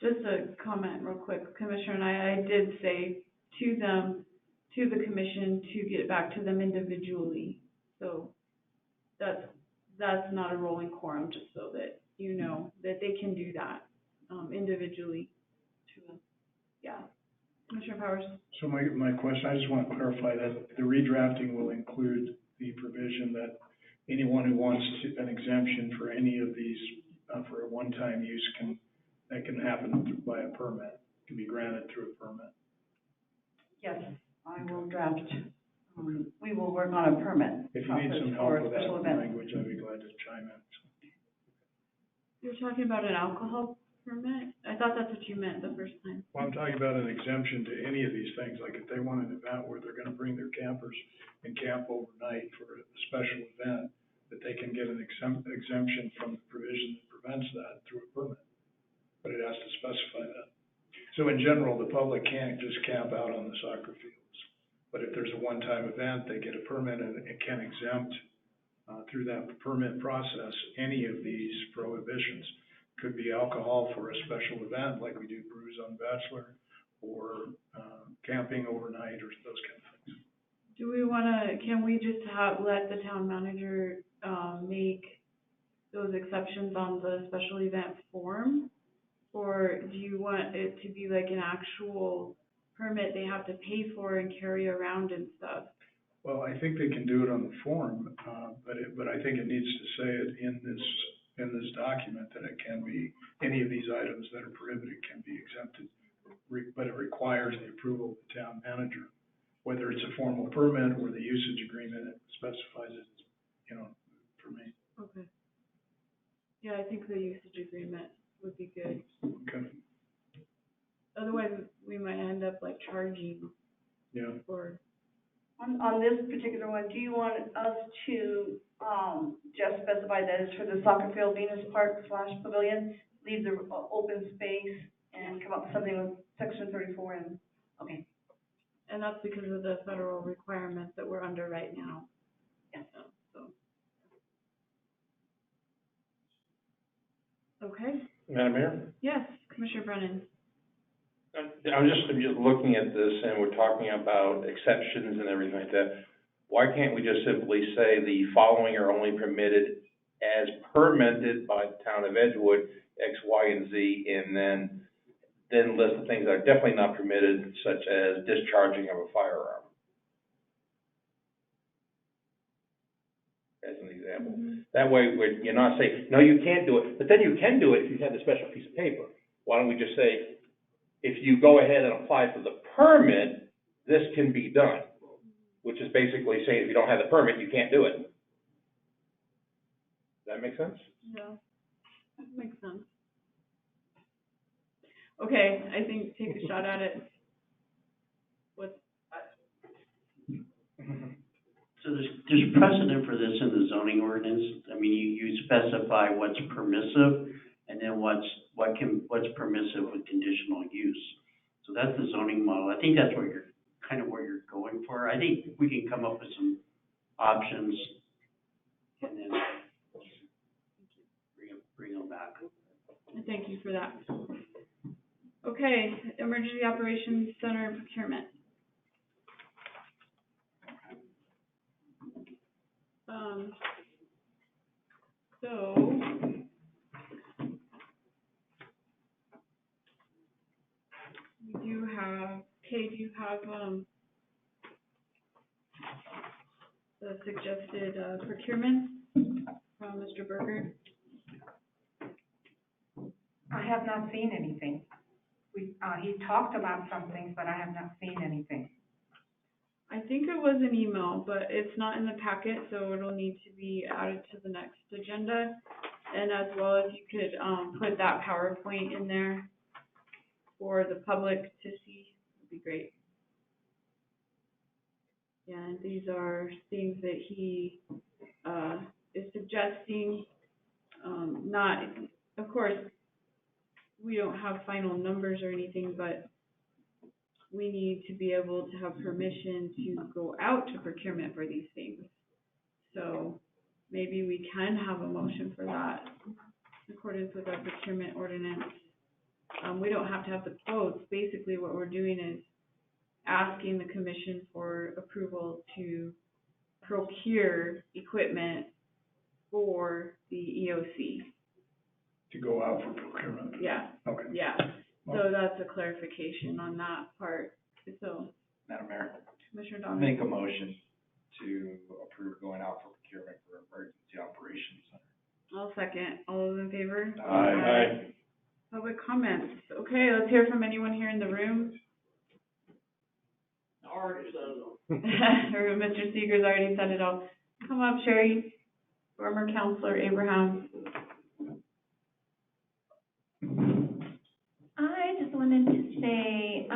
Just a comment real quick, Commissioner, and I did say to them, to the commission, to get back to them individually. So that's not a rolling quorum, just so that you know that they can do that, individually to them. Yeah. Commissioner Powers? So my question, I just want to clarify that the redrafting will include the provision that anyone who wants an exemption for any of these, for a one-time use that can happen by a permit, can be granted through a permit. Yes, I will draft, we will work on a permit If you need process some for help a with that special event. language, I'd be glad to chime in. You're talking about an alcohol permit? I thought that's what you meant the first time. Well, I'm talking about an exemption to any of these things, like if they want an event where they're gonna bring their campers and camp overnight for a special event, that they can get an exemption from the provision that prevents that through a permit. But it has to specify that. So in general, the public can't just camp out on the soccer fields. But if there's a one-time event, they get a permit and it can exempt, through that permit process, any of these prohibitions. Could be alcohol for a special event, like we do brews on Bachelor, or camping overnight, or those kind of things. Do we can we just let the town manager, make those exceptions on the special event form? Or do you want it to be like an actual permit they have to pay for and carry around and stuff? Well, I think they can do it on the form, but I think it needs to say it in this document that it can be, any of these items that are prohibited can be exempted, but it requires the approval of the town manager. Whether it's a formal permit or the usage agreement, it specifies it, for me. Okay. Yeah, I think the usage agreement would be good. Okay. Otherwise, we might end up like charging. Yeah. For. On this particular one, do you want us to, just specify that it's for the soccer field, Venus Park / Pavilion, leave the open space and come up with something with section 34 and, okay. And that's because of the federal requirements that we're under right now. Yeah. So. Okay. Madam Mayor? Yes, Commissioner Brennan. I'm just looking at this and we're talking about exceptions and everything like that. Why can't we just simply say the following are only permitted as permitted by the town of Edgewood, X, Y, and Z, and then list the things that are definitely not permitted, such as discharging of a firearm, as an example. Mm-hmm. That way, you're not saying, no, you can't do it, but then you can do it if you have the special piece of paper. Why don't we just say, if you go ahead and apply for the permit, this can be done, which is basically saying if you don't have the permit, you can't do it. Does that make sense? Yeah, that makes sense. Okay, I think take a shot at it. So there's precedent for this in the zoning ordinance. I mean, you specify what's permissive and then what's permissive with conditional use. So that's the zoning model. I think that's what you're going for. I think we can come up with some options and then bring them back. Thank you for that. Okay, Emergency Operations Center procurement. So we do have, Kay, do you have the suggested procurement from Mr. Berger? I have not seen anything. He talked about some things, but I have not seen anything. I think it was an email, but it's not in the packet, so it'll need to be added to the next agenda. And as well as you could put that PowerPoint in there for the public to see, would be great. Yeah, and these are things that he is suggesting not, of course, we don't have final numbers or anything, but we need to be able to have permission to go out to procurement for these things. So maybe we can have a motion for that in accordance with our procurement ordinance. We don't have to have the quotes. Basically, what we're doing is asking the commission for approval to procure equipment for the EOC. To go out for procurement? Yeah. Okay. Yeah. So that's a clarification on that part. So, Madam Mayor, Commissioner Donovan. make a motion to approve going out for procurement for emergency operations center. I'll second. All those in favor? Aye. Public comments. Okay, let's hear from anyone here in the room. Already said Or Mr. Seeger's already said it all. Come up, Sherry. Former Counselor Abraham. I just wanted to say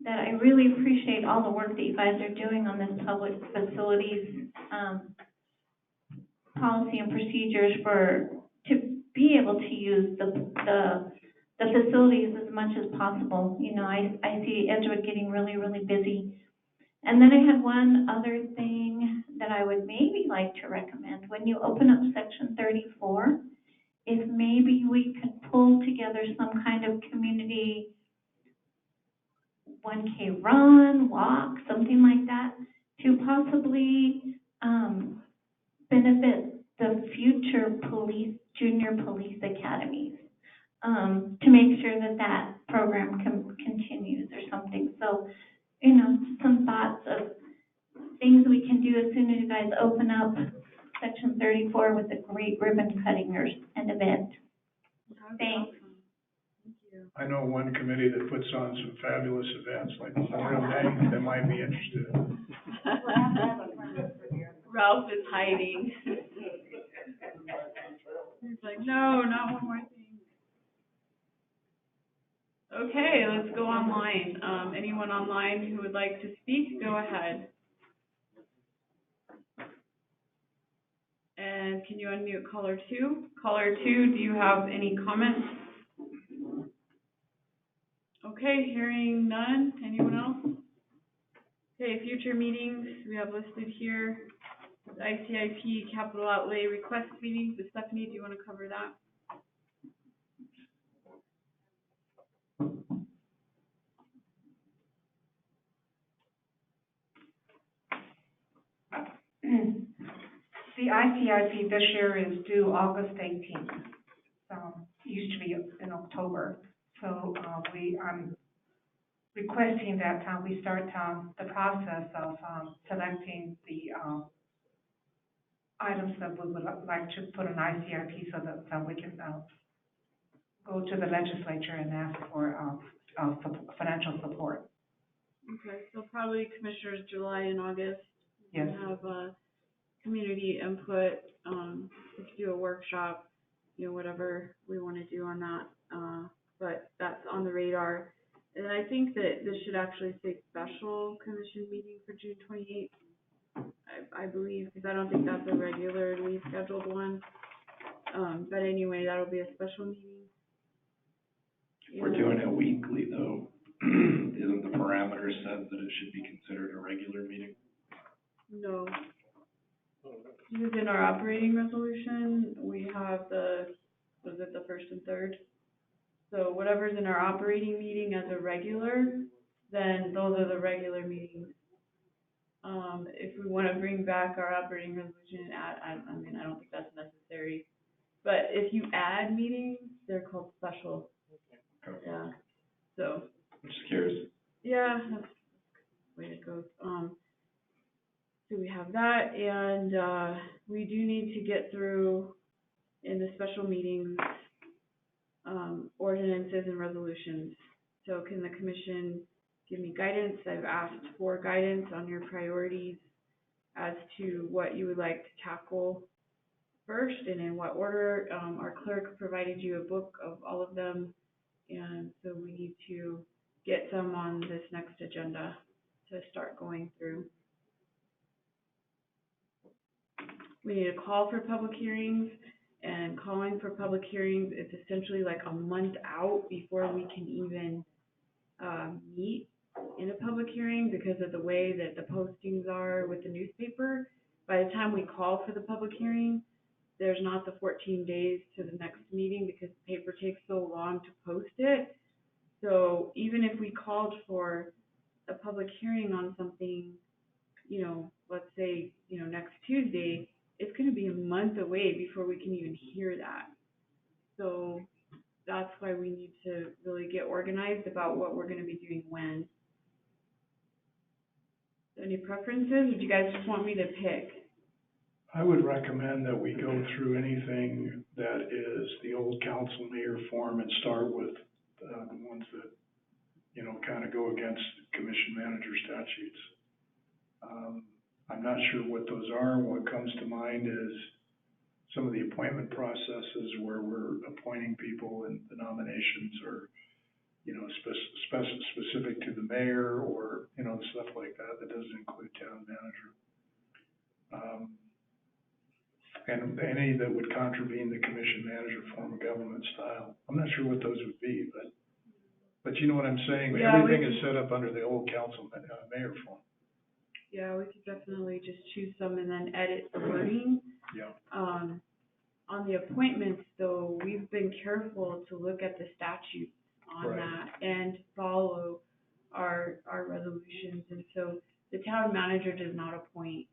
that I really appreciate all the work that you guys are doing on this public facilities policy and procedures to be able to use the facilities as much as possible. You know, I see Edgewood getting really, really busy. And then I had one other thing that I would maybe like to recommend. When you open up section 34, if maybe we could pull together some kind of community 1K run, walk, something like that, to possibly benefit the future junior police academies, to make sure that program continues or something. So, you know, some thoughts of things we can do as soon as you guys open up section 34 with the great ribbon cutting and event. Thanks. I know one committee that puts on some fabulous events like Memorial Day that might be interested. Ralph is hiding. He's like, no, not one more thing. Okay, let's go online. Anyone online who would like to speak, go ahead. And can you unmute caller 2? Caller 2, do you have any comments? Okay, hearing none. Anyone else? Okay, future meetings we have listed here. ICIP capital outlay request meetings. Stephanie, do you want to cover that? The ICIP this year is due August 18th. Used to be in October. So I'm requesting that we start the process of selecting the items that we would like to put in ICIP so that we can go to the legislature and ask for financial support. Okay, so probably Commissioners July and August. Yes. Have community input, we could do a workshop, you know, whatever we want to do on that. But that's on the radar. And I think that this should actually say special commission meeting for June 28th, I believe, because I don't think that's a regularly scheduled one. But anyway, that'll be a special meeting. If we're doing it weekly though, isn't the parameter set that it should be considered a regular meeting? No. Because in our operating resolution, we have the first and third? So whatever's in our operating meeting as a regular, then those are the regular meetings. If we want to bring back our operating resolution and add, I mean, I don't think that's necessary. But if you add meetings, they're called special. Okay. Yeah. So. I'm just curious. Yeah, that's the way it goes. So we have that, and we do need to get through in the special meetings ordinances and resolutions. So can the commission give me guidance? I've asked for guidance on your priorities as to what you would like to tackle first and in what order. Our clerk provided you a book of all of them, and so we need to get some on this next agenda to start going through. We need a call for public hearings, And calling for public hearings, it's essentially like a month out before we can even meet in a public hearing because of the way that the postings are with the newspaper. By the time we call for the public hearing, there's not the 14 days to the next meeting because the paper takes so long to post it. So even if we called for a public hearing on something, you know, let's say, you know, next Tuesday, it's going to be a month away before we can even hear that. So that's why we need to really get organized about what we're going to be doing when. Any preferences, or do you guys just want me to pick? I would recommend that we go through anything that is the old council mayor form and start with the ones that, you know, kind of go against commission manager statutes. I'm not sure what those are. What comes to mind is some of the appointment processes where we're appointing people and the nominations are, you know, specific to the mayor or, you know, stuff like that. That doesn't include town manager. And any that would contravene the commission manager form of government style. I'm not sure what those would be, but you know what I'm saying? Yeah, everything is set up under the old council mayor form. Yeah, we could definitely just choose some and then edit the wording. Yeah. On the appointments, though, we've been careful to look at the statutes on that and follow our resolutions. And so the town manager does not appoint.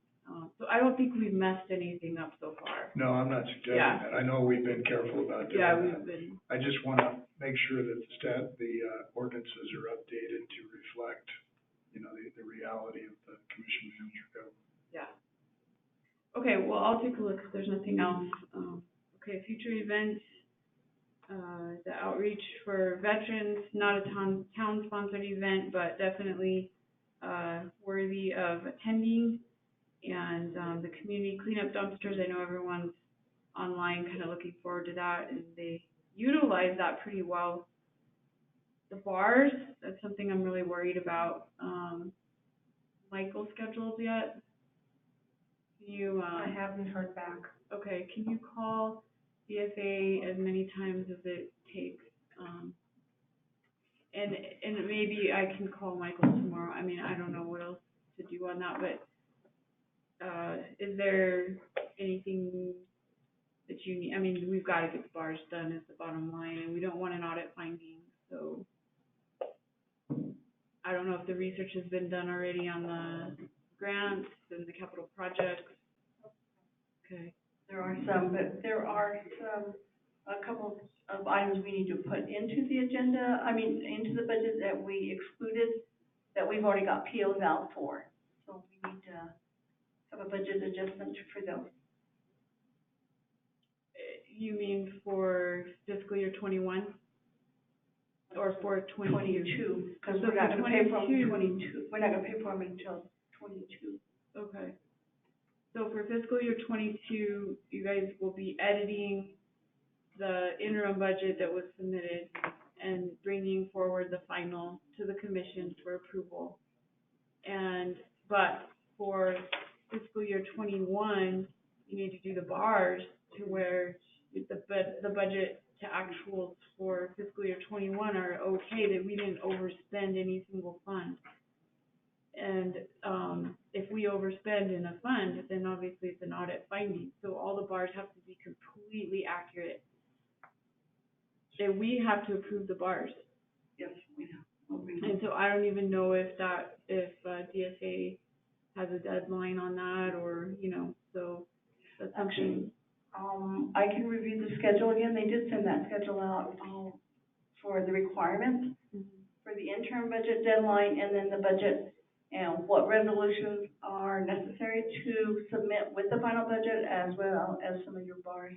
So I don't think we've messed anything up so far. No, I'm not suggesting that. I know we've been careful about doing that. We've been. I just want to make sure that the ordinances are updated to reflect, you know, the reality of the commission manager government. Yeah. Okay, well, I'll take a look if there's nothing else. Okay, future events, the outreach for veterans, not a town-sponsored event, but definitely worthy of attending. And the community cleanup dumpsters, I know everyone's online kind of looking forward to that, and they utilize that pretty well. The bars, that's something I'm really worried about. Michael scheduled yet? Can you? I haven't heard back. Okay, can you call DFA as many times as it takes? And maybe I can call Michael tomorrow. I mean, I don't know what else to do on that, but is there anything that you need? I mean, we've got to get the bars done is the bottom line, and we don't want an audit finding. So I don't know if the research has been done already on the grants and the capital projects. Okay. There are some, but there are a couple of items we need to put into the agenda, into the budget that we excluded, that we've already got POs out for. So we need to have a budget adjustment for those. You mean for fiscal year 21? Or for 22? Because we're not going to pay for them 22. We're not going to pay for them until 22. Okay. So for fiscal year 22, you guys will be editing the interim budget that was submitted and bringing forward the final to the commission for approval. But for fiscal year 21, you need to do the bars to where the budget to actuals for fiscal year 21 are okay, that we didn't overspend any single fund. And if we overspend in a fund, then obviously it's an audit finding. So all the bars have to be completely accurate. And we have to approve the bars. Yes, we have. And so I don't even know if DSA has a deadline on that, or, you know, so that's something. I can review the schedule again. They did send that schedule out for the requirements for the interim budget deadline, and then the budget and what resolutions are necessary to submit with the final budget, as well as some of your bars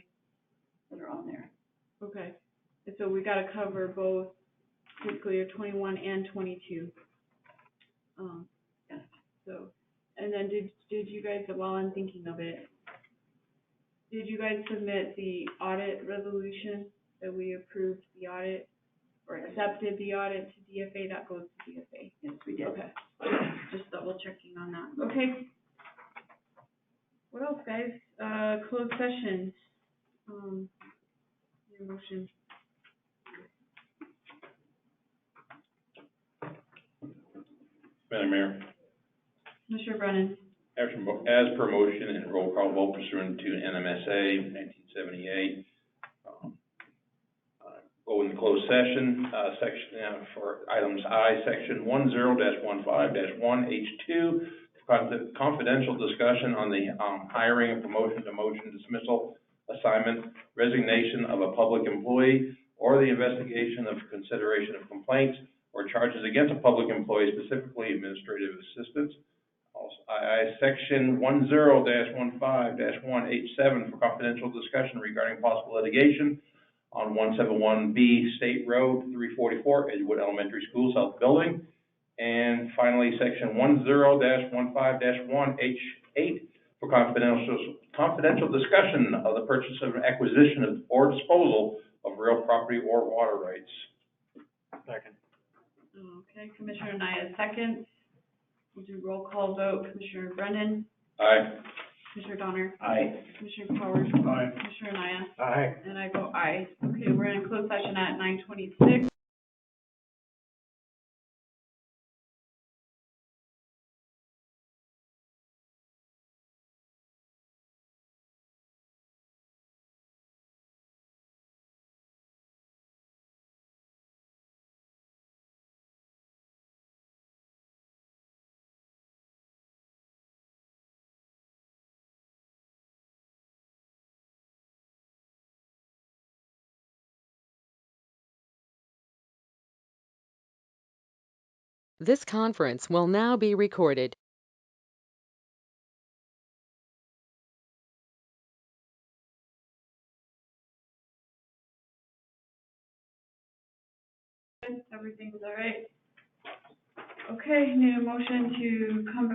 that are on there. Okay. And so we got to cover both fiscal year 21 and 22. Yes. So, and then did you guys, while I'm thinking of it, did you guys submit the audit resolution that we approved the audit or accepted the audit to DFA? That goes to DFA. Yes, we did. Okay. Just double checking on that. Okay. What else, guys? Closed session. Your motion. Madam Mayor, Commissioner Brennan. as per motion and roll call vote pursuant to NMSA 1978, go into closed session, section, for items I, section 10-15-1H2, confidential discussion on the hiring, promotion, demotion, dismissal, assignment, resignation of a public employee, or the investigation of consideration of complaints or charges against a public employee, specifically administrative assistance. Also, I, section 10-15-1H7 for confidential discussion regarding possible litigation on 171B State Road 344, Edgewood Elementary School, South Building. And finally, section 10-15-1H8 for confidential discussion of the purchase of acquisition or disposal of real property or water rights. Second. Okay, Commissioner Naya, second. We'll do roll call vote. Commissioner Brennan. Aye. Commissioner Donner. Aye. Commissioner Powers. Aye. Commissioner Naya. Aye. And I vote aye. Okay, we're in closed session at 9:26. This conference will now be recorded. Everything's all right. Okay, need a motion to come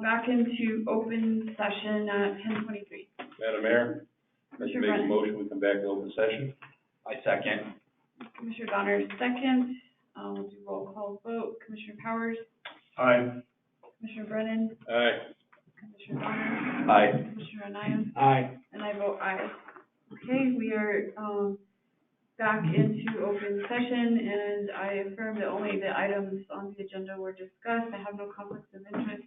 back into open session at 10:23. Madam Mayor, I'd like to make a motion, we come back to open session. I second. Commissioner Donner, second. We'll do roll call vote. Commissioner Powers. Aye. Commissioner Brennan. Aye. Commissioner Donner. Aye. Commissioner Anaya. Aye. And I vote aye. Okay, we are back into open session, and I affirm that only the items on the agenda were discussed. I have no conflicts of interest,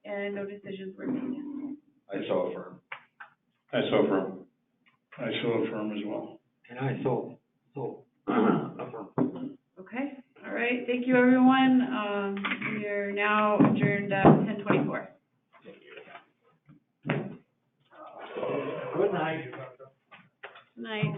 and no decisions were made. I so affirm. I so affirm. I so affirm as well. And I so affirm. Okay, all right, thank you, everyone. We are now adjourned at 10:24. Good night. Night.